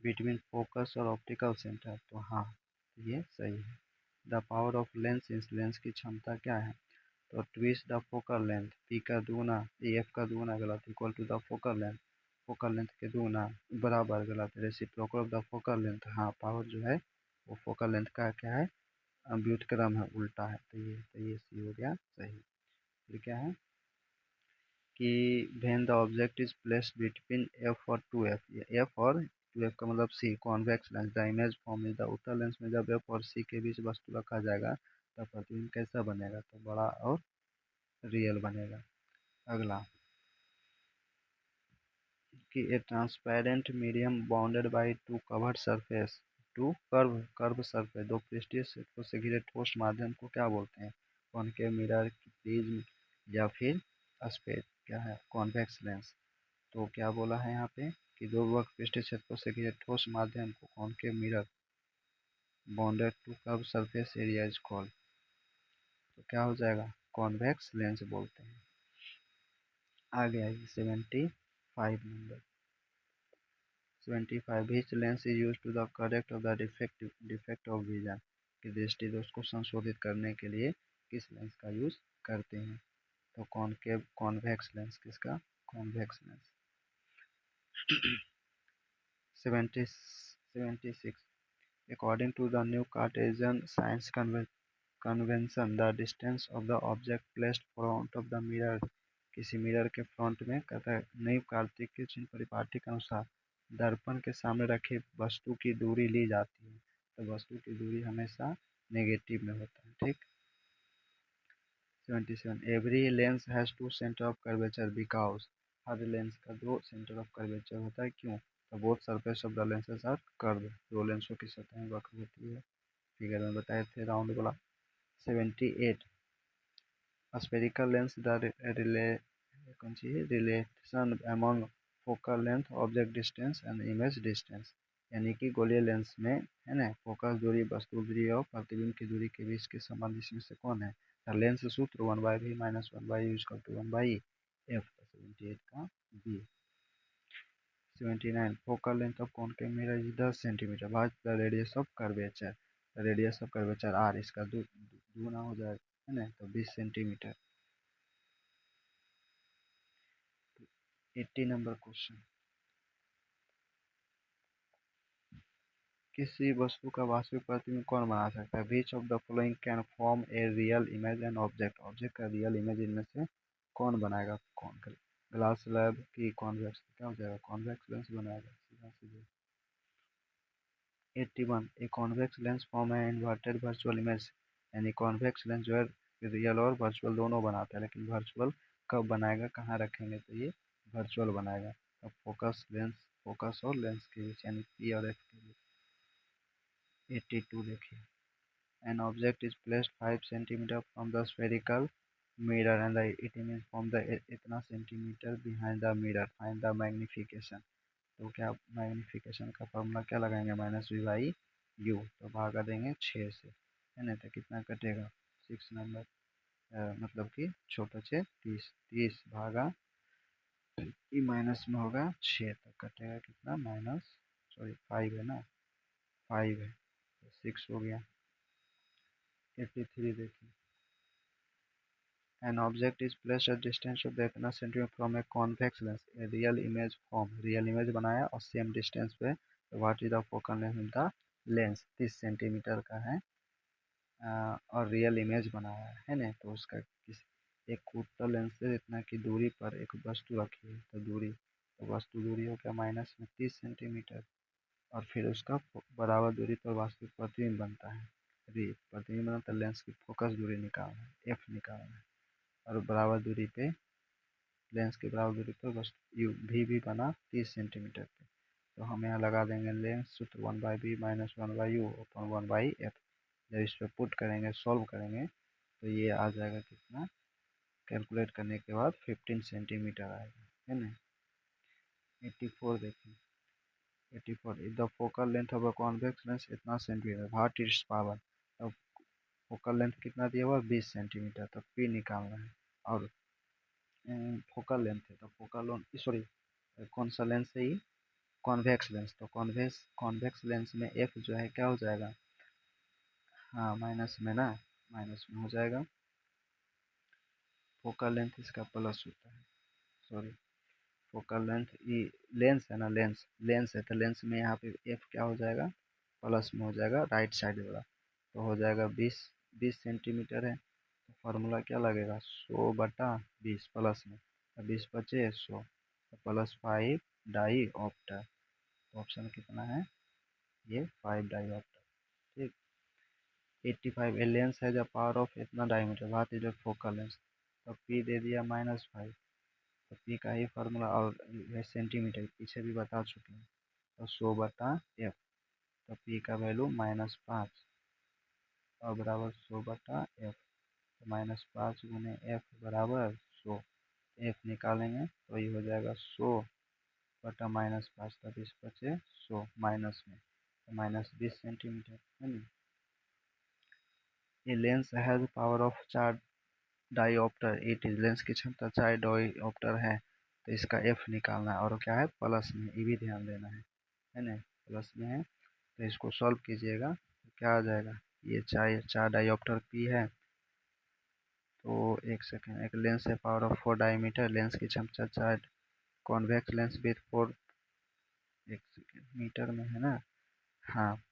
बिटवीन फोकस और ऑप्टिकल सेंटर। तो हाँ ये सही है। द पावर ऑफ लेंस, इस लेंस की क्षमता क्या है, तो twice the focal length, P का दुगुना एफ का दुगुना गलत, equal to the focal length के दुगुना बराबर गलत, reciprocal of the focal length. हाँ पावर जो है वो फोकल लेंथ का क्या है, व्युत्क्रम है, उल्टा है, तो ये सी हो गया सही। फिर क्या है कि when the object is placed between F और 2f, एफ और 2f का मतलब C, convex lens the image form is the, उत्तल लेंस में जब एफ और सी के बीच वस्तु रखा जाएगा तब प्रतिबिंब कैसा बनेगा, तो बड़ा और रियल बनेगा। अगला कि a transparent medium bounded by two curved surface, two curve surface, दो पृष्ठीय क्षेत्रों से घिरे ठोस माध्यम को क्या बोलते हैं, कॉनकेव मिरर, प्रिज्म या फिर स्फेयर, क्या है कॉन्वेक्स लेंस। तो क्या बोला है यहाँ पे कि दो वक्र पृष्ठीय क्षेत्रों से घिरे ठोस माध्यम को concave mirror bounded two curve surface area is called, तो क्या हो जाएगा कॉन्वेक्स लेंस बोलते हैं। आगे आइए 75 number. 75 which lens is used to the correct of the defect of vision, की दृष्टि दोष को संशोधित करने के लिए किस लेंस का यूज करते हैं, तो कॉनकेव कॉन्वेक्स लेंस, किसका convex lens. 76 according to the new Cartesian science convention the distance of the object placed front of the mirror, किसी मिरर के फ्रंट में कहता है नई कार्तिक के चिन्ह परिपाटी के अनुसार दर्पण के सामने रखी वस्तु की दूरी ली जाती है, तो वस्तु की दूरी हमेशा नेगेटिव में होता है, ठीक। 77 every lens has two centre of curvature because, हर लेंस का दो सेंटर ऑफ कर्वेचर होता है, क्यों, तो both surface of the lenses are curve, दो लेंसों की सतहें वक्र होती है, फिगर में बताए थे राउंड वाला। 78 spherical lens the relation among focal length, object distance and image distance, यानी कि गोलीय लेंस में है ना फोकस दूरी, वस्तु दूरी और प्रतिबिंब की दूरी के बीच के संबंध इसमें से कौन है, लेंस सूत्र 1/v minus 1/u equal to 1/f। 78 का B. 79 focal length of concave mirror is 10 centimetre by the radius of curvature, radius of curvature R, इसका दुगुना हो जाएगा है ना, तो 20 सेंटीमीटर। 80 नंबर क्वेश्चन, किसी वस्तु का वास्तविक प्रतिबिंब कौन बना सकता है, विच of the following can form a real image and object, object का रियल इमेज इनमें से कौन बनाएगा, कौन कर, ग्लास स्लैब की कॉन्वेक्स, क्या हो जाएगा कॉन्वेक्स लेंस बनाएगा, सीधा सीधे। 81 ए कॉन्वेक्स लेंस फॉर्म है इन्वर्टेड वर्चुअल इमेज, यानी कॉन्वेक्स लेंस जो है रियल और वर्चुअल दोनों बनाता है, लेकिन वर्चुअल कब बनाएगा, कहाँ रखेंगे, तो ये वर्चुअल बनाएगा, अब फोकस और लेंस के बीच, यानी पी और एफ के बीच। 82 देखिए an object is placed 5 cm from the spherical mirror and it is from the इतना centimetre behind the mirror, find the magnification, तो क्या मैग्निफिकेशन का फॉर्मूला क्या लगाएंगे, -v/u, तो भागा देंगे 6 से है ना, तो कितना कटेगा 6 नंबर, मतलब कि छोटा 6 30 भागा ई माइनस में होगा 6, तो कटेगा कितना माइनस, सॉरी 5 है ना, 5 है तो 6 हो गया। 83 देखिए an object is placed at distance of इतना centimetre from a convex lens, a real image form, real image बनाया और सेम डिस्टेंस पे, what is the focal length of the lens, 30 centimetre का है और रियल इमेज बनाया है ना, तो उसका किस एक उत्तल लेंस से इतना की दूरी पर एक वस्तु रखी है, तो दूरी, तो वस्तु दूरी हो गया माइनस में 30 सेंटीमीटर, और फिर उसका बराबर दूरी पर वास्तविक प्रतिबिंब बनता है, प्रतिबिंब बना तो लेंस की फोकस दूरी निकालना है, एफ निकालना है, और बराबर दूरी पे लेंस के बराबर दूरी पर बस यू भी बना 30 सेंटीमीटर पे, तो हम यहाँ लगा देंगे लेंस सूत्र 1/v minus 1/u upon 1/f, जब इस पर पुट करेंगे, सॉल्व करेंगे, तो ये आ जाएगा कितना, कैलकुलेट करने के बाद 15 सेंटीमीटर आएगा, है ना। 84 देखिए, 84 if the focal length of a convex lens इतना सेंटीमीटर, व्हाट इट्स पावर। तब फोकल लेंथ कितना दिया हुआ, 20 सेंटीमीटर, तो पी निकालना है। और फोकल लेंथ है तो फोकल सॉरी कौन सा लेंस है ये, कॉन्वेक्स लेंस, तो कॉन्वेक्स लेंस में एफ जो है क्या हो जाएगा, हाँ माइनस में ना, माइनस में हो जाएगा। फोकल लेंथ इसका प्लस होता है, सॉरी फोकल लेंथ ये लेंस है ना, लेंस है तो लेंस में यहाँ पे एफ क्या हो जाएगा, प्लस में हो जाएगा, राइट साइड वाला, तो हो जाएगा 20 सेंटीमीटर है। तो फार्मूला क्या लगेगा, 100/20 प्लस में, तो 20 बचे 100, तो +5 डाई ऑप्टर, ऑप्शन कितना है ये 5 डाई ऑप्टर, ठीक। 85 ए लेंस है जब पावर ऑफ इतना डायमीटर, बात इज फोकल लेंस, तो पी दे दिया -5, तो पी का ही फार्मूला, और सेंटीमीटर पीछे भी बता चुके हैं, तो 100/f, तो पी का वैल्यू -5 और बराबर 100/f, तो -5 गुने एफ बराबर 100, एफ निकालेंगे तो ये हो जाएगा 100/-5, तो 20 बचे 100 माइनस में, तो -20 सेंटीमीटर, है ना। ये lens has power of 4 dioptre, it is lens की क्षमता 4 डाईऑप्टर है, तो इसका एफ निकालना है, और क्या है प्लस में, ये भी ध्यान देना है ना, प्लस में है, तो इसको सॉल्व कीजिएगा तो क्या आ जाएगा, ये 4 डाईऑप्टर पी है, तो एक सेकेंड, एक लेंस है पावर ऑफ 4 डायमीटर, लेंस की क्षमता 4, कॉन्वेक्स लेंस विथ 4, एक सेकेंड मीटर में है ना, हाँ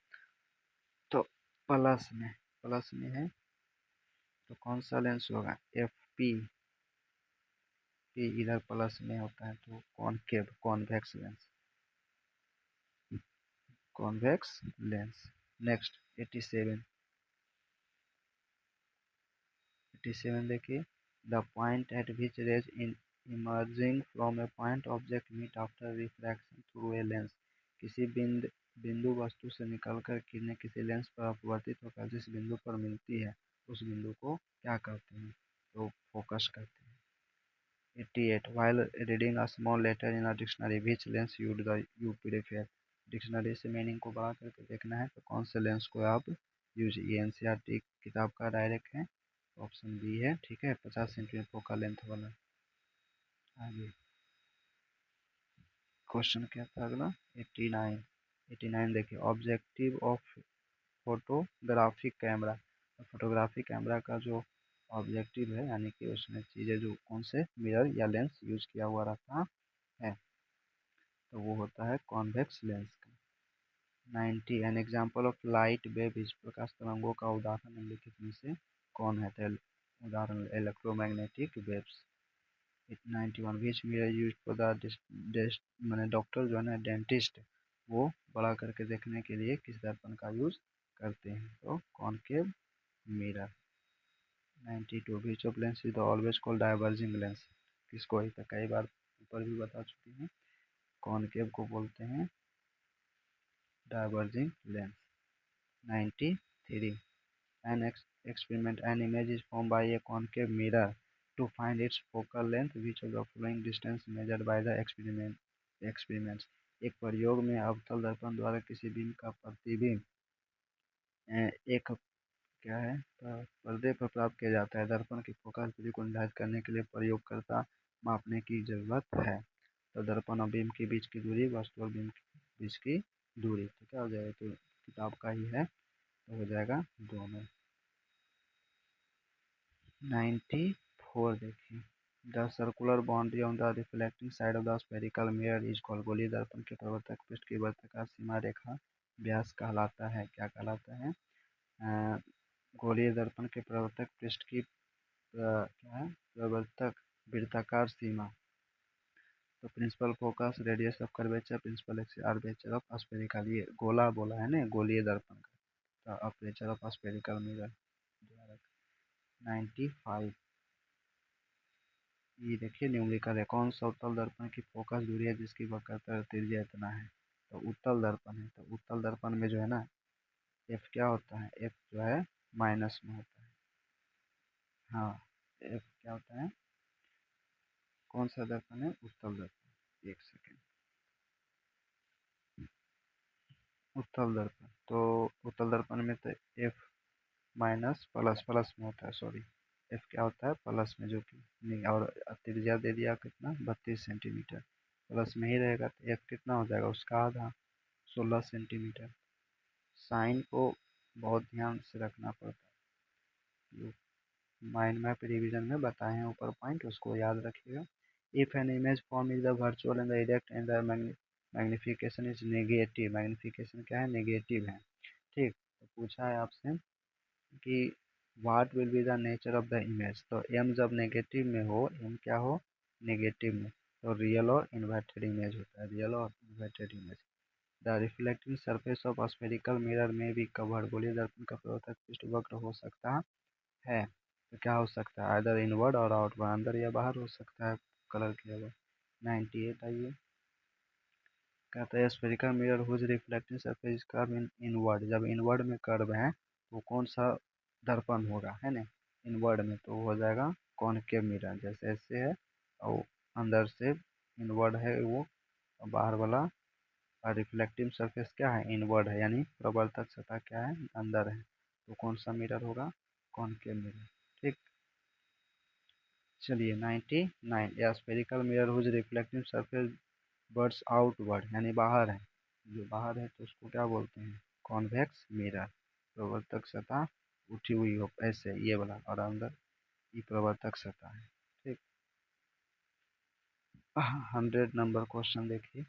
तो प्लस में है, तो कौन सा लेंस होगा, एफ पी, पी इधर प्लस में होता है, तो concave, convex lens, convex lens. Next 87 देखिए, the point at which rays in emerging from a point object meet after refraction through a lens, किसी बिंदु वस्तु से निकलकर किरणें किसी लेंस पर अपवर्तित होकर जिस बिंदु पर मिलती है उस बिंदु को क्या कहते हैं, तो फोकस कहते हैं। 88 while reading a small letter in a dictionary which lens you prefer, dictionary से मीनिंग को बड़ा करके देखना है तो कौन से लेंस को आप यूज, ये एनसीईआरटी किताब का डायरेक्ट है, ऑप्शन बी है, ठीक है, 50 सेंटीमीटर फोकल लेंथ वाला। आगे क्वेश्चन क्या था अगला, 89 देखिए, objective of photographic camera, photographic camera का जो ऑब्जेक्टिव है यानी कि उसमें चीज़ें जो कौन से मिरर या लेंस यूज किया हुआ रहता है, तो वो होता है कॉन्वेक्स लेंस का। 90 an example of light wave, इस प्रकाश तरंगों का उदाहरण निम्नलिखित में से कौन है, तो उदाहरण electromagnetic waves. 91 which mirror use for the मैंने डॉक्टर जो है ना, डेंटिस्ट, वो बड़ा करके देखने के लिए किस दर्पण का यूज करते हैं, तो concave mirror. 92 which of lens is always called diverging lens, किसको ही तो कई बार ऊपर भी बता चुके हैं, कॉनकेव को बोलते हैं diverging lens. 93 an experiment, an image is formed by a concave mirror to find its focal length, which of the following distance measured by the experiments, एक प्रयोग में अवतल दर्पण द्वारा किसी बिंब का प्रतिबिंब एक क्या है पर्दे पर प्राप्त किया जाता है, दर्पण की फोकस दूरी को निर्धारित करने के लिए प्रयोगकर्ता मापने की जरूरत है, तो दर्पण और बिंब के बीच की दूरी वस्तु और बिंब के बीच की दूरी, तो क्या हो जाएगा, तो किताब का ही है, तो हो जाएगा दोनों। 94 देखिए, the circular boundary on the reflecting side of the spherical mirror is called, गोलीय दर्पण के प्रवर्तक पृष्ठ की वर्तकार सीमा रेखा व्यास कहलाता है, क्या कहलाता है, गोलीय दर्पण के प्रवर्तक पृष्ठ की क्या है, प्रवर्तक वृत्ताकार सीमा, तो principal focus, radius of curvature, principal armature of spherical, ये गोला बोला है ना गोलीय दर्पण का, तो अपर्चर ऑफ स्फेरिकल मिरर। 95 ये देखिए, न्यूमेरिकल है, कौन सा उत्तल दर्पण की फोकस दूरी है जिसकी वक्रता त्रिज्या इतना है, तो उत्तल दर्पण है, तो उत्तल दर्पण में जो है ना एफ क्या होता है, एफ जो है माइनस में होता है। हाँ, एफ क्या होता है, कौन सा दर्पण है, उत्तल दर्पण। एक सेकेंड, उत्तल दर्पण, तो उत्तल दर्पण में तो एफ माइनस प्लस, प्लस में होता है, सॉरी, एफ क्या होता है प्लस में, जो कि नहीं, और त्रिज्या दे दिया कितना 32 सेंटीमीटर, प्लस में ही रहेगा तो एफ कितना हो जाएगा उसका आधा, 16 सेंटीमीटर। साइन को बहुत ध्यान से रखना पड़ता है, जो माइंड मैप रिवीजन में बताए हैं ऊपर पॉइंट, उसको याद रखिएगा। If an image form is the virtual and the erect and the magnification is negative, magnification क्या है, नेगेटिव है, ठीक। तो पूछा है आपसे कि what will be the nature of the image, तो एम जब नेगेटिव में हो, एम क्या हो, नेगेटिव में, तो रियल और इन्वर्टेड इमेज होता है, रियल और inverted image. The reflecting surface of spherical mirror में भी कवर्ड, गोलीय दर्पण का प्रवर्तक पृष्ठ वक्र हो सकता है, तो क्या हो सकता है, आइदर इनवर्ड और आउटवर्ड, अंदर या बाहर हो सकता है, कलर किया हुआ। 98 आइए, कहता है spherical mirror whose reflecting surface curve in inward, जब इनवर्ड में कर्व है तो कौन सा दर्पण होगा, है ना, इनवर्ड में, तो हो जाएगा कॉनकेव मिरर, जैसे ऐसे है, और अंदर से इनवर्ड है वो, बाहर वाला, और रिफ्लेक्टिव सरफेस क्या है, इनवर्ड है, यानी प्रवर्तक सतह क्या है, अंदर है, तो कौन सा मिरर होगा, कॉनकेव मिरर, ठीक। चलिए 99, या spherical mirror whose reflective surface birds outward, यानी बाहर है, जो बाहर है तो उसको क्या बोलते हैं, कॉन्वेक्स मिरर, प्रवर्तक सतह उठी हुई हो ऐसे, ये वाला, और अंदर ये प्रवर्तक सतह है, ठीक। 100 नंबर क्वेश्चन देखिए,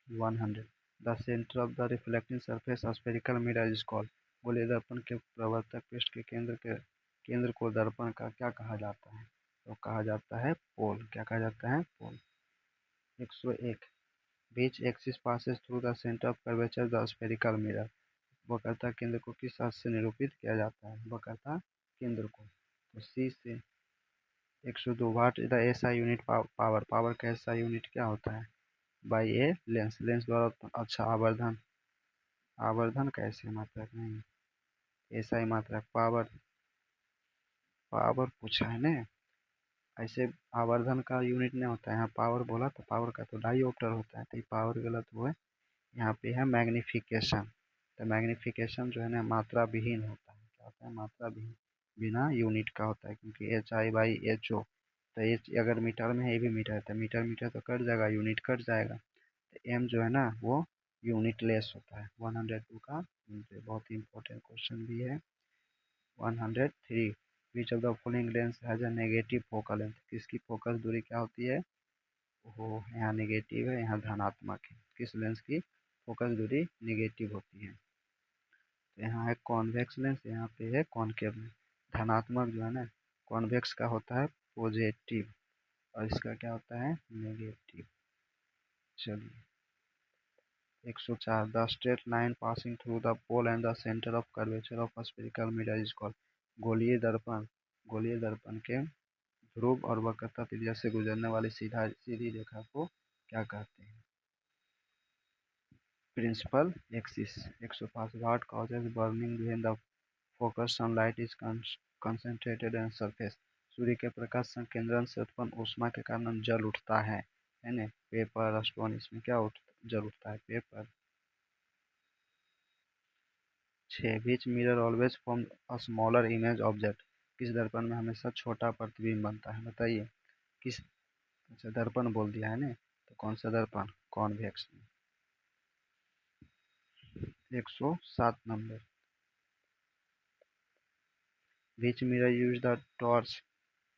100, the centre of the reflecting surface of spherical mirror is called, गोलीय दर्पण के प्रवर्तक पृष्ठ के केंद्र को दर्पण का क्या कहा जाता है, तो कहा जाता है पोल, क्या कहा जाता है, pole. 101, which axis passes through the centre of curvature the spherical mirror, वक्रता केंद्र को किस अर्थ से निरूपित किया जाता है, वक्रता केंद्र को, तो सी से। 102, what the SI unit power, power का एसआई यूनिट क्या होता है, बाई ए लेंस, लेंस द्वारा, अच्छा, आवर्धन, आवर्धन का ऐसे मात्रक नहीं, एसआई मात्रक, पावर, पावर पूछा है ना, ऐसे आवर्धन का यूनिट नहीं होता है, यहाँ पावर बोला तो पावर का तो डाईऑप्टर होता है, तो ये पावर गलत हुआ है, यहाँ पे है मैग्निफिकेशन, तो मैग्निफिकेशन जो है ना मात्रा विहीन होता है, क्या होता है, मात्रा विहीन, बिना यूनिट का होता है, क्योंकि H I by H O, तो एच अगर मीटर में है, ये भी मीटर है, तो मीटर मीटर तो कट जाएगा, यूनिट कट जाएगा, तो एम जो है ना वो यूनिट लेस होता है। 102 का बहुत ही इंपॉर्टेंट क्वेश्चन भी है। 103, विच of the following lens has a negative focal length, किसकी फोकस दूरी क्या होती है, वो यहाँ नेगेटिव है, यहाँ धनात्मक है, किस लेंस की फोकस दूरी नेगेटिव होती है, तो यहाँ है कॉन्वेक्स लेंस, यहाँ पे है कॉनकेव लेंस। धनात्मक जो है ना कॉन्वेक्स का होता है पॉजिटिव, और इसका क्या होता है, नेगेटिव। चलिए 104, the straight line passing through the pole and the centre of curvature of spherical mirror is called, गोलीय दर्पण, गोलीय दर्पण के ध्रुव और वक्रता त्रिज्या से गुजरने वाली सीधी रेखा को क्या कहते हैं, principal axis. 105, what causes burning when the focus sunlight is concentrated on surface, सूर्य के प्रकाश संकेंद्रण से उत्पन्न ऊष्मा के कारण जल उठता है ना, पेपर स्टोन, इसमें क्या जल उठता है, paper. 6, beach mirror always form a smaller image object, किस दर्पण में हमेशा छोटा प्रतिबिंब बनता है, बताइए किस, अच्छा दर्पण बोल दिया है ना, तो कौन सा दर्पण, convex. 107 number, which mirror use the torch,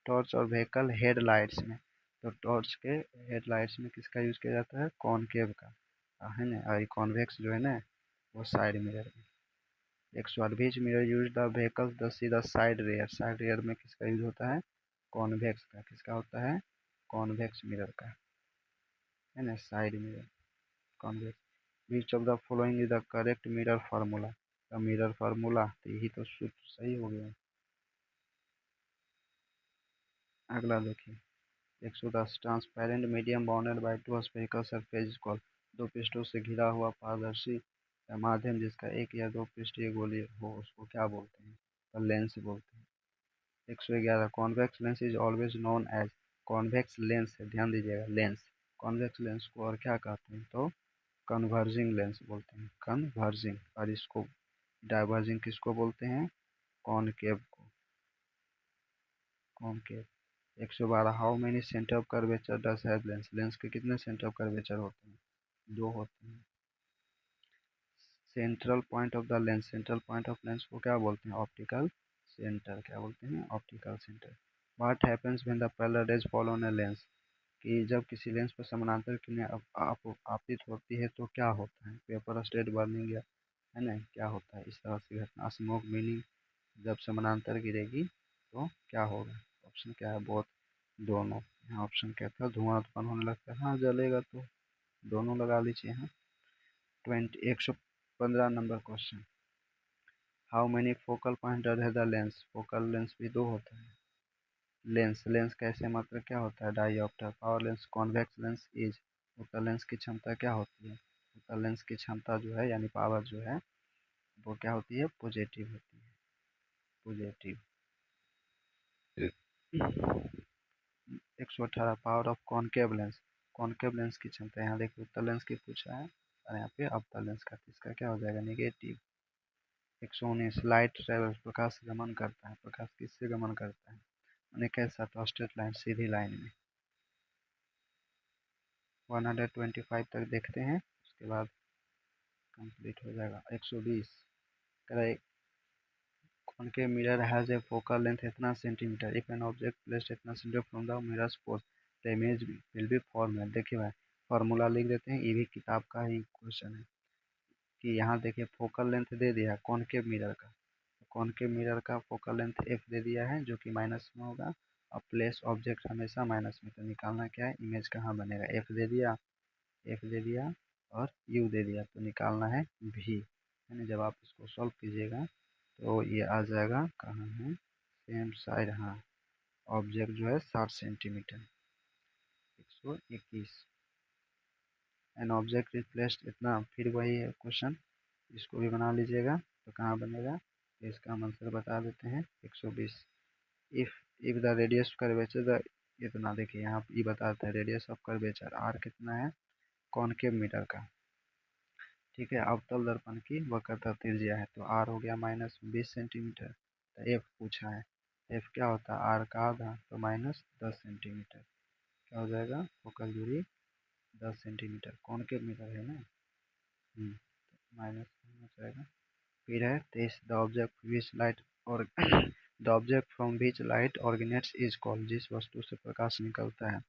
torch और व्हीकल हेडलाइट्स में, तो टॉर्च के हेडलाइट्स में किसका यूज किया जाता है, कॉनकेव का, है ना, और कॉन्वेक्स जो है ना वो साइड मिरर में। 108, which mirror use the vehicle the see the side rear, side rear में किसका यूज होता है, कॉन्वेक्स का, किसका होता है, कॉन्वेक्स मिरर का, है ना, side mirror, convex. Which of the following is the correct mirror formula, the mirror formula, तो यही तो सूत्र सही हो गया। अगला देखिए 110, transparent medium bounded by to spherical surface called, दो पृष्ठों से घिरा हुआ पारदर्शी माध्यम जिसका एक या दो पृष्ठीय गोलीय हो उसको क्या बोलते हैं? तो लेंस बोलते हैं। 111 convex lens is always known as, convex lens है, ध्यान दीजिएगा, लेंस, कॉन्वेक्स लेंस को और क्या कहते हैं? तो कन्वर्जिंग लेंस बोलते हैं, कन्वर्जिंग। और इसको डाइवर्जिंग किसको बोलते हैं? कॉनकेव को, concave. 112 how many centre of curvature does have lens, lens के कितने सेंटर ऑफ कर्वेचर होते हैं? 2 होते हैं। Central point of the lens, central point of lens को क्या बोलते हैं? ऑप्टिकल सेंटर, क्या बोलते हैं? Optical centre. What happens when the parallel raise fall on a lens, कि जब किसी लेंस पर समानांतर किरणें आपतित होती है तो क्या होता है? पेपर स्टेट बर्निंग, या है ना, क्या होता है इस तरह से घटना? स्मोक, मीनिंग जब समानांतर गिरेगी तो क्या होगा? ऑप्शन क्या है? बोथ, दोनों। यहाँ ऑप्शन क्या था? धुआं उत्पन्न होने लगता है। हाँ, जलेगा तो दोनों लगा लीजिए। यहाँ 115 number question, how many focal point does have the lens, focal lens भी 2 होता है। लेंस, लेंस कैसे मात्रक क्या होता है? Dioptre. Power lens, convex lens is, उत्तल लेंस की क्षमता क्या होती है? उत्तल लेंस की क्षमता जो है यानी पावर जो है वो क्या होती है? पॉजिटिव होती है, positive. 118 power of concave lens, concave lens की क्षमता, यहाँ देखिए उत्तल लेंस की पूछा है और यहाँ पे अवतल लेंस का, तो इसका क्या हो जाएगा? नेगेटिव। 119 लाइट ट्रेवल, प्रकाश गमन करता है, प्रकाश किससे गमन करता है? मैंने कैसा? तो स्ट्रेट लाइन, सीधी लाइन में। 125 तक देखते हैं, उसके बाद कंप्लीट हो जाएगा। 120 correct, concave mirror has a focal length इतना centimetre, if an object placed इतना centimetre from the mirror's pose the image will be formed. देखिए भाई, फार्मूला लिख देते हैं, ये भी किताब का ही क्वेश्चन है कि यहाँ देखिए फोकल लेंथ दे दिया कॉनकेव मिरर का, कॉनकेव मिरर का फोकल लेंथ एफ दे दिया है जो कि माइनस में होगा, और प्लेस ऑब्जेक्ट हमेशा माइनस में, तो निकालना क्या है? इमेज कहाँ बनेगा? एफ दे दिया, एफ दे दिया और यू दे दिया, तो निकालना है भी, है ना। जब आप इसको सॉल्व कीजिएगा तो ये आ जाएगा, कहाँ है? सेम साइड, हाँ, ऑब्जेक्ट जो है 60 centimetre. 121 an object is placed इतना, फिर वही है क्वेश्चन, इसको भी बना लीजिएगा, तो कहाँ बनेगा? तो इसका हम आंसर बता देते हैं। 120 if the radius curvature the, इतना देखिए यहाँ ये बताता है रेडियस ऑफ कर्वेचर आर कितना है कॉनकेव मिरर का, ठीक है। अवतल दर्पण की वक्रता त्रिज्या है, तो आर हो गया -20 सेंटीमीटर, तो एफ पूछा है, एफ क्या होता है? आर का आधा, तो -10 सेंटीमीटर, क्या हो जाएगा? फोकल दूरी 10 सेंटीमीटर, कॉनकेव मिरर है ना, माइनस हो जाएगा। फिर है 23 the object which light or the object from which light originates is called, जिस वस्तु से प्रकाश निकलता है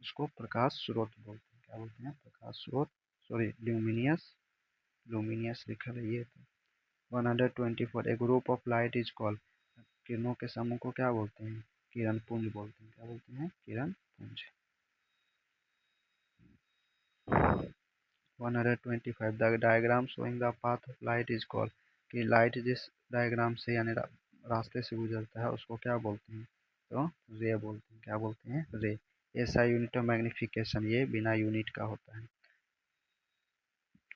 उसको प्रकाश स्रोत बोलते हैं, क्या बोलते हैं? प्रकाश स्रोत, सॉरी ल्यूमिनियस, लुमिनियस लिखा है ये तो। 124 a group of light is called, किरणों के समूह को क्या बोलते हैं? किरण पुंज बोलते हैं, क्या बोलते हैं? किरण पुंज। 125 the diagram showing the path of light is called, कि लाइट जिस डायग्राम से यानी रास्ते से गुजरता है उसको क्या बोलते हैं? तो रे बोलते हैं, क्या बोलते हैं? रे। ऐसा यूनिट ऑफ मैग्निफिकेशन, ये बिना यूनिट का होता है,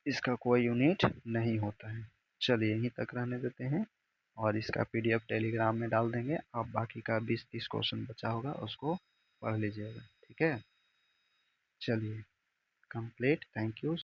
इसका कोई यूनिट नहीं होता है। चलिए यहीं तक रहने देते हैं और इसका पीडीएफ टेलीग्राम में डाल देंगे, आप बाकी का 20-30 क्वेश्चन बचा होगा उसको पढ़ लीजिएगा, ठीक है। चलिए कंप्लीट, थैंक यू।